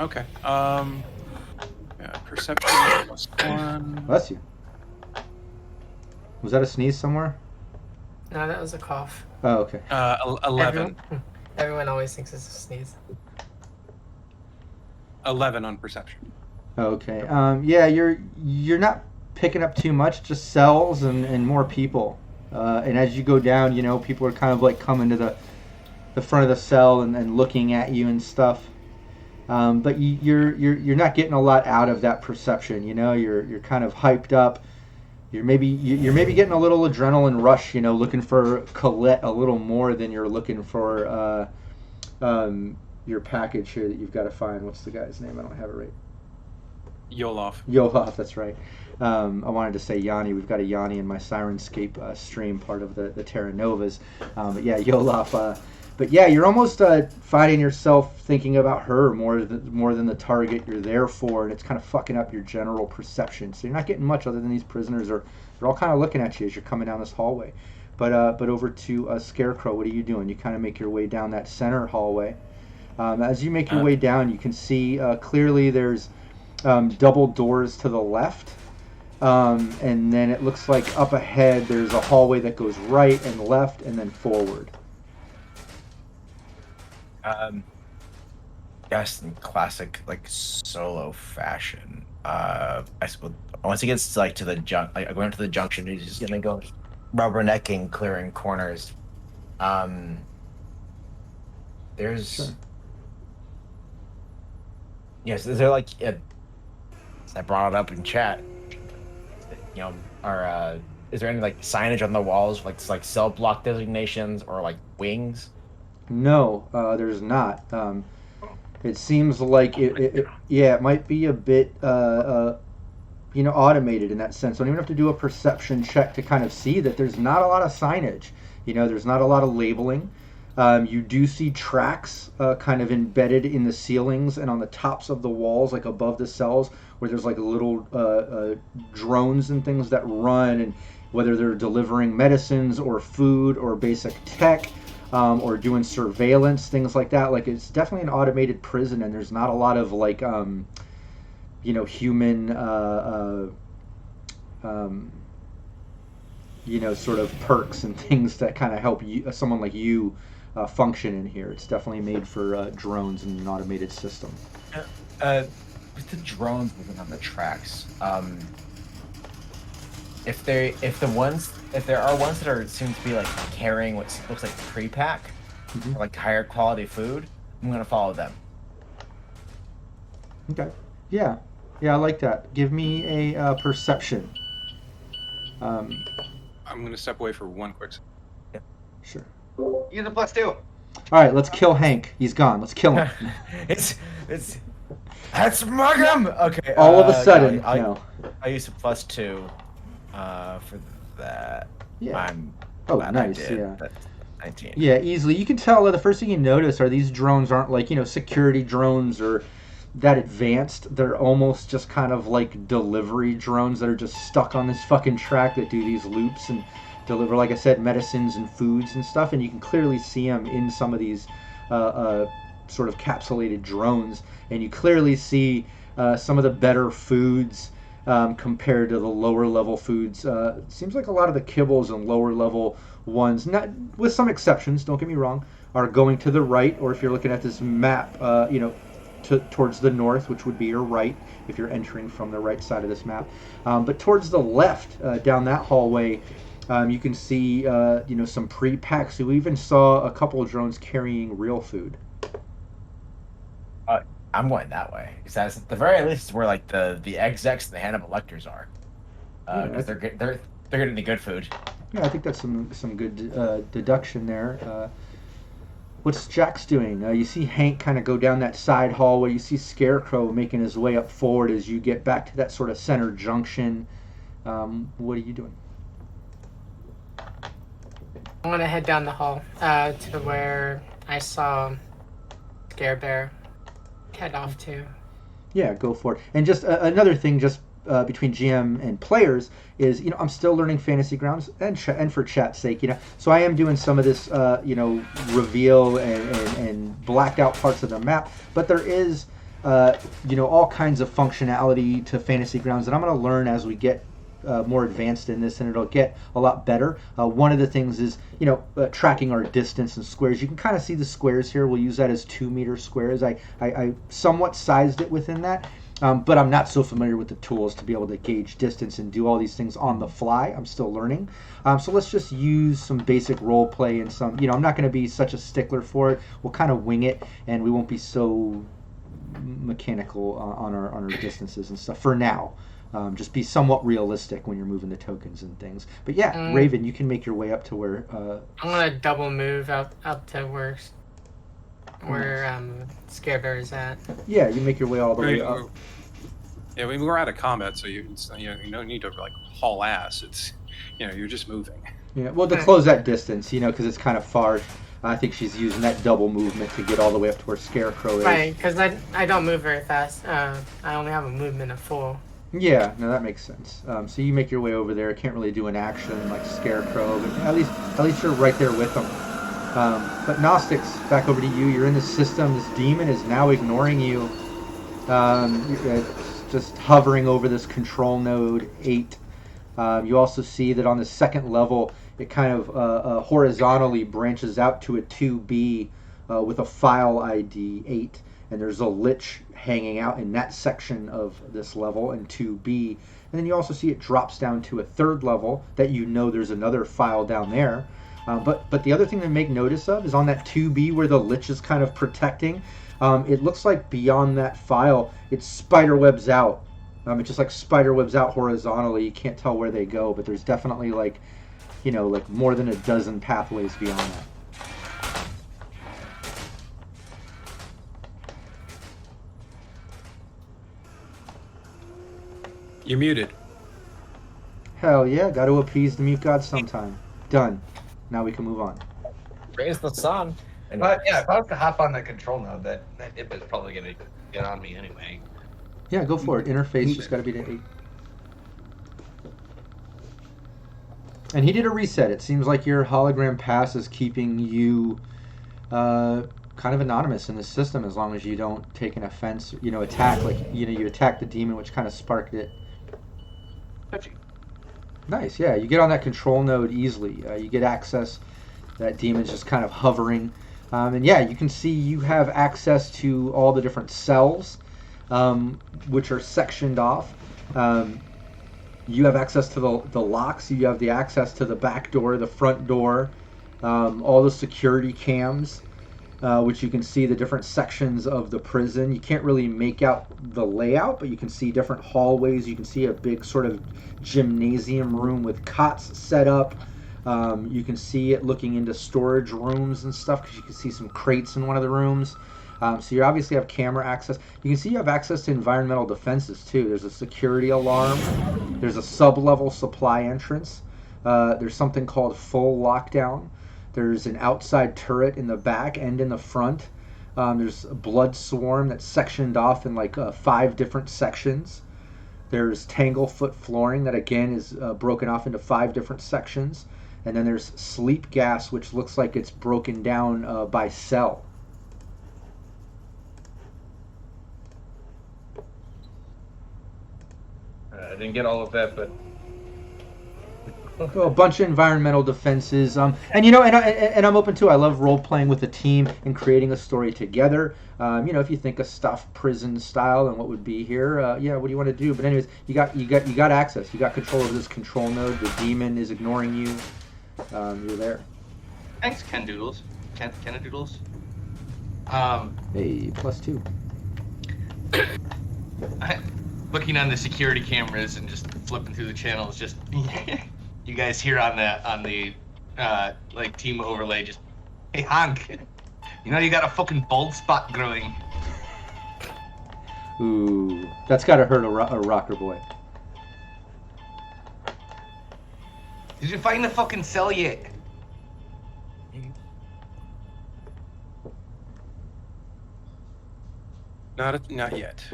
C: okay. Yeah, Perception +1.
B: Bless you. Was that a sneeze somewhere?
D: No, that was a cough.
B: Oh, okay.
C: 11.
D: Everyone always thinks it's a sneeze.
C: 11 on perception.
B: Okay. Yeah, you're not picking up too much, just cells and more people. And as you go down, you know, people are kind of like coming to the front of the cell and looking at you and stuff. But you're not getting a lot out of that perception. You know, you're kind of hyped up. You're maybe getting a little adrenaline rush. You know, looking for Colette a little more than you're looking for your package here that you've got to find. What's the guy's name? I don't have it right.
C: Yolof.
B: Yolof, that's right. I wanted to say Yanni. We've got a Yanni in my Sirenscape stream, part of the Terra Novas. But yeah, Yolof. But yeah, you're almost finding yourself thinking about her more than the target you're there for, and it's kind of fucking up your general perception. So you're not getting much other than these prisoners they're all kind of looking at you as you're coming down this hallway. But over to Scarecrow, what are you doing? You kind of make your way down that center hallway. As you make your way down, you can see clearly there's double doors to the left. And then it looks like up ahead there's a hallway that goes right and left and then forward.
A: Yes, in classic like solo fashion. I suppose once he gets like to the going to the junction, he's just gonna go rubbernecking, clearing corners. There's
B: Sure.
A: yes, is there like I brought it up in chat. You know, is there any like signage on the walls, like cell block designations or like wings?
B: No, there's not. It seems like it might be a bit automated in that sense. Don't even have to do a perception check to kind of see that there's not a lot of signage. You know, there's not a lot of labeling. You do see tracks kind of embedded in the ceilings and on the tops of the walls, like above the cells, where there's like little drones and things that run, and whether they're delivering medicines or food or basic tech. Or doing surveillance, things like that. Like, it's definitely an automated prison, and there's not a lot of like, human, sort of perks and things that kind of help you, someone like you, function in here. It's definitely made for drones and an automated system.
A: With the drones moving on the tracks, if there are ones that are seem to be like carrying what looks like pre-pack, or like higher quality food, I'm gonna follow them.
B: Okay. Yeah, I like that. Give me a perception.
C: I'm gonna step away for one quick second.
B: Sure.
F: Use a +2.
B: All right, let's kill Hank. He's gone. Let's kill him.
A: it's let's mug him. Okay.
B: All of a sudden,
A: I used a +2 for that.
B: Yeah.
A: I'm
B: Oh,
A: glad I
B: nice.
A: did.
B: Yeah.
A: That's 19.
B: Yeah, easily. You can tell the first thing you notice are these drones aren't like, security drones or that advanced. They're almost just kind of like delivery drones that are just stuck on this fucking track that do these loops and deliver, like I said, medicines and foods and stuff. And you can clearly see them in some of these sort of capsulated drones. And you clearly see some of the better foods compared to the lower level foods. Seems like a lot of the kibbles and lower level ones, not with some exceptions, don't get me wrong, are going to the right, or if you're looking at this map, towards the north, which would be your right if you're entering from the right side of this map. But towards the left, down that hallway, you can see some pre-packs. We even saw a couple of drones carrying real food.
A: I'm going that way because that's at the very least where like the execs and the Hannibal Lecters are, because they're getting the good food.
B: Yeah, I think that's some good deduction there. What's Jax doing? You see Hank kind of go down that side hallway. You see Scarecrow making his way up forward as you get back to that sort of center junction. What are you doing?
D: I'm gonna head down the hall to where I saw Scare Bear head off to.
B: Yeah, go for it. And just another thing, just between GM and players, is I'm still learning Fantasy Grounds, and for chat's sake, so I am doing some of this, reveal and blacked out parts of the map. But there is all kinds of functionality to Fantasy Grounds that I'm going to learn as we get more advanced in this, and it'll get a lot better. One of the things is, tracking our distance and squares. You can kind of see the squares here. We'll use that as 2-meter squares. I somewhat sized it within that, but I'm not so familiar with the tools to be able to gauge distance and do all these things on the fly. I'm still learning. So let's just use some basic role play and some, I'm not going to be such a stickler for it. We'll kind of wing it, and we won't be so mechanical on our distances and stuff for now. Just be somewhat realistic when you're moving the tokens and things. But yeah, Raven, you can make your way up to where.
D: I'm gonna double move up to where Scarebear is at.
B: Yeah, you make your way all the way up.
C: Yeah, we're out of combat, so you don't need to like haul ass. It's you're just moving.
B: Yeah, well, to close that distance, because it's kind of far. I think she's using that double movement to get all the way up to where Scarecrow is.
D: Right, because I don't move very fast. I only have a movement of 4.
B: Yeah, no, that makes sense. So you make your way over there. Can't really do an action like Scarecrow, but at least you're right there with them. But Gnostics, back over to you. You're in the system. This demon is now ignoring you. Just hovering over this control node 8. You also see that on the second level, it kind of horizontally branches out to a 2B with a file ID 8. And there's a lich hanging out in that section of this level in 2B. And then you also see it drops down to a third level that there's another file down there. But the other thing to make notice of is on that 2B where the lich is kind of protecting, it looks like beyond that file, it spiderwebs out. It just like spiderwebs out horizontally. You can't tell where they go, but there's definitely like more than a dozen pathways beyond that.
C: You're muted.
B: Hell yeah, got to appease the mute god sometime. Done. Now we can move on.
A: Raise the sun.
G: But yeah, if I was to hop on that control node, that Ip is probably gonna get on me anyway.
B: Yeah, go for it. Interface just got to be to 8. And he did a reset. It seems like your hologram pass is keeping you kind of anonymous in the system as long as you don't take an offense, attack. Like, you attack the demon, which kind of sparked it. Nice, yeah. You get on that control node easily. You get access. That demon's just kind of hovering. And yeah, you can see you have access to all the different cells, which are sectioned off. You have access to the locks. You have the access to the back door, the front door, all the security cams, which you can see the different sections of the prison. You can't really make out the layout, but you can see different hallways. You can see a big sort of gymnasium room with cots set up. You can see it looking into storage rooms and stuff because you can see some crates in one of the rooms. So you obviously have camera access. You can see you have access to environmental defenses too. There's a security alarm. There's a sub-level supply entrance. There's something called full lockdown. There's an outside turret in the back and in the front. There's a blood swarm that's sectioned off in like 5 different sections. There's Tanglefoot flooring that again is broken off into 5 different sections. And then there's sleep gas, which looks like it's broken down by cell.
G: I didn't get all of that, but
B: a bunch of environmental defenses, and I'm open to. I love role playing with a team and creating a story together. If you think of stuff prison style and what would be here, what do you want to do? But anyways, you got access. You got control of this control node. The demon is ignoring you. You're there.
E: Thanks, Ken Doodles. Ken-a-Doodles.
B: Hey, +2.
E: Looking on the security cameras and just flipping through the channels, just you guys here on the like team overlay, just hey Hank, you got a fucking bald spot growing.
B: Ooh, that's gotta hurt a rocker boy.
E: Did you find the fucking cell yet?
C: Not yet.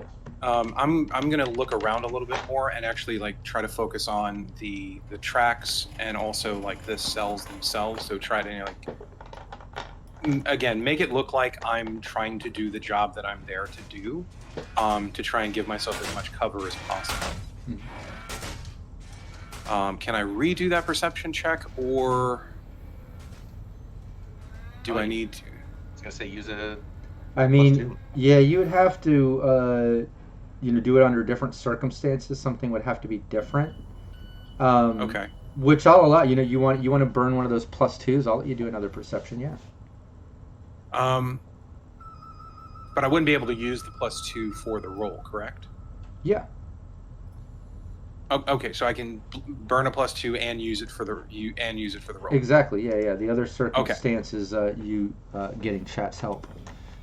C: I'm gonna look around a little bit more and actually like try to focus on the tracks and also like the cells themselves. So try to again, make it look like I'm trying to do the job that I'm there to do, to try and give myself as much cover as possible. Can I redo that perception check, or do I need to?
E: I was gonna say use a.
B: I mean,
E: +2.
B: yeah, you would have to, do it under different circumstances. Something would have to be different.
C: Okay.
B: Which I'll allow. You want to burn one of those +2s. I'll let you do another perception. Yeah.
C: But I wouldn't be able to use the +2 for the roll, correct?
B: Yeah.
C: Oh, okay, so I can burn a +2 and use it for the roll.
B: Exactly. Yeah. The other circumstance is you getting chat's help.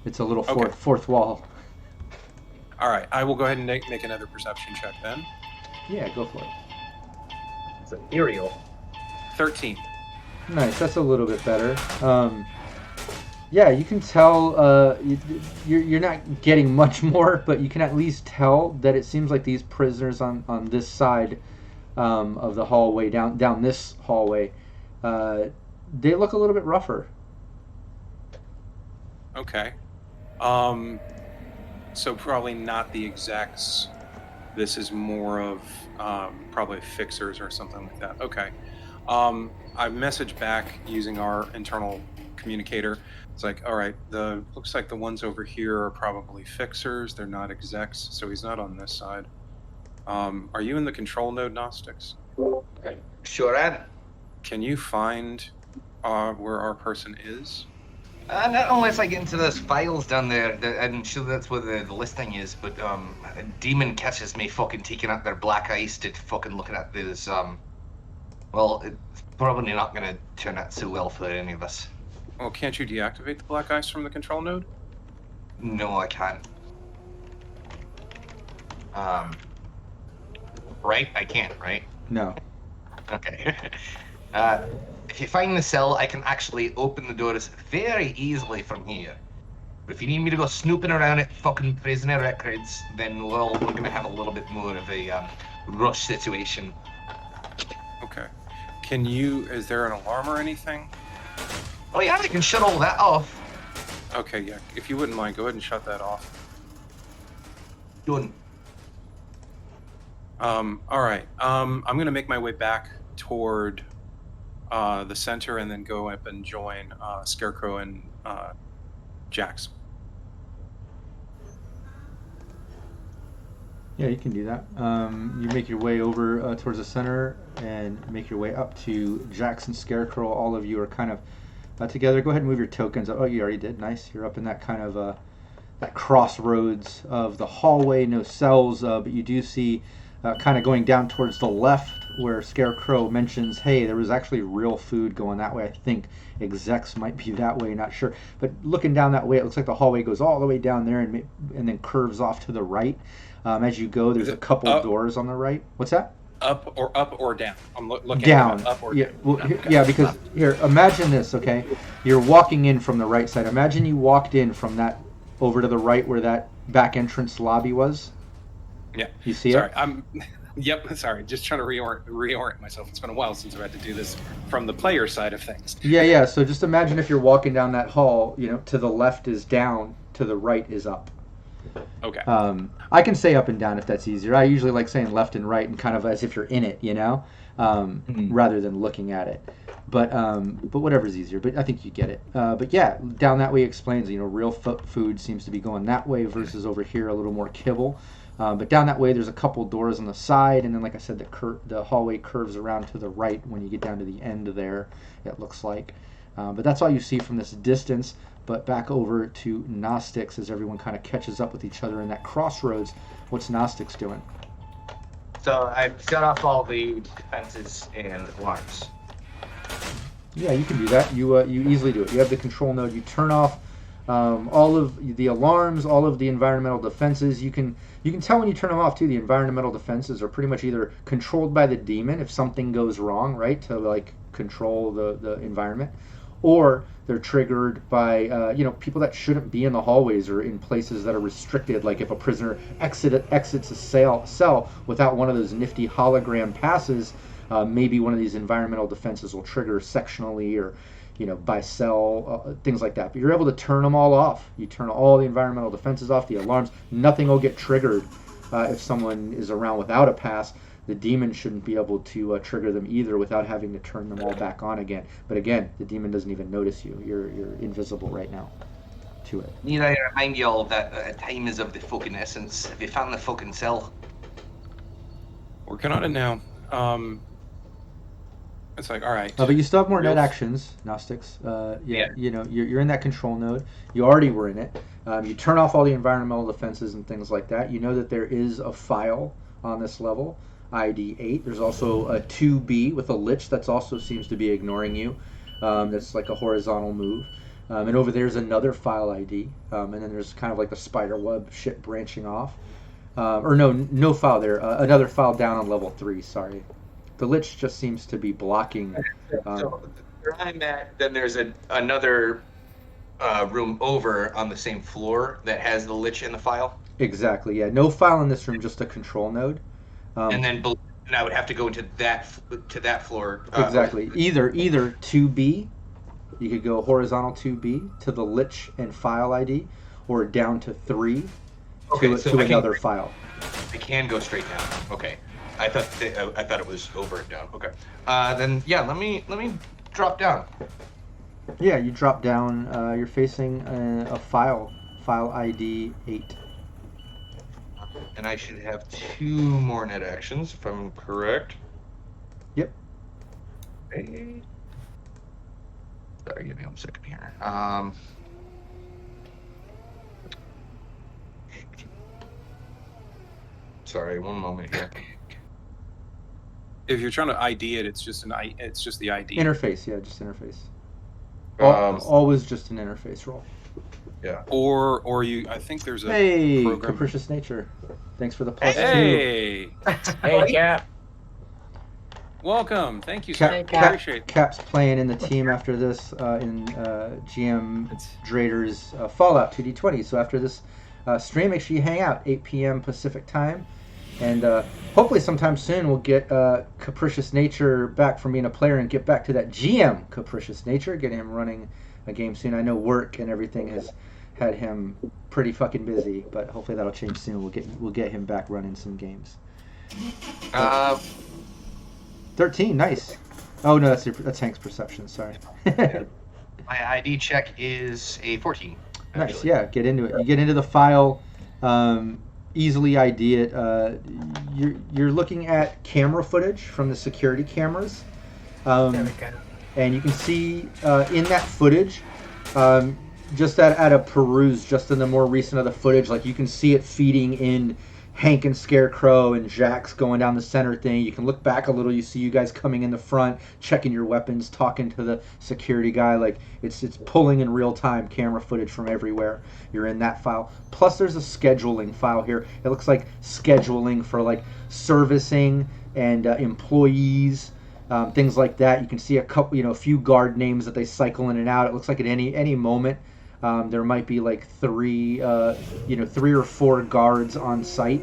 B: It's a little fourth wall.
C: All right, I will go ahead and make another perception check then.
B: Yeah, go for it.
G: It's ethereal.
C: 13.
B: Nice. That's a little bit better. Yeah, you can tell you're not getting much more, but you can at least tell that it seems like these prisoners on this side of the hallway, down this hallway, they look a little bit rougher.
C: Okay. So probably not the execs. This is more of probably fixers or something like that. Okay. I messaged back using our internal communicator. It's like, all right, looks like the ones over here are probably fixers. They're not execs, so he's not on this side. Are you in the control node, Gnostics?
E: Sure am.
C: Can you find where our person is?
E: Not unless I get into those files down there. I'm sure that's where the listing is, but a demon catches me fucking taking out their black ice to fucking looking at this. Well, it's probably not gonna turn out so well for any of us.
C: Well, can't you deactivate the black ice from the control node?
E: No, I can't. Right? I can't, right?
B: No.
E: Okay. If you find the cell, I can actually open the doors very easily from here. But if you need me to go snooping around at fucking prisoner records, then we're gonna have a little bit more of a rush situation.
C: Okay. Is there an alarm or anything?
E: Oh yeah, I can shut all that off.
C: Okay, yeah. If you wouldn't mind, go ahead and shut that off.
E: Done.
C: All right. I'm gonna make my way back toward the center and then go up and join Scarecrow and Jax.
B: Yeah, you can do that. You make your way over towards the center and make your way up to Jackson Scarecrow. All of you are kind of together. Go ahead and move your tokens. Oh, you already did. Nice. You're up in that kind of that crossroads of the hallway. No cells, but you do see kind of going down towards the left where Scarecrow mentions, hey, there was actually real food going that way. I think execs might be that way, not sure. But looking down that way, it looks like the hallway goes all the way down there and then curves off to the right. As you go, there's a couple doors on the right. What's that?
C: Up or down? I'm looking
B: down.
C: At up or
B: yeah,
C: down.
B: well,
C: Okay.
B: yeah, because here, imagine this, okay? You're walking in from the right side. Imagine you walked in from that over to the right where that back entrance lobby was.
C: Yeah.
B: You see
C: Sorry,
B: it?
C: Yep, sorry. Just trying to reorient myself. It's been a while since I've had to do this from the player side of things.
B: Yeah. So just imagine if you're walking down that hall, to the left is down, to the right is up.
C: Okay.
B: I can say up and down if that's easier. I usually like saying left and right and kind of as if you're in it, rather than looking at it. But whatever's easier. But I think you get it. But yeah, down that way explains, real food seems to be going that way versus over here a little more kibble. But down that way, there's a couple doors on the side, and then, like I said, the hallway curves around to the right when you get down to the end there, it looks like. But that's all you see from this distance. But back over to Gnostics as everyone kind of catches up with each other in that crossroads. What's Gnostics doing?
E: So I've shut off all the defenses and alarms.
B: Yeah, you can do that. You easily do it. You have the control node. You turn off all of the alarms, all of the environmental defenses. You can tell when you turn them off too. The environmental defenses are pretty much either controlled by the demon if something goes wrong, right, to like control the environment, or they're triggered by people that shouldn't be in the hallways or in places that are restricted. Like if a prisoner exits a cell without one of those nifty hologram passes, maybe one of these environmental defenses will trigger sectionally, or buy, sell, things like that. But you're able to turn them all off. You turn all the environmental defenses off, the alarms. Nothing will get triggered if someone is around without a pass. The demon shouldn't be able to trigger them either without having to turn them all back on again. But again, the demon doesn't even notice you. You're invisible right now to it.
F: Need I remind you all that time is of the fucking essence. Have you found the fucking cell?
C: Working on it now. It's like, all right.
B: But you still have more net
C: Real-
B: actions, Gnostics.
C: Yeah.
B: You're in that control node. You already were in it. You turn off all the environmental defenses and things like that. You know that there is a file on this level, ID 8. There's also a 2B with a lich that's also seems to be ignoring you. That's like a horizontal move. And over there's another file ID. And then there's kind of like the spider web shit branching off. Or no file there. Another file down on level 3, sorry. The lich just seems to be blocking.
E: So where I'm at, then there's another room over on the same floor that has the lich in the file.
B: Exactly, yeah. No file in this room, just a control node.
E: And then I would have to go into that floor.
B: Exactly. Either 2B, you could go horizontal 2B to the lich and file ID, or down to 3 to another file.
E: I can go straight down. Okay. I thought it was over and down. Okay. Then yeah, let me drop down.
B: Yeah, you drop down. You're facing a file ID 8.
E: And I should have 2 more net actions if I'm correct.
B: Yep.
E: Okay. Sorry, give me 1 second here. Sorry, 1 moment here.
C: If you're trying to ID it, it's just the ID.
B: Interface, yeah, just interface.
E: Um,
B: Always just an interface roll.
E: Yeah.
C: Or you. I think there's a
B: Hey,
C: program.
B: Capricious Nature. Thanks for the +2.
C: Hey,
A: Hey, Cap.
C: welcome. Thank you,
B: Cap,
C: sir.
D: Cap.
C: Appreciate it.
B: Cap's playing in the team after this in GM
A: It's-
B: Drader's Fallout 2D20. So after this stream, make sure you hang out 8 p.m. Pacific time, and hopefully sometime soon we'll get Capricious Nature back from being a player and get back to that GM Capricious Nature, get him running a game soon. I know work and everything has had him pretty fucking busy, but hopefully that'll change soon. We'll get him back running some games. 13, nice. Oh no, that's Hank's perception. Sorry.
E: My ID check is a 14.
B: Nice,
E: actually.
B: yeah. Get into it. You get into the file, easily ID it. You're looking at camera footage from the security cameras,
D: There we go.
B: and you can see in that footage, just at a peruse, just in the more recent of the footage, like you can see it feeding in Hank and Scarecrow and Jax going down the center thing. You can look back a little, you see you guys coming in the front, checking your weapons, talking to the security guy. Like it's pulling in real time camera footage from everywhere. You're in that file. Plus there's a scheduling file here. It looks like scheduling for like servicing and employees, things like that. You can see a few guard names that they cycle in and out. It looks like at any moment there might be like 3 or 4 guards on site.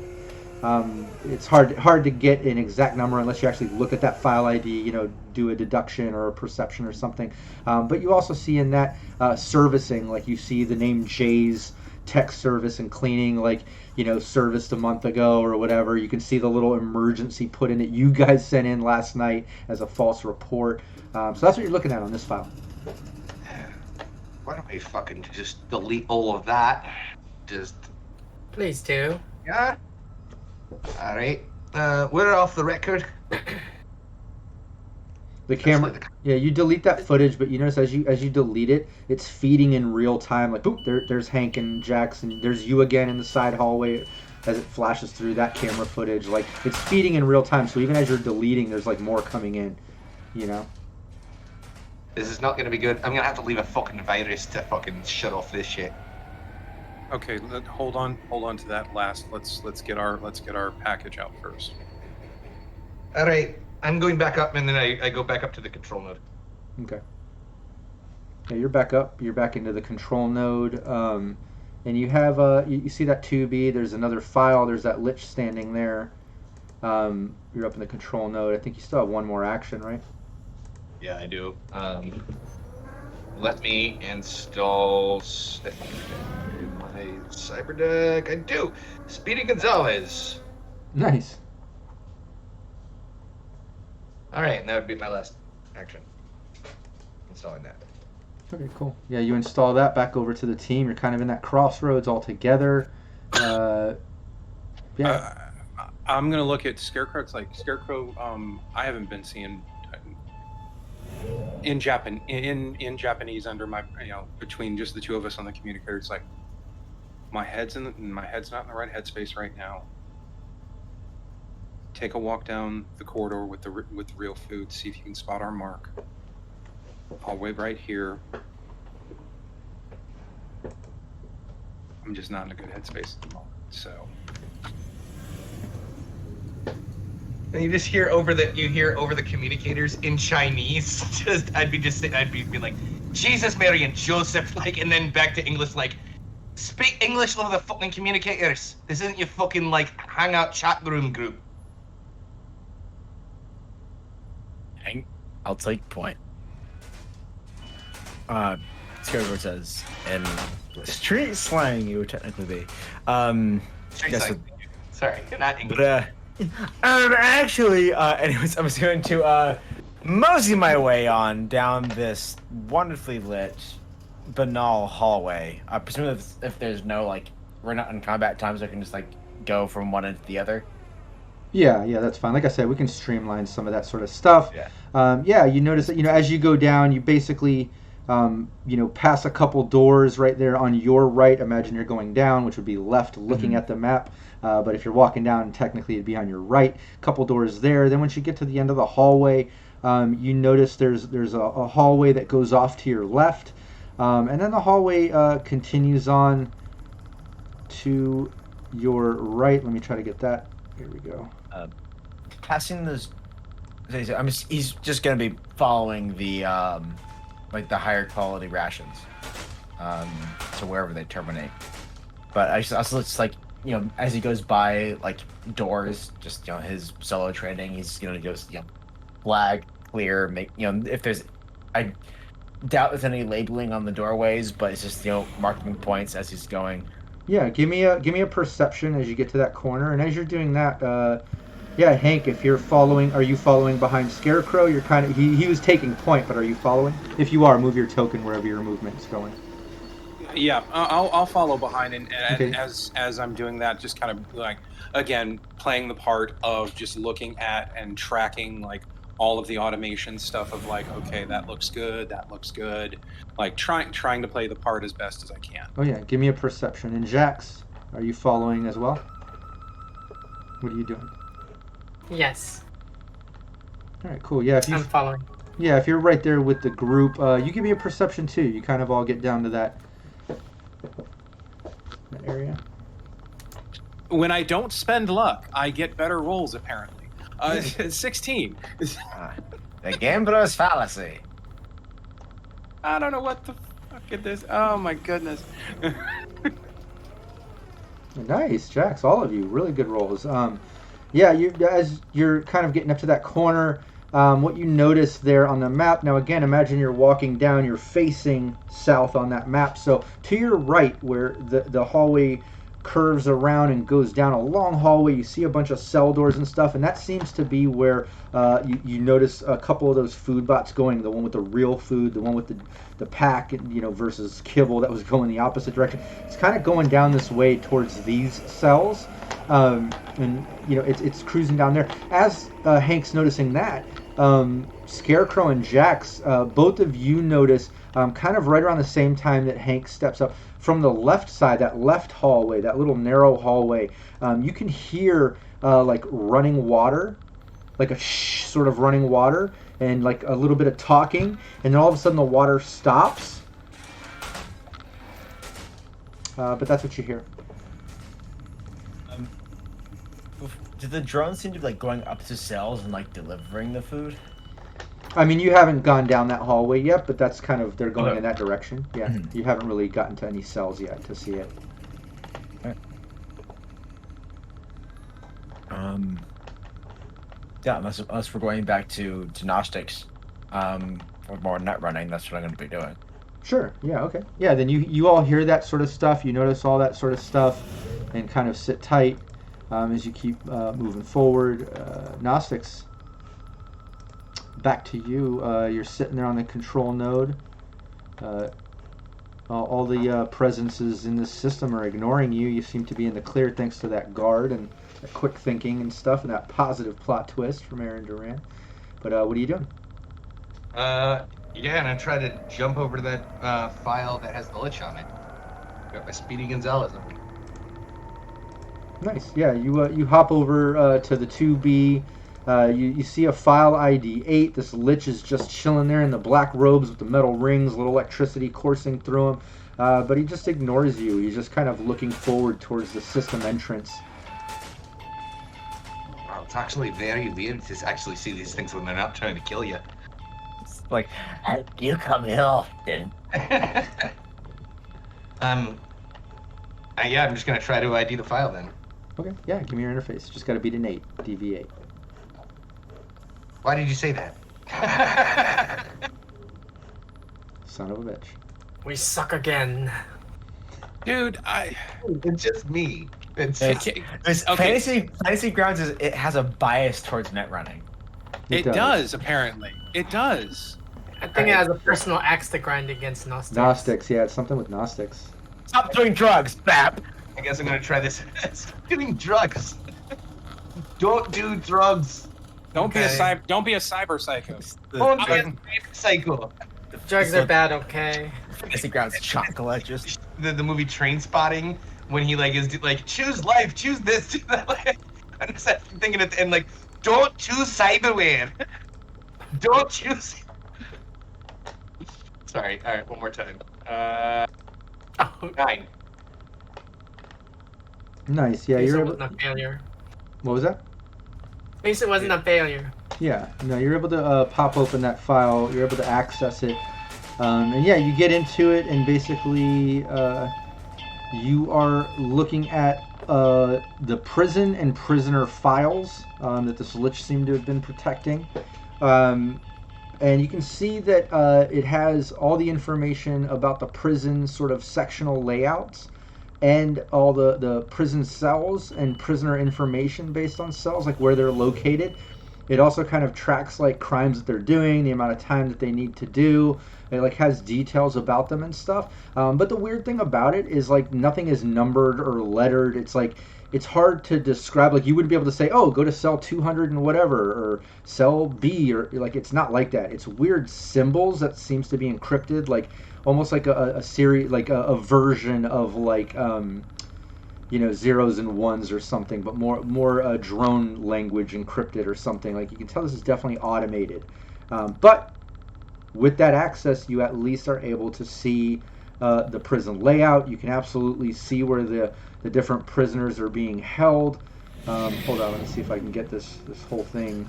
B: It's hard to get an exact number unless you actually look at that file ID, do a deduction or a perception or something. But you also see in that servicing, like you see the name Jay's Tech Service and Cleaning, like, serviced a month ago or whatever. You can see the little emergency put in that you guys sent in last night as a false report. So that's what you're looking at on this file.
E: Why don't we fucking just delete all of that? Just
D: Please do.
E: yeah. All right. We're off the record.
B: The camera, yeah, you delete that footage, but you notice as you delete it, it's feeding in real time. Like, boop, there's Hank and Jackson. There's you again in the side hallway as it flashes through that camera footage. Like, it's feeding in real time. So even as you're deleting, there's like more coming in.
E: This is not gonna be good. I'm gonna have to leave a fucking virus to fucking shut off this shit.
C: Okay, hold on to that last. Let's get our package out first.
E: All right. I'm going back up, and then I go back up to the control node.
B: Okay. Yeah, you're back up. You're back into the control node, and you have you see that 2B. There's another file. There's that lich standing there. You're up in the control node. I think you still have one more action, right?
E: Yeah, I do.
G: Let me install my cyber deck. I do. Speedy Gonzalez.
B: Nice.
G: All right, and that would be my last action. Installing that.
B: Okay, cool. Yeah, you install that back over to the team. You're kind of in that crossroads all together. Yeah.
C: I'm gonna look at Scarecrow. It's like Scarecrow. I haven't been seeing in Japanese under my between just the two of us on the communicator. It's like my head's not in the right headspace right now. Take a walk down the corridor with the real food. See if you can spot our mark. I'll wait right here. I'm just not in a good headspace at the moment, so.
G: And you just hear over the communicators in Chinese. I'd be like, Jesus, Mary, and Joseph, like, and then back to English, like, speak English over the fucking communicators. This isn't your fucking like hangout chat room group.
A: I'll take point. Scarecrow says, in street slang, you would technically be. Yes,
E: Sorry, not English.
A: but actually, anyways, I was going to mosey my way on down this wonderfully lit, banal hallway. I presume if there's no we're not in combat times, I can just go from one end to the other.
B: Yeah, that's fine. Like I said, we can streamline some of that sort of stuff.
A: Yeah.
B: You notice that, as you go down, you basically, pass a couple doors right there on your right. Imagine you're going down, which would be left looking at the map. But if you're walking down, technically it'd be on your right. Couple doors there. Then once you get to the end of the hallway, you notice there's a hallway that goes off to your left. And then the hallway continues on to your right. Let me try to get that. Here we go.
A: Passing those, he's just gonna be following the the higher quality rations, to wherever they terminate. But I also it's as he goes by doors, just his solo training, he's gonna just flag clear, make if there's, I doubt there's any labeling on the doorways, but it's just marking points as he's going.
B: Yeah, give me a perception as you get to that corner, and as you're doing that, yeah, Hank, if you're following, are you following behind Scarecrow? You're kind of he was taking point, but are you following? If you are, move your token wherever your movement's going.
C: Yeah, I'll follow behind, and
B: Okay.
C: as I'm doing that, just kind of again playing the part of just looking at and tracking all of the automation stuff of okay, that looks good, trying to play the part as best as I can.
B: Oh yeah, give me a perception. And Jax, are you following as well? What are you doing?
D: Yes,
B: All right, cool. Yeah,
D: I'm following.
B: if you're right there with the group, you give me a perception too. You kind of all get down to that area.
C: When I don't spend luck, I get better rolls apparently. 16.
A: The gambler's fallacy.
C: I don't know what the fuck is this. Oh my goodness.
B: Nice, Jax. All of you, really good rolls. Yeah, as you're kind of getting up to that corner, what you notice there on the map. Now, again, imagine you're walking down. You're facing south on that map. So to your right, where the hallway curves around and goes down a long hallway, you see a bunch of cell doors and stuff, and that seems to be where you notice a couple of those food bots going. The one with the real food, the one with the pack, versus kibble that was going the opposite direction. It's kind of going down this way towards these cells, and it's cruising down there. As Hank's noticing that, Scarecrow and Jax, both of you notice kind of right around the same time that Hank steps up from the left side, that left hallway, that little narrow hallway. You can hear running water, like a shh sort of running water, and a little bit of talking, and then all of a sudden the water stops. But that's what you hear.
A: Do the drones seem to be going up to cells and delivering the food?
B: I mean, you haven't gone down that hallway yet, but that's kind of, they're going
A: Okay.
B: in that direction. Yeah, you haven't really gotten to any cells yet to see it.
A: Yeah, unless we're going back to Gnostics, or more net running, that's what I'm going to be doing.
B: Sure. Yeah. Okay. Yeah. Then you all hear that sort of stuff. You notice all that sort of stuff, and kind of sit tight as you keep moving forward. Gnostics. Back to you. You're sitting there on the control node. All the presences in this system are ignoring you. You seem to be in the clear thanks to that guard and that quick thinking and stuff, and that positive plot twist from Aaron Duran. But what are you doing?
E: Yeah, and I try to jump over to that file that has the lich on it. Got my Speedy Gonzalez on me.
B: Nice. Yeah, you hop over to the 2B. You see a file ID 8. This lich is just chilling there in the black robes with the metal rings, little electricity coursing through him. But he just ignores you. He's just kind of looking forward towards the system entrance.
E: Wow, it's actually very weird to actually see these things when they're not trying to kill you.
A: It's like, you come here often.
E: Yeah, I'm just gonna try to ID the file then.
B: Okay. Yeah, give me your interface. Just got to beat an 8, DV8.
E: Why did you say that?
B: Son of a bitch.
D: We suck again.
C: Dude,
E: It's just me. It's
C: Okay.
A: Fantasy Grounds it has a bias towards net running.
C: It does, apparently. It does.
D: I think it has a personal axe to grind against Gnostics.
B: Gnostics. Yeah, it's something with Gnostics.
A: Stop doing drugs, Bap.
E: I guess I'm gonna try this. Stop doing drugs. Don't do drugs.
C: Don't
D: Okay.
C: be a cyber psycho.
E: Don't be a
C: Okay.
E: psycho.
D: Drugs are bad, okay?
A: Fantasy Grounds chocolate just.
E: The movie Train Spotting, when he like is like choose life, choose this, choose that. Like, I'm just thinking at the end like, don't choose cyberware. Don't choose. Sorry. All right, one more time. 9.
B: Nice. Yeah,
D: At least
B: you're
D: it
B: able.
D: wasn't a failure.
B: What was that?
D: At least it wasn't a failure.
B: Yeah, no, you're able to pop open that file. You're able to access it, and yeah, you get into it, and basically, you are looking at the prison and prisoner files that this lich seemed to have been protecting, and you can see that it has all the information about the prison sort of sectional layouts. And all the prison cells and prisoner information based on cells, like where they're located. It also kind of tracks like crimes that they're doing, the amount of time that they need to do. It like has details about them and stuff. But the weird thing about it is like nothing is numbered or lettered. It's like it's hard to describe. Like you wouldn't be able to say, oh, go to cell 200 and whatever, or cell B, or like it's not like that. It's weird symbols that seems to be encrypted, like almost like a series, like a version of like zeros and ones or something, but more drone language encrypted or something. Like you can tell this is definitely automated. But with that access, you at least are able to see the prison layout. You can absolutely see where the different prisoners are being held. Hold on, let me see if I can get this whole thing.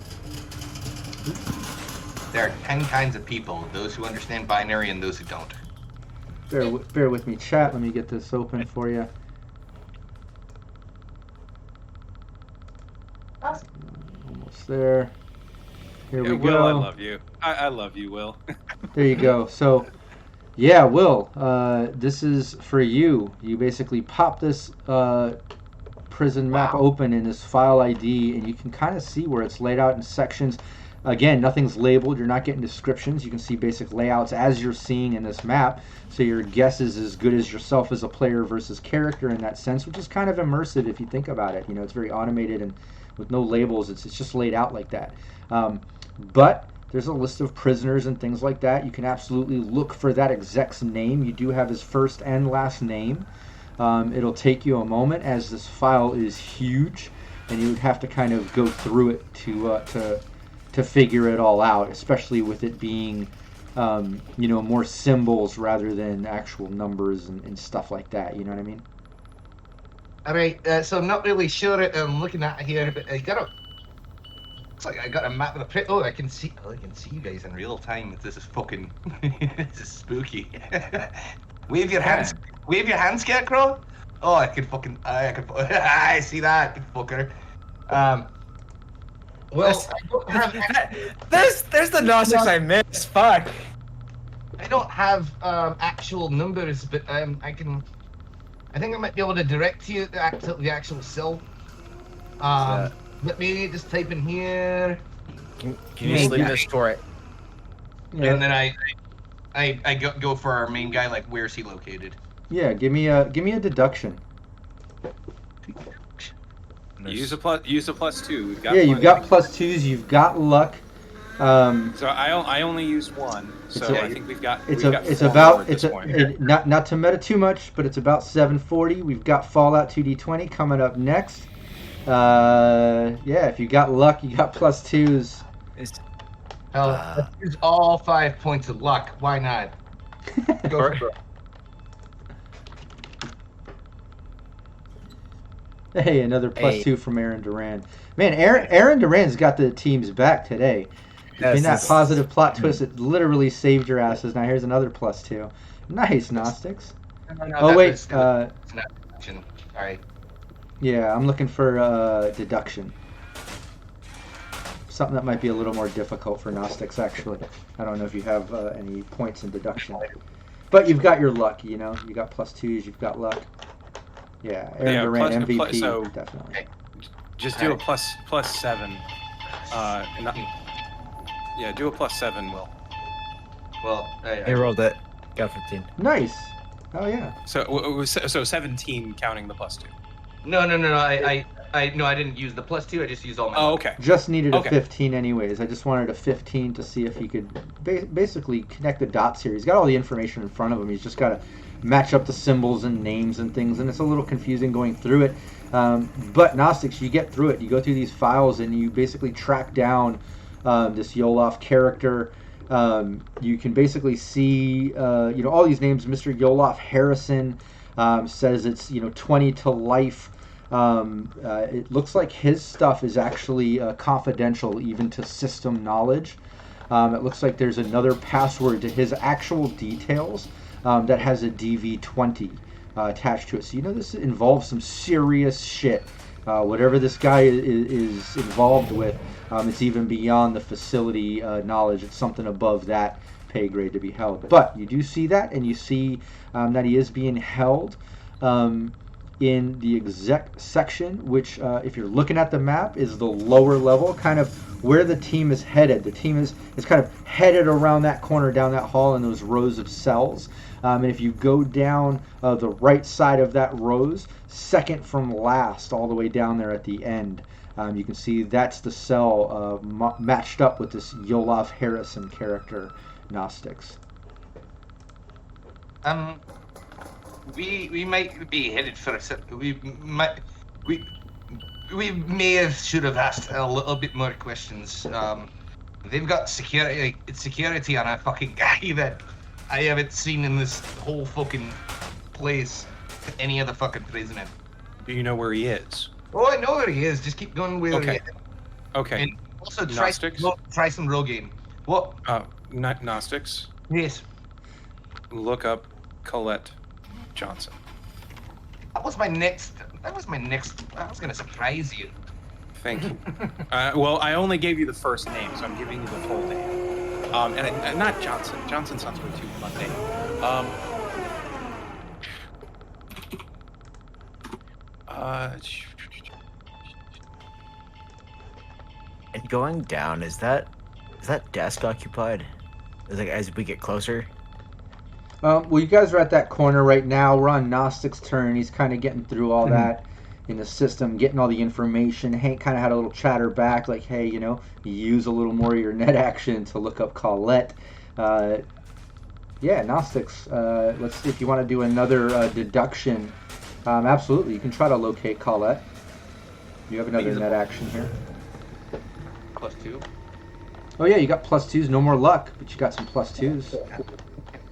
E: There are 10 kinds of people: those who understand binary and those who don't.
B: Bear with me, chat. Let me get this open for you. Almost there. Here we
C: Will,
B: go.
C: I love you. I love you, Will.
B: There you go. So, yeah, Will, this is for you. You basically pop this prison map open in this file ID, and you can kind of see where it's laid out in sections. Again, nothing's labeled. You're not getting descriptions. You can see basic layouts as you're seeing in this map. So your guess is as good as yourself as a player versus character in that sense, which is kind of immersive if you think about it. You know, it's very automated and with no labels. It's just laid out like that. But there's a list of prisoners and things like that. You can absolutely look for that exec's name. You do have his first and last name. It'll take you a moment as this file is huge, and you would have to kind of go through it to figure it all out, especially with it being more symbols rather than actual numbers and stuff like that. You know what I mean?
E: All right, so I'm not really sure what I'm looking at here, but looks like I got a map of the prison. Oh, I can see you guys in real time. This is fucking, this is spooky. Wave your hands, Scarecrow. Oh, I see that, big fucker. Well, I don't have
A: There's the Gnostics I missed. Fuck.
F: I don't have actual numbers, but I think I might be able to direct you to the actual cell. Let me just type in here,
A: Can you just leave this door?
F: and then I go for our main guy. Like, where's he located?
B: Yeah, give me a deduction.
C: Use a +2. We've got
B: Yeah, you've
C: plenty.
B: got +2s. You've got luck.
C: So I only used one, so I think we've got.
B: It's
C: we've got
B: it's
C: four
B: about
C: more at
B: it's
C: this
B: a
C: point.
B: not to meta too much, but it's about 740. We've got Fallout 2D20 coming up next. Yeah, if you got luck, you got +2s.
F: Hell, let's use all 5 points of luck. Why not? Go for it.
B: Hey, another
A: Hey.
B: +2 from Aaron Duran. Man, Aaron Duran's got the team's back today.
A: Yes,
B: In that
A: this-
B: positive plot twist, it literally saved your asses. Now here's another +2. Nice, Gnostics.
F: No,
B: Oh
F: that
B: wait,
F: was- it's not action. Sorry.
B: yeah, I'm looking for deduction. Something that might be a little more difficult for Gnostics, actually. I don't know if you have any points in deduction. But you've got your luck, you know? You got +2s, you've got luck. Yeah, Aaron
C: Yeah,
B: Durant,
C: plus-
B: MVP,
C: so-
B: definitely.
C: Just do a +7. Yeah, do a +7, Will.
F: Well,
A: I rolled it. Got 15.
B: Nice. Oh, yeah.
C: So 17 counting the +2.
F: no. I didn't use the +2. I just used all my.
C: Oh,
F: luck.
C: okay.
B: Just needed a
C: Okay.
B: 15 anyways. I just wanted a 15 to see if he could basically connect the dots here. He's got all the information in front of him. He's just got to match up the symbols and names and things, and it's a little confusing going through it. But Gnostics, you get through it. You go through these files and you basically track down this Yolof character. You can basically see, all these names. Mr. Yolof Harrison says it's 20 to life. It looks like his stuff is actually confidential, even to system knowledge. It looks like there's another password to his actual details that has a DV20 attached to it. So this involves some serious shit. Whatever this guy is involved with, it's even beyond the facility knowledge. It's something above that pay grade to be held. But you do see that, and you see that he is being held in the exec section, which, if you're looking at the map, is the lower level, kind of where the team is headed. The team is kind of headed around that corner, down that hall in those rows of cells. And if you go down the right side of that rows, second from last, all the way down there at the end, you can see that's the cell matched up with this Yolof Harrison character, Gnostics.
F: We might be headed for we may have should have asked a little bit more questions. They've got security on a fucking guy that I haven't seen in this whole fucking place any other fucking president.
C: Do you know where he is?
F: Oh, I know where he is. Just keep going where
C: Okay.
F: he is.
C: Okay.
F: And also
C: Gnostics?
F: try some Rogaine. What?
C: Gnostics,
F: Yes.
C: look up Colette Johnson.
F: That was my next. I was gonna surprise you.
C: Thank you. Well, I only gave you the first name, so I'm giving you the full name. And not Johnson. Johnson sounds way too mundane.
A: And going down, is that desk occupied? Is like as we get closer?
B: Well, you guys are at that corner right now. We're on Gnostic's turn. He's kind of getting through all that in the system, getting all the information. Hank kind of had a little chatter back, like, hey, you use a little more of your net action to look up Colette. Yeah, Gnostics, let's see if you want to do another deduction. Absolutely, you can try to locate Colette. You have another net action here.
F: +2.
B: Oh yeah, you got +2s, no more luck, but you got some +2s.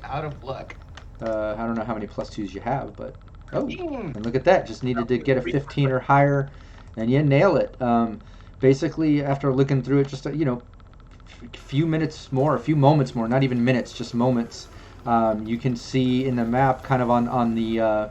F: Out of luck.
B: I don't know how many +2s you have, but and look at that, just needed to get a 15 or higher, and you nail it. Basically, after looking through it, just a few moments more, not even minutes, just moments. You can see in the map, kind of on the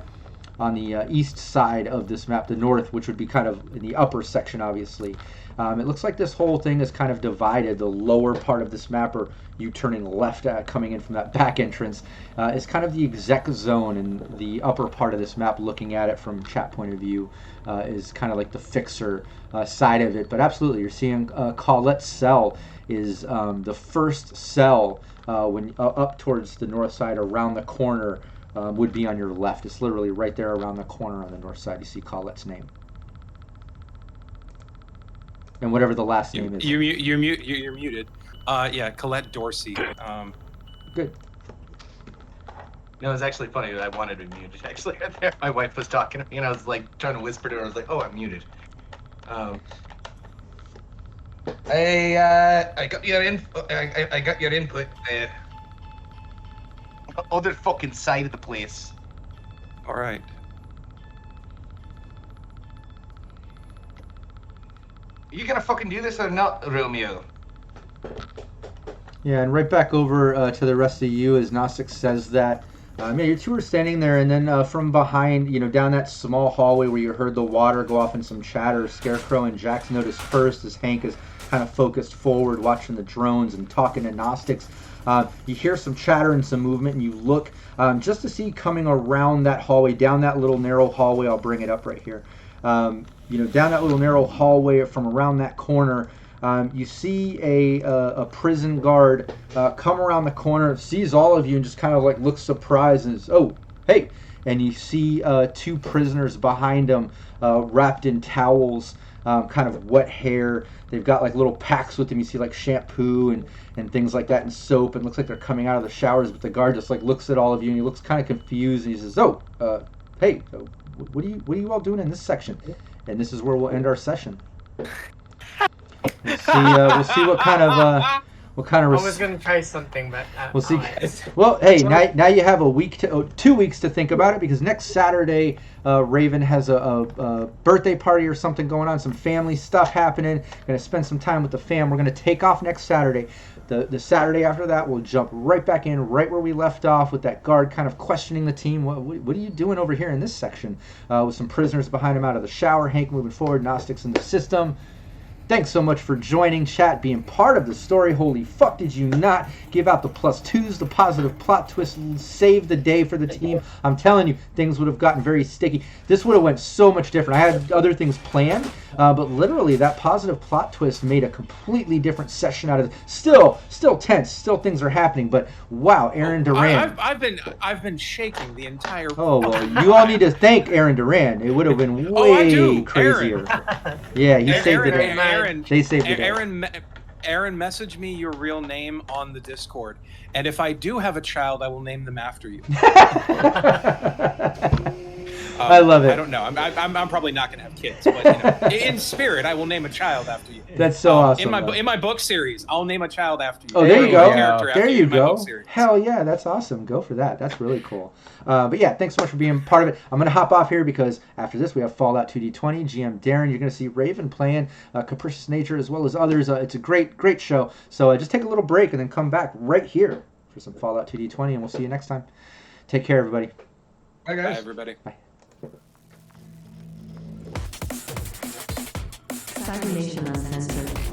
B: east side of this map, the north, which would be kind of in the upper section, obviously. It looks like this whole thing is kind of divided. The lower part of this map, or you turning left coming in from that back entrance, is kind of the exec zone, and the upper part of this map, looking at it from chat point of view, is kind of like the fixer side of it. But absolutely, you're seeing Colette's cell is the first cell when up towards the north side, around the corner, would be on your left. It's literally right there around the corner on the north side. You see Colette's name. And whatever the last name is.
C: You're muted. Yeah, Colette Dorsey.
B: Good.
E: No, it was actually funny that I wanted to be muted. Actually, there, my wife was talking to me, and I was like trying to whisper to her. I was like, "Oh, I'm muted." I got your I got your input. Other fucking side of the place.
C: All right.
E: Are you gonna fucking do this or not, Romeo?
B: Yeah, and right back over to the rest of you as Gnostic says that. Yeah, you two are standing there, and then from behind, down that small hallway where you heard the water go off and some chatter, Scarecrow and Jax noticed first as Hank is kind of focused forward, watching the drones and talking to Gnostics. You hear some chatter and some movement, and you look just to see coming around that hallway, down that little narrow hallway. I'll bring it up right here. Down that little narrow hallway from around that corner, you see a prison guard come around the corner, sees all of you, and just kind of like looks surprised and says, "Oh, hey!" And you see two prisoners behind him, wrapped in towels, kind of wet hair. They've got like little packs with them. You see like shampoo and things like that, and soap. And it looks like they're coming out of the showers. But the guard just like looks at all of you, and he looks kind of confused. And he says, "Oh, hey, what are you all doing in this section?" And this is where we'll end our session. We'll see what kind of
D: I was gonna try something, but
B: we'll see. Well, hey, now you have 2 weeks to think about it, because next Saturday, Raven has a birthday party or something going on, some family stuff happening. Gonna spend some time with the fam. We're gonna take off next Saturday. The Saturday after that, we'll jump right back in, right where we left off, with that guard kind of questioning the team. What are you doing over here in this section? With some prisoners behind him out of the shower. Hank moving forward, Gnostics in the system. Thanks so much for joining, chat, being part of the story. Holy fuck, did you not give out the +2s, the positive plot twist, save the day for the team. I'm telling you, things would have gotten very sticky. This would have went so much different. I had other things planned, but literally that positive plot twist made a completely different session out of it. Still tense, still things are happening, but wow, Aaron Duran.
C: I've been shaking the entire.
B: Oh well, you all need to thank Aaron Duran. It would have been way crazier. Yeah, he saved the day. They saved the day.
C: Aaron, message me your real name on the Discord, and if I do have a child, I will name them after you.
B: I love it.
C: I don't know. I'm probably not going to have kids, but in spirit, I will name a child after you.
B: That's so awesome.
C: In my book series, I'll name a child after you.
B: Oh, there you go. There you
C: go.
B: Hell yeah, that's awesome. Go for that. That's really cool. But yeah, thanks so much for being part of it. I'm gonna hop off here because after this we have Fallout 2D20. GM Darren, you're gonna see Raven playing Capricious Nature as well as others. It's a great show. So just take a little break and then come back right here for some Fallout 2D20, and we'll see you next time. Take care, everybody.
G: Bye, guys.
C: Bye, everybody.
B: Bye.
H: Cybernation Uncensored.